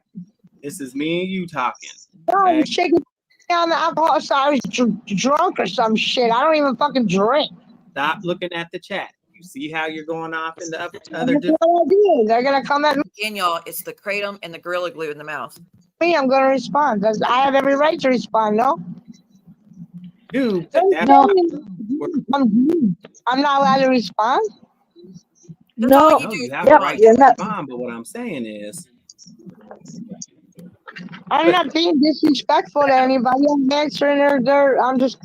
This is me and you talking. No, Okay? I'm shaking on the alcohol, so I was drunk or some shit. I don't even fucking drink. Stop looking at the chat. You see how you're going off in the other That's what I do. They're gonna come at Again, y'all, it's the kratom and the Gorilla Glue in the mouth. me. I'm gonna respond. I have every right to respond. No. Dude, No. I'm not allowed to respond. No. No, you have Yep, a right you're to not. respond, but what I'm saying is I'm not being disrespectful to anybody. I'm answering I'm just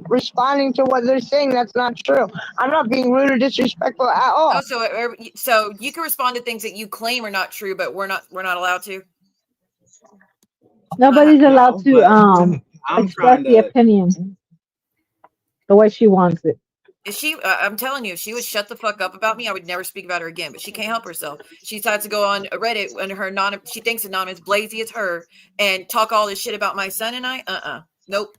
responding to what they're saying. That's not true. I'm not being rude or disrespectful at all. Oh, so you can respond to things that you claim are not true, but we're not allowed to. Nobody's allowed to I'm express trying the to. opinion the way she wants it. If she, I'm telling you, if she would shut the fuck up about me, I would never speak about her again. But she can't help herself. She decides to go on Reddit and she thinks anonymous Blazy is her and talk all this shit about my son and I. Nope.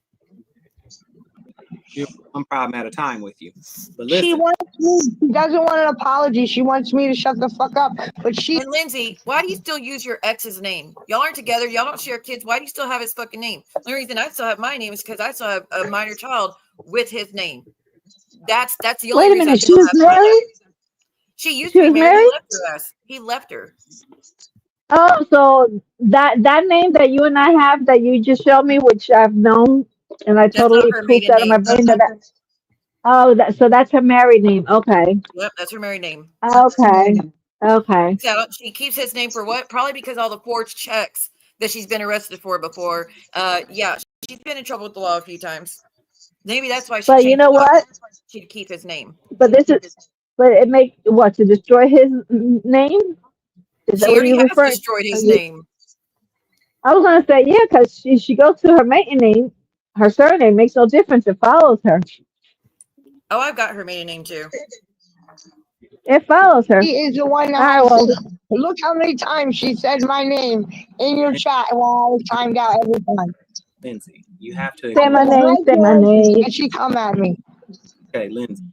You're one problem at a time with you. But She listen, wants me. She doesn't want an apology. She wants me to shut the fuck up. But she. And Lindsay, why do you still use your ex's name? Y'all aren't together. Y'all don't share kids. Why do you still have his fucking name? The only reason I still have my name is because I still have a minor child with his name. That's the only Wait a reason I minute, she still was have my name. married? She used She to be was married. He married? left her ass. He left her. Oh, so that name that you and I have that you just showed me, which I've known, and I That's not totally her pooped maiden out of my name. brain so that's her married name. Okay. Yep, that's her married name. Okay. Okay. So she keeps his name for what? Probably because all the forged checks that she's been arrested for before. Yeah, she's been in trouble with the law a few times. Maybe that's why she But you changed know it up. what? She'd keep his name. But it make what, to destroy his name? Is that She what already you're has referring? destroyed his name. I was gonna say yeah, because she goes to her maiden name, her surname makes no difference. It follows her. Oh, I've got her maiden name too. It follows her. She is the one that All right, has well, look how many times she said my name in your chat while I was timed out every time. Lindsay, you have to say my ignore name. Say my name. And she come at me. Okay, Lindsay,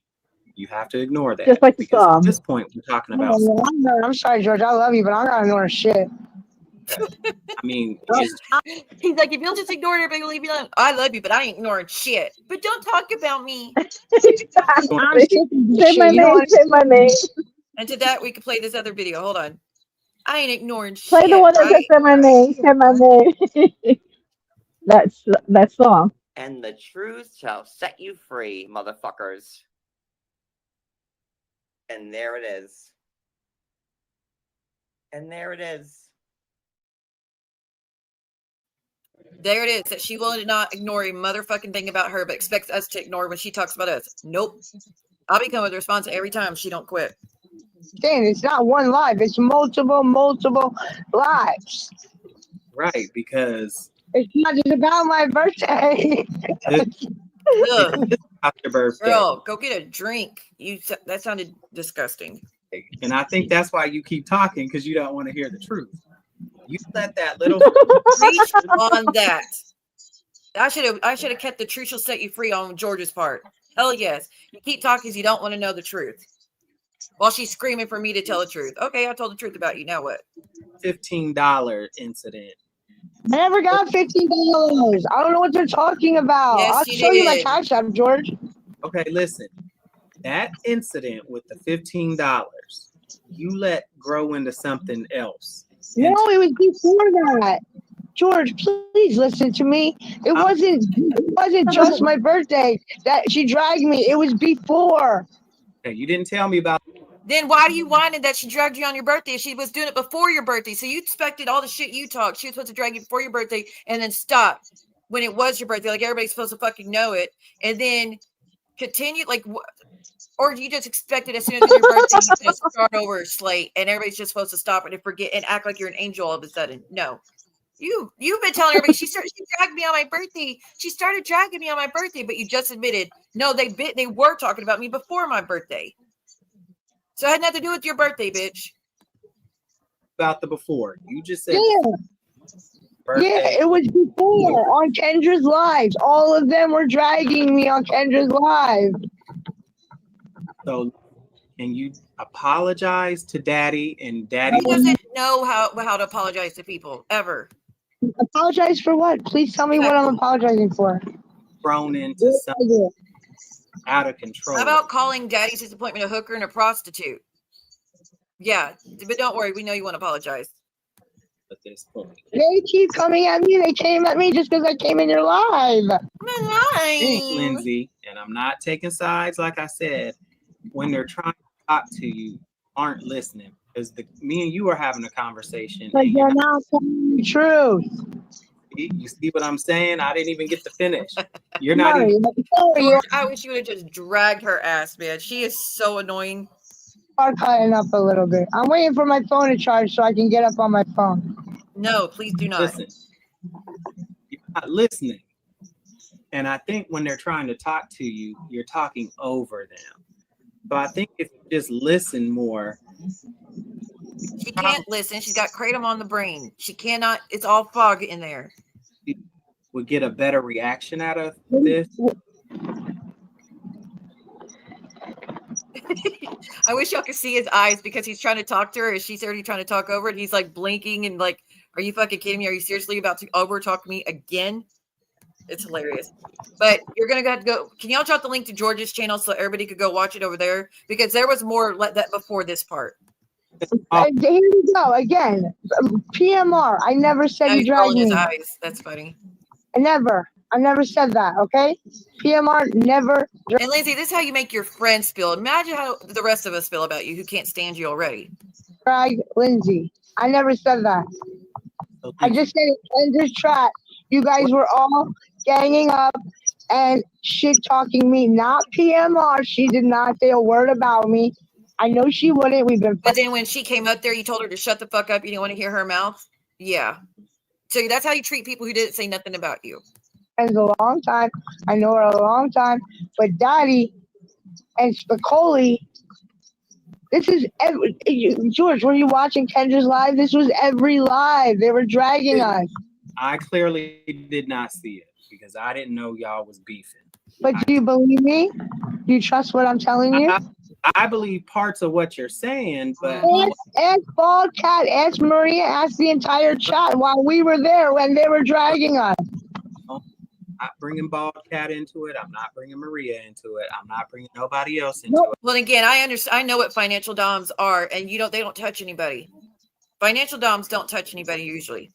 you have to ignore that. Just like the because song. at this point we're talking about. I'm sorry, George. I love you, but I'm not ignoring shit. I mean, He's like, if you'll just ignore it, everybody will leave you alone. I love you, but I ain't ignoring shit. But don't talk about me. I'm sick of this Say my shit. You know name. what? Say my name. And to that, we can play this other video. Hold on. I ain't ignoring Play shit, the one that says right? say my name. Say my name. That's that song. And the truth shall set you free, motherfuckers. And there it is. And there it is. There it is. That she will not ignore a motherfucking thing about her, but expects us to ignore when she talks about us. Nope. I'll be coming with a response every time she don't quit. Saying it's not one live. It's multiple lives. right, because It's not just about my birthday. it Ugh. is about your birthday. Girl, go get a drink. That sounded disgusting. And I think that's why you keep talking, because you don't want to hear the truth. You let that little Reach on that. I should have kept the truth shall set you free on George's part. Hell yes. You keep talking because you don't want to know the truth. While she's screaming for me to tell the truth. Okay, I told the truth about you. Now what? $15 incident. I never got $15. I don't know what they're talking about. Yes, I'll you show you my did. cash app, George. Okay, listen. That incident with the $15, you let grow into something else. No, it was before that. George, please listen to me. It wasn't just my birthday that she dragged me. It was before. Okay, you didn't tell me about. Then why do you whining that she dragged you on your birthday if she was doing it before your birthday? So you expected all the shit you talked. She was supposed to drag you before your birthday and then stop when it was your birthday. Like everybody's supposed to fucking know it. And then continue like, or do you just expect it as soon as it's your birthday, you just start over a slate and everybody's just supposed to stop it and forget and act like you're an angel all of a sudden? No. You've been telling everybody she dragged me on my birthday. She started dragging me on my birthday, but you just admitted no, they were talking about me before my birthday. So it had nothing to do with your birthday, bitch. About the before. You just said Yeah, it was before on Kendra's lives. All of them were dragging me on Kendra's live. So can you apologize to Daddy and Daddy? He doesn't know how to apologize to people ever. Apologize for what? Please tell me what I'm apologizing for. Thrown into something out of control. How about calling Daddy's disappointment a hooker and a prostitute? Yeah, but don't worry, we know you want to apologize. At this point, they keep coming at me. They came at me just because I came in your live. Lindsay, and I'm not taking sides. Like I said, when they're trying to talk to you, aren't listening because me and you are having a conversation. But you're not telling the truth. You see what I'm saying? I didn't even get to finish. You're not even. George, I wish you would have just dragged her ass, man. She is so annoying. Start cutting up a little bit. I'm waiting for my phone to charge so I can get up on my phone. No, please do not. Listen, you're not listening. And I think when they're trying to talk to you, you're talking over them. So I think if you just listen more. She can't listen. She's got kratom on the brain. She cannot. It's all fog in there. Would get a better reaction out of this. I wish y'all could see his eyes because he's trying to talk to her and she's already trying to talk over it. He's like blinking and like, are you fucking kidding me? Are you seriously about to over talk me again? It's hilarious. But you're going to have to go. Can y'all drop the link to George's channel so everybody could go watch it over there? Because there was more like that before this part. Here we go again. PMR. I never said Now you he's dragged rolling his me. eyes. That's funny. I never said that. Okay. PMR never. And Lindsay, this is how you make your friends feel. Imagine how the rest of us feel about you who can't stand you already. Drag Lindsay. I never said that. I just said in this chat, you guys were all ganging up and shit talking me, not PMR. She did not say a word about me. I know she wouldn't. We've been. But then when she came up there, you told her to shut the fuck up. You didn't want to hear her mouth. Yeah. So that's how you treat people who didn't say nothing about you. Friends a long time. I know her a long time. But Daddy and Spicoli, this is George, were you watching Kendra's live? This was every live. They were dragging us. I clearly did not see it because I didn't know y'all was beefing. But do you believe me? Do you trust what I'm telling you? I believe parts of what you're saying, but ask Bald Cat, ask Maria, ask the entire chat while we were there when they were dragging us. I'm not bringing Bald Cat into it. I'm not bringing Maria into it. I'm not bringing nobody else into it. Well, again, I understand. I know what financial doms are, and they don't touch anybody. Financial doms don't touch anybody usually.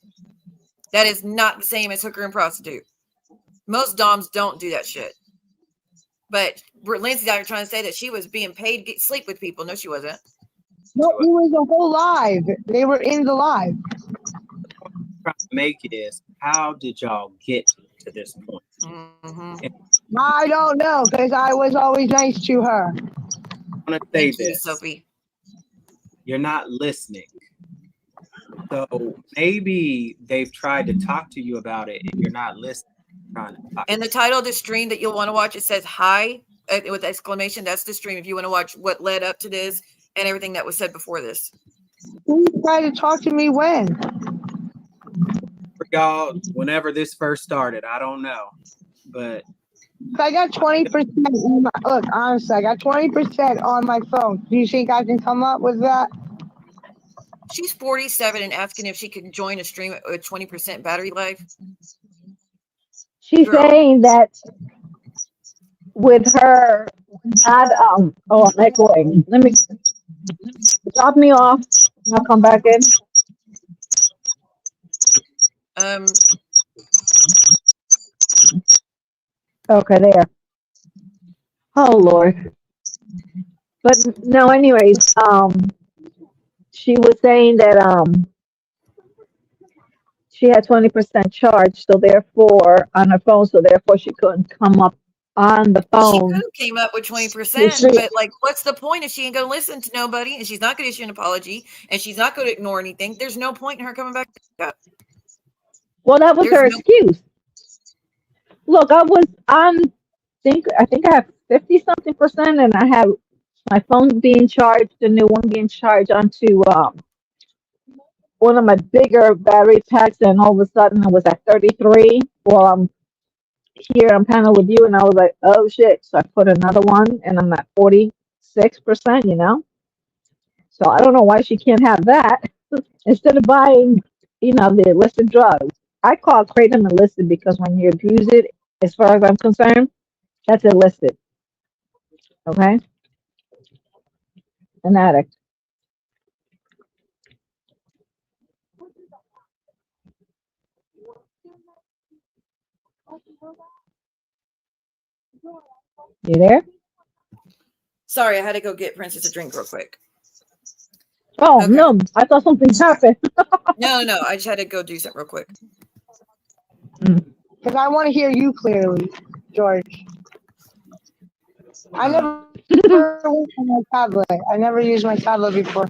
That is not the same as hooker and prostitute. Most doms don't do that shit. But Lindsay's out here trying to say that she was being paid to sleep with people. No, she wasn't. No, it was a whole live. They were in the live. What I'm trying to make it is, how did y'all get to this point? Mm-hmm. I don't know, because I was always nice to her. I want to say this. Sophie. You're not listening. So maybe they've tried to talk to you about it and you're not listening. And the title of the stream that you'll want to watch, it says hi with exclamation. That's the stream if you want to watch what led up to this and everything that was said before this. Who tried to talk to me when? For y'all, whenever this first started, I don't know. But I got 20%. Look, honestly, I got 20% on my phone. Do you think I can come up with that? She's 47 and asking if she can join a stream with 20% battery life. She's saying that with her not I'm echoing. Let me drop me off and I'll come back in. Okay, there. Oh Lord. But no, anyways, she was saying that she had 20% charge, so therefore on her phone, so therefore she couldn't come up on the She phone. could have came up with 20%, Yes, she- but like, what's the point if she ain't gonna listen to nobody and she's not gonna issue an apology and she's not gonna ignore anything? There's no point in her coming back up. Well, that was There's her no excuse. Look, I was on. I think I have 50 something percent, and I have my phone being charged, the new one being charged onto one of my bigger battery packs, and all of a sudden it was at 33. Well, I'm here, I'm kind of with you, and I was like, oh shit. So I put another one, and I'm at 46%. So I don't know why she can't have that instead of buying, the illicit drugs. I call Kratom illicit because when you abuse it, as far as I'm concerned, that's illicit. Okay? An addict. You there? Sorry, I had to go get Princess a drink real quick. Oh, Okay. no. I thought something happened. No, I just had to go do something real quick. Because I want to hear you clearly, George. I never went on my tablet. I never used my tablet before.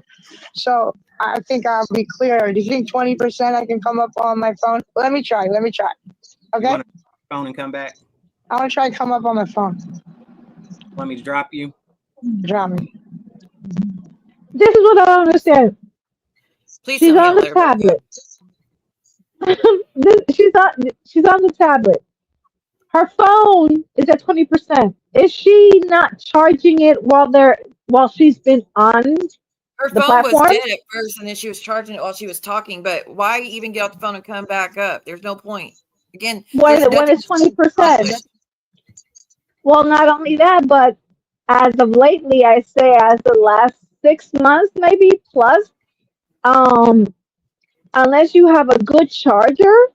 So I think I'll be clear. Do you think 20% I can come up on my phone? Let me try. Okay? You want to phone and come back? I want to try to come up on my phone. Want me to drop you? Drop me. This is what I don't understand. Please She's tell me on I'll the let everybody go. tablet. She's on the tablet. Her phone is at 20%. Is she not charging it while she's been on Her the phone was platform? dead at first, and then she was charging it while she was talking. But why even get off the phone and come back up? There's no point. Again, When there's nothing it's 20%. Well, not only that, but as of lately, I say as the last 6 months, maybe plus, unless you have a good charger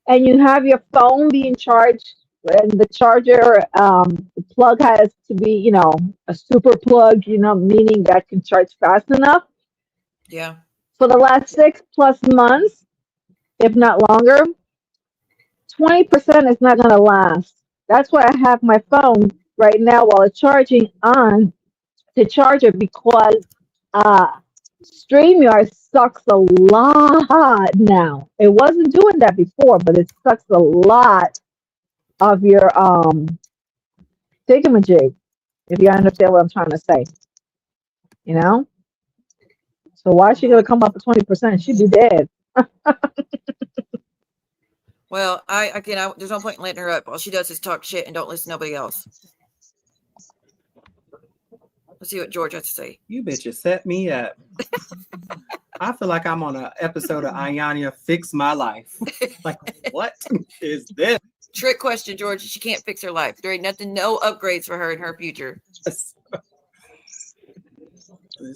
and you have your phone being charged, and the charger, the plug has to be, a super plug, meaning that can charge fast enough. Yeah. For the last 6+ months, if not longer, 20% is not going to last. That's why I have my phone right now while it's charging on the charger, because StreamYard sucks a lot now. It wasn't doing that before, but it sucks a lot of your thingamajig, if you understand what I'm trying to say. So why is she gonna come up with 20%? She'd be dead. Well, there's no point in letting her up. All she does is talk shit and don't listen to nobody else. Let's see what George has to say. You bitches set me up. I feel like I'm on an episode of Ayanya Fix My Life. Like, what is this? Trick question, George. She can't fix her life. There ain't nothing, no upgrades for her in her future. This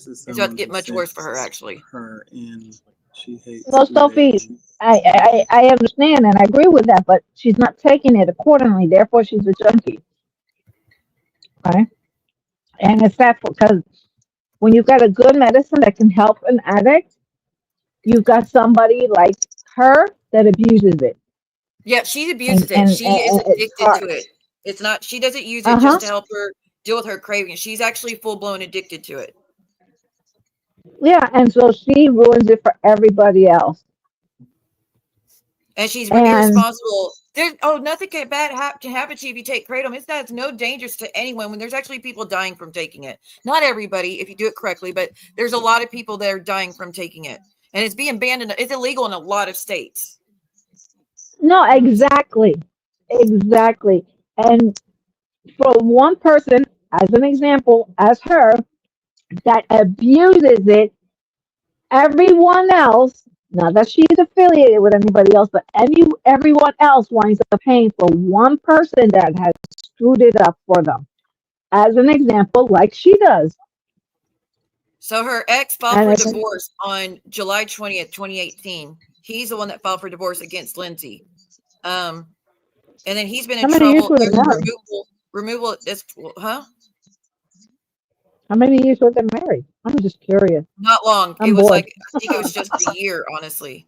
is it's about to get much worse for her, actually. Her in she hates. Well, Sophie, I understand and I agree with that, but she's not taking it accordingly. Therefore, she's a junkie. Okay, and it's sad because when you've got a good medicine that can help an addict, you've got somebody like her that abuses it. Yeah, she abuses it. She is addicted to it. It's not. She doesn't use it just to help her deal with her craving. She's actually full blown addicted to it. Yeah, and so she ruins it for everybody else. And she's irresponsible. Nothing bad can happen to you if you take kratom. It's no dangerous to anyone when there's actually people dying from taking it. Not everybody, if you do it correctly, but there's a lot of people that are dying from taking it, and it's being banned. It's illegal in a lot of states. No, exactly. And for one person, as an example, as her, that abuses it, everyone else, not that she's affiliated with anybody else, but everyone else winds up paying for one person that has screwed it up for them. As an example, like she does. So her ex filed for divorce on July 20th, 2018. He's the one that filed for divorce against Lindsay. And then he's been in trouble. Removal. Huh? How many years were they married? I'm just curious. Not long. I think it was just a year, honestly.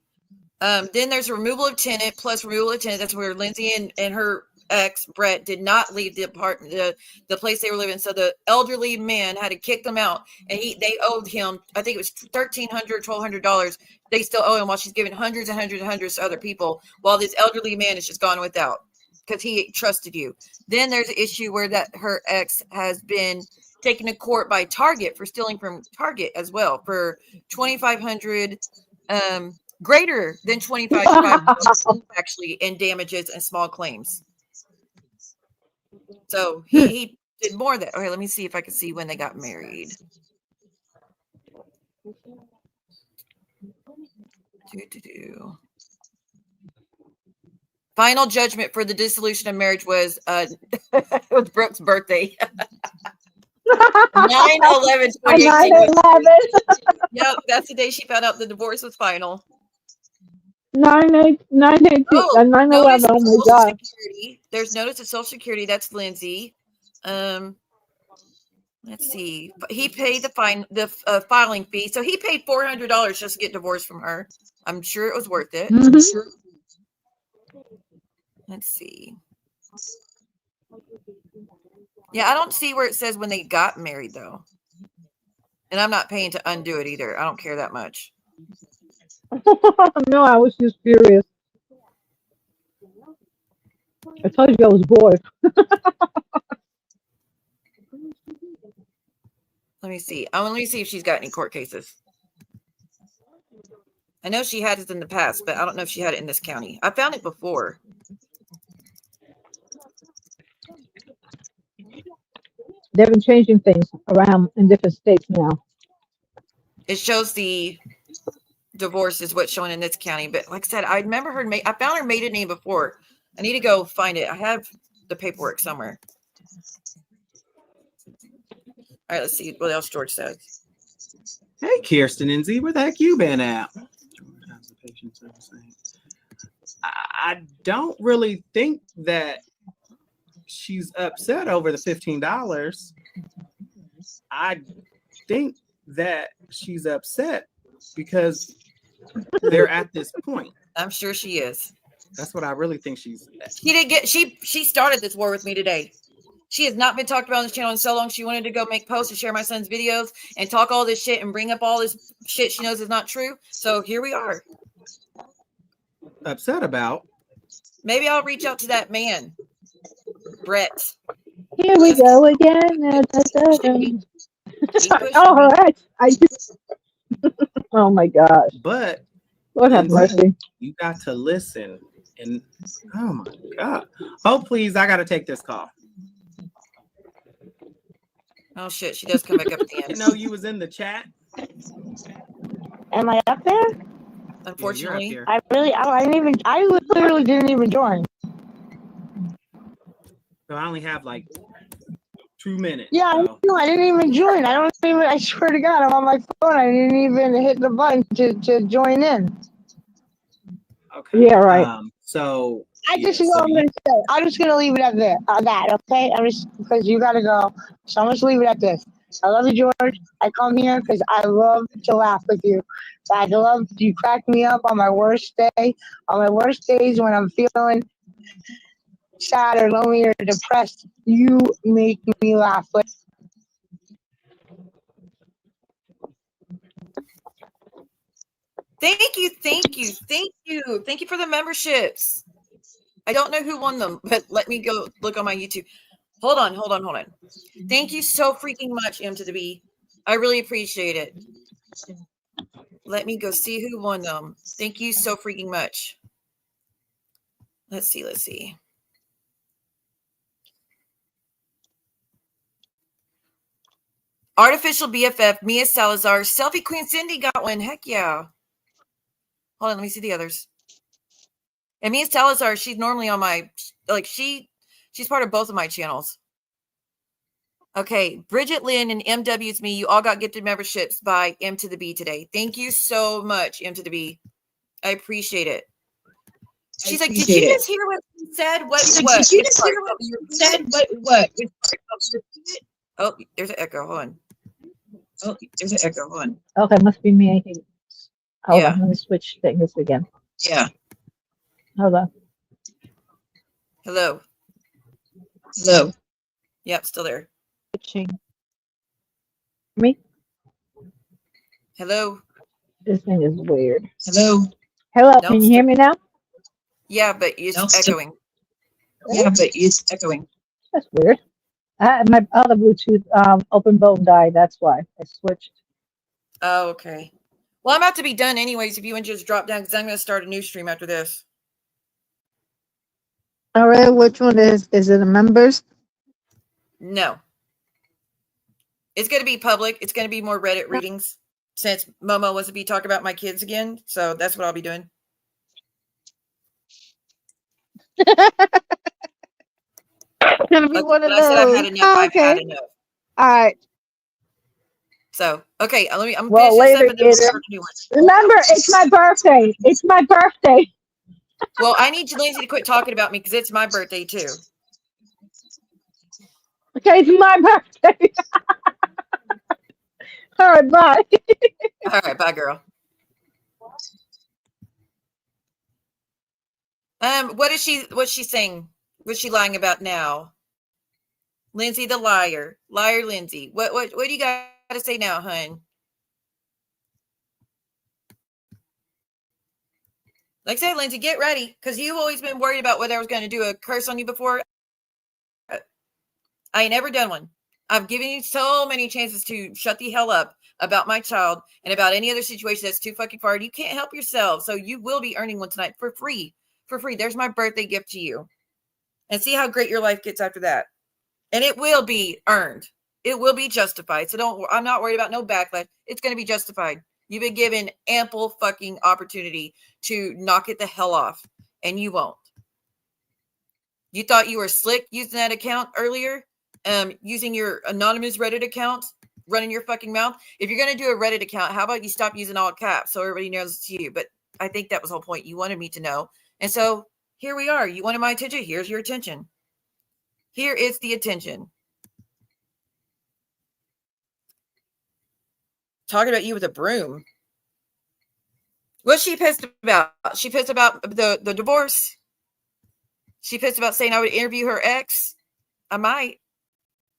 Then there's removal of tenant plus removal of tenant. That's where Lindsay and her ex Brett did not leave the apartment, the place they were living. So the elderly man had to kick them out, and they owed him, I think it was $1,300-$1,200. They still owe him while she's giving hundreds and hundreds and hundreds to other people, while this elderly man is just gone without because he trusted you. Then there's an issue where that her ex has been taken to court by Target for stealing from Target as well for $2,500, greater than $2,500 actually in damages and small claims. So he did more than. Okay, let me see if I can see when they got married. Final judgment for the dissolution of marriage was it was Brooke's birthday. 9/11/2018. Yep, that's the day she found out the divorce was final. 9/11. Oh my God. Security. There's notice of Social Security. That's Lindsay. Let's see. He paid the filing fee, so he paid $400 just to get divorced from her. I'm sure it was worth it. Mm-hmm. Let's see. Yeah, I don't see where it says when they got married though, and I'm not paying to undo it either. I don't care that much. No, I was just curious. I told you I was bored. Let me see. Let me see if she's got any court cases. I know she had it in the past, but I don't know if she had it in this county. I found it before. They've been changing things around in different states now. It shows the divorce is what's showing in this county, but like I said, I remember her. I found her maiden name before. I need to go find it. I have the paperwork somewhere. All right, let's see what else George says. Hey, Kirsten and Z, where the heck you been at? I don't really think that she's upset over the $15. I think that she's upset because they're at this point. I'm sure she is. That's what I really think she's at. She started this war with me today. She has not been talked about on this channel in so long. She wanted to go make posts and share my son's videos and talk all this shit and bring up all this shit she knows is not true. So here we are. Upset about? Maybe I'll reach out to that man, Brett. Here we go again. Oh, I just. Oh my gosh. But Lord have mercy. You got to listen. And oh my God. Oh, please, I got to take this call. Oh shit, she does come back up at the end. You know, you was in the chat. Am I up there? Unfortunately, yeah, I literally didn't even join. So I only have like 2 minutes. Yeah, so. I didn't even join. I swear to God, I'm on my phone. I didn't even hit the button to join in. Okay. Yeah, right. So I'm just gonna leave it at that. Okay, because you gotta go. So I'm just leave it at this. I love you, George. I come here because I love to laugh with you. I love you. Crack me up on my worst day. On my worst days when I'm feeling sad or lonely or depressed, you make me laugh. thank you for the memberships. I don't know who won them, but let me go look on my YouTube. Hold on. Thank you so freaking much, M to the B. I really appreciate it. Let me go see who won them. Thank you so freaking much. Let's see. Artificial BFF, Mia Salazar, Selfie Queen Cindy got one. Heck yeah. Hold on, let me see the others. And Mia Salazar, she's normally on my, she's part of both of my channels. Okay, Bridget Lynn and MW's Me, you all got gifted memberships by M to the B today. Thank you so much, M to the B. I appreciate it. She's like, did you just hear what you said? What? Did you just hear what you said? What? Oh, there's an echo. Hold on. Okay, must be me. I think. Hold Yeah. on, let me switch things again. Yeah. Hold on. Hello. Hello. Yep, still there. Me? Hello. This thing is weird. Hello. Hello, No, can you hear me now? Yeah, but it's echoing. That's weird. My other Bluetooth open bone died. That's why I switched. Oh, okay. Well, I'm about to be done anyways. If you want to just drop down, because I'm going to start a new stream after this. All right, which one is it? A members? No. It's going to be public. It's going to be more Reddit readings since Momo wants to be talking about my kids again. So that's what I'll be doing. Gonna be one of When I said I've had those. enough, I've had Okay. enough. All right. So, okay, I'm going to Well, finish this later, up and then we'll Gator. start a new one. Remember, it's my birthday. It's my birthday. Well, I need Lindsay to quit talking about me because it's my birthday too. Okay, it's my birthday. All right, bye. All right, bye, girl. What's she saying? What's she lying about now? Lindsay the liar. Liar Lindsay. What do you got to say now, hun? Like I said, Lindsay, get ready. Because you've always been worried about whether I was going to do a curse on you before. I ain't never done one. I've given you so many chances to shut the hell up about my child and about any other situation that's too fucking far. You can't help yourself. So you will be earning one tonight for free. For free. There's my birthday gift to you. And see how great your life gets after that. And it will be earned. It will be justified. So I'm not worried about no backlash. It's going to be justified. You've been given ample fucking opportunity to knock it the hell off. And you won't. You thought you were slick using that account earlier? Using your anonymous Reddit account, running your fucking mouth. If you're going to do a Reddit account, how about you stop using all caps so everybody knows it's you? But I think that was the whole point. You wanted me to know. And so here we are. You wanted my attention. Here's your attention. Here is the attention. Talking about you with a broom. What's she pissed about? She pissed about the divorce. She pissed about saying I would interview her ex. I might.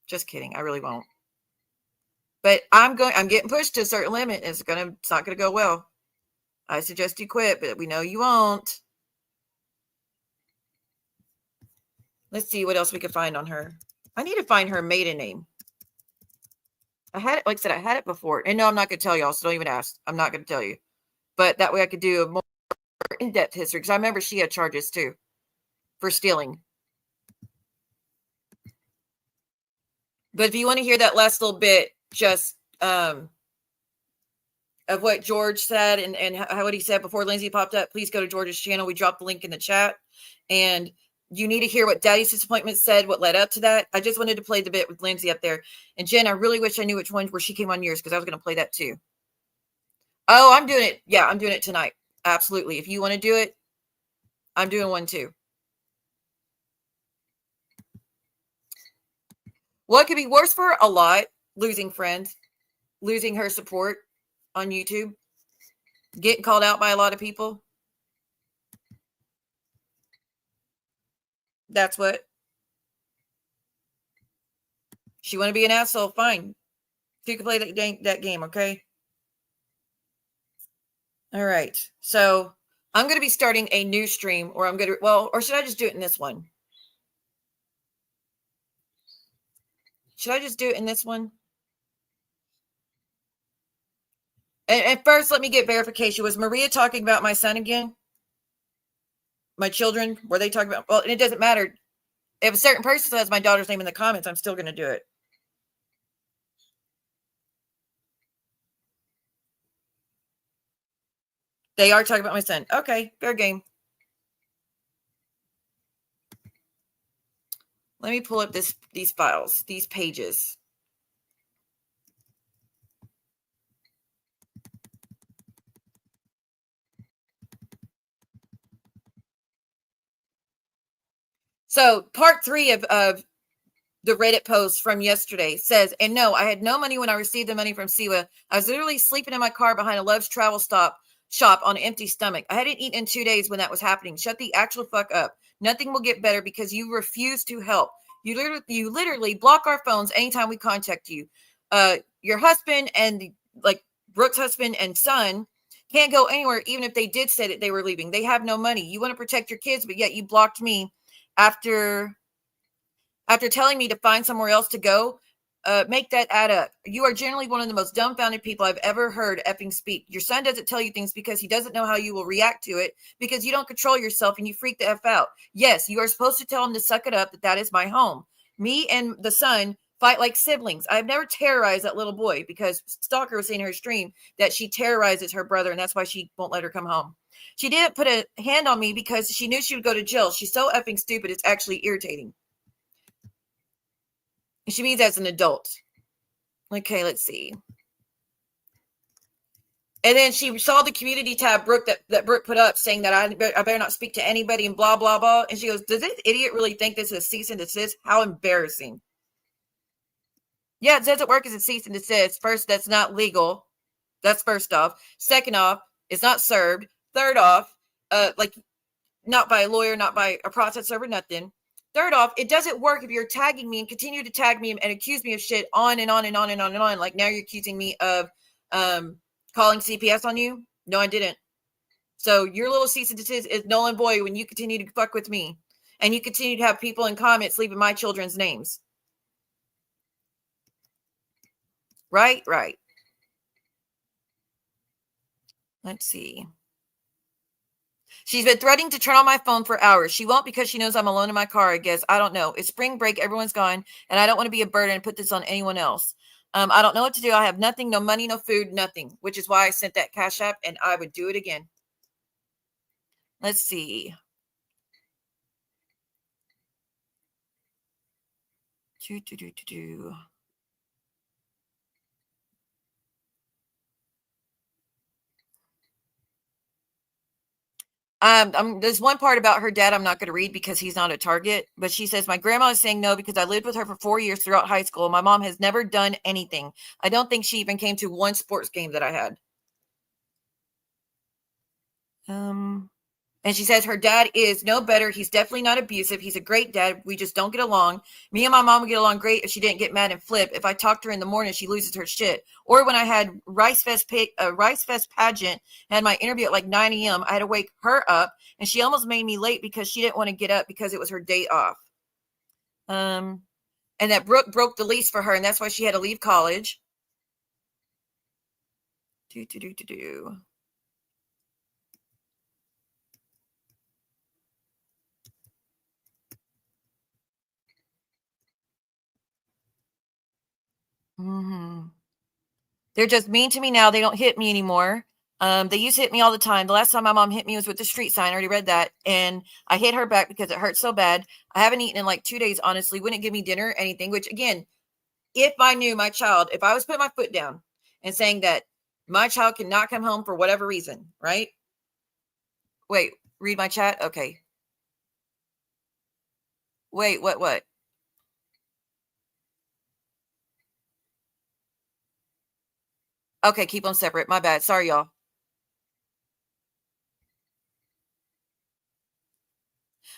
Just kidding. I really won't. But I'm getting pushed to a certain limit. It's not gonna go well. I suggest you quit, but we know you won't. Let's see what else we can find on her. I need to find her maiden name. I had it, like I said, I had it before. And no, I'm not gonna tell y'all, so don't even ask. I'm not gonna tell you. But that way I could do a more in-depth history, because I remember she had charges too for stealing. But if you want to hear that last little bit, just of what George said and what he said before Lindsay popped up, please go to George's channel. We dropped the link in the chat. And you need to hear what Daddy's disappointment said, what led up to that. I just wanted to play the bit with Lindsay up there. And Jen, I really wish I knew which one where she came on yours, because I was going to play that too. Oh, I'm doing it. Yeah, I'm doing it tonight. Absolutely. If you want to do it, I'm doing one too. What could be worse for a lot? Losing friends, losing her support on YouTube, getting called out by a lot of people. That's what. She want to be an asshole, fine. You can play that game, okay? All right. So I'm going to be starting a new stream, or or should I just do it in this one? Should I just do it in this one? And first, let me get verification. Was Maria talking about my son again? My children? Were they talking about? Well, and it doesn't matter. If a certain person says my daughter's name in the comments, I'm still going to do it. They are talking about my son. Okay, fair game. Let me pull up these files, these pages. So part 3 of the Reddit post from yesterday says, and no, I had no money when I received the money from Siwa. I was literally sleeping in my car behind a Love's travel shop on an empty stomach. I hadn't eaten in 2 days when that was happening. Shut the actual fuck up. Nothing will get better because you refuse to help. You literally block our phones anytime we contact you. Your husband and like Brooke's husband and son can't go anywhere, even if they did say that they were leaving. They have no money. You want to protect your kids, but yet you blocked me after telling me to find somewhere else to go. Make that add up. You are generally one of the most dumbfounded people I've ever heard effing speak. Your son doesn't tell you things because he doesn't know how you will react to it, because you don't control yourself and you freak the F out. Yes, you are supposed to tell him to suck it up, that is my home. Me and the son fight like siblings. I've never terrorized that little boy, because Stalker was saying in her stream that she terrorizes her brother, and that's why she won't let her come home. She didn't put a hand on me because she knew she would go to jail. She's so effing stupid, it's actually irritating. She means as an adult. Okay, let's see. And then she saw the community tab Brooke that Brooke put up saying that I better not speak to anybody and blah, blah, blah. And she goes, does this idiot really think this is a cease and desist? How embarrassing. Yeah, it says at work as a cease and desist. First, that's not legal. That's first off. Second off, it's not served. Third off, not by a lawyer, not by a process server, nothing. Third off, it doesn't work if you're tagging me and continue to tag me and accuse me of shit on and on and on and on and on. Like now you're accusing me of calling CPS on you. No, I didn't. So your little cease and desist is null and void when you continue to fuck with me and you continue to have people in comments leaving my children's names. Right. Let's see. She's been threatening to turn on my phone for hours. She won't because she knows I'm alone in my car, I guess. I don't know. It's spring break. Everyone's gone. And I don't want to be a burden and put this on anyone else. I don't know what to do. I have nothing, no money, no food, nothing. Which is why I sent that Cash App, and I would do it again. Let's see. There's one part about her dad I'm not going to read because he's not a target, but she says, my grandma is saying no because I lived with her for 4 years throughout high school. My mom has never done anything. I don't think she even came to one sports game that I had. And she says her dad is no better. He's definitely not abusive. He's a great dad. We just don't get along. Me and my mom would get along great if she didn't get mad and flip. If I talked to her in the morning, she loses her shit. Or when I had Rice Fest pageant, had my interview at like 9 a.m., I had to wake her up, and she almost made me late because she didn't want to get up because it was her day off. And that Brooke broke the lease for her, and that's why she had to leave college. They're just mean to me now. They don't hit me anymore. They used to hit me all the time. The last time my mom hit me was with the street sign. I already read that. And I hit her back because it hurt so bad. I haven't eaten in like 2 days, honestly. Wouldn't give me dinner or anything, which again, if I knew my child, if I was putting my foot down and saying that my child cannot come home for whatever reason, right? Wait, read my chat? Okay. Wait, what? Okay, keep them separate. My bad. Sorry, y'all.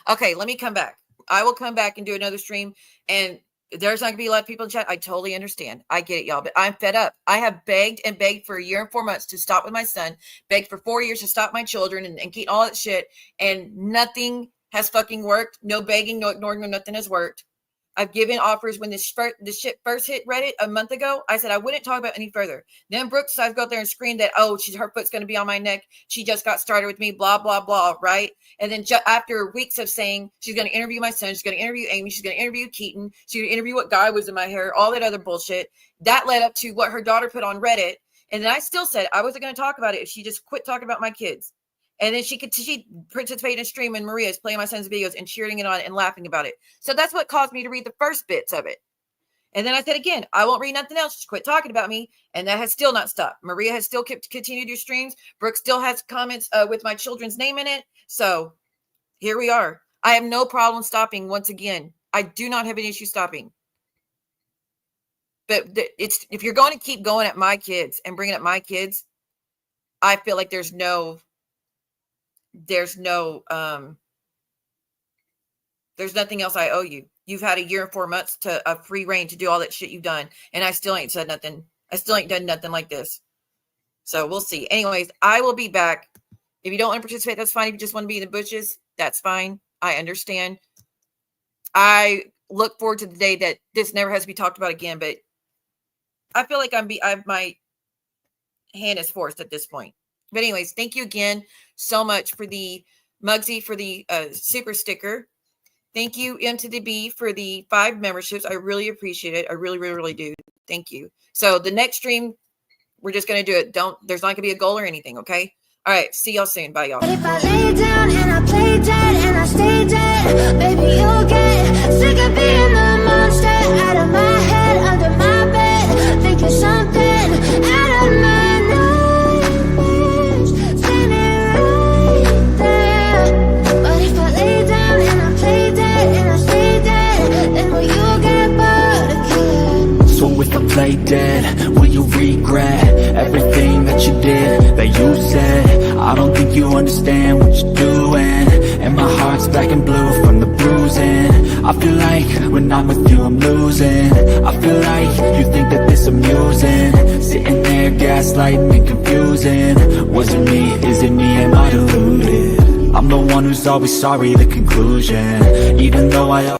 Okay, let me come back. I will come back and do another stream, and there's not going to be a lot of people in chat. I totally understand. I get it, y'all, but I'm fed up. I have begged and begged for 1 year and 4 months to stop with my son, begged for 4 years to stop my children and keep all that shit, and nothing has fucking worked. No begging, no ignoring, no nothing has worked. I've given offers when this shit first hit Reddit a month ago. I said I wouldn't talk about it any further. Then Brooke decides to go out there and scream that, oh, her foot's going to be on my neck. She just got started with me, blah, blah, blah, right? And then after weeks of saying she's going to interview my son, she's going to interview Amy, she's going to interview Keaton, she's going to interview what guy was in my hair, all that other bullshit, that led up to what her daughter put on Reddit. And then I still said I wasn't going to talk about it if she just quit talking about my kids. And then she participated in a stream and Maria's playing my son's videos and cheering it on and laughing about it. So that's what caused me to read the first bits of it. And then I said, again, I won't read nothing else. Just quit talking about me. And that has still not stopped. Maria has still continued to do streams. Brooke still has comments with my children's name in it. So here we are. I have no problem stopping once again. I do not have an issue stopping. But if you're going to keep going at my kids and bringing up my kids, I feel like there's no There's nothing else I owe you. You've had a year and 4 months to a free reign to do all that shit you've done. And I still ain't said nothing. I still ain't done nothing like this. So we'll see. Anyways, I will be back. If you don't want to participate, that's fine. If you just want to be in the bushes, that's fine. I understand. I look forward to the day that this never has to be talked about again, but I feel like my hand is forced at this point. But anyways, thank you again so much for the Muggsy for the super sticker. Thank you, M2DB, for the 5 memberships. I really appreciate it. I really, really, really do. Thank you. So the next stream, we're just going to do it. There's not going to be a goal or anything, okay? All right. See y'all soon. Bye, y'all. If I lay down and I play dead and I stay dead, baby, you'll get sick of being the monster out of my head, under my bed, thinking something out of my nightmares, standing right there. But if I lay down and I play dead and I stay dead, then will you get bored again? So if I play dead, will you regret everything that you did, that you said? I don't think you understand what you're doing, and my heart's black and blue from the bruising. I feel like when I'm with you I'm losing. I feel like you think that this amusing, sitting there gaslighting and confusing. Was it me? Is it me? Am I deluded? I'm the one who's always sorry, the conclusion. Even though I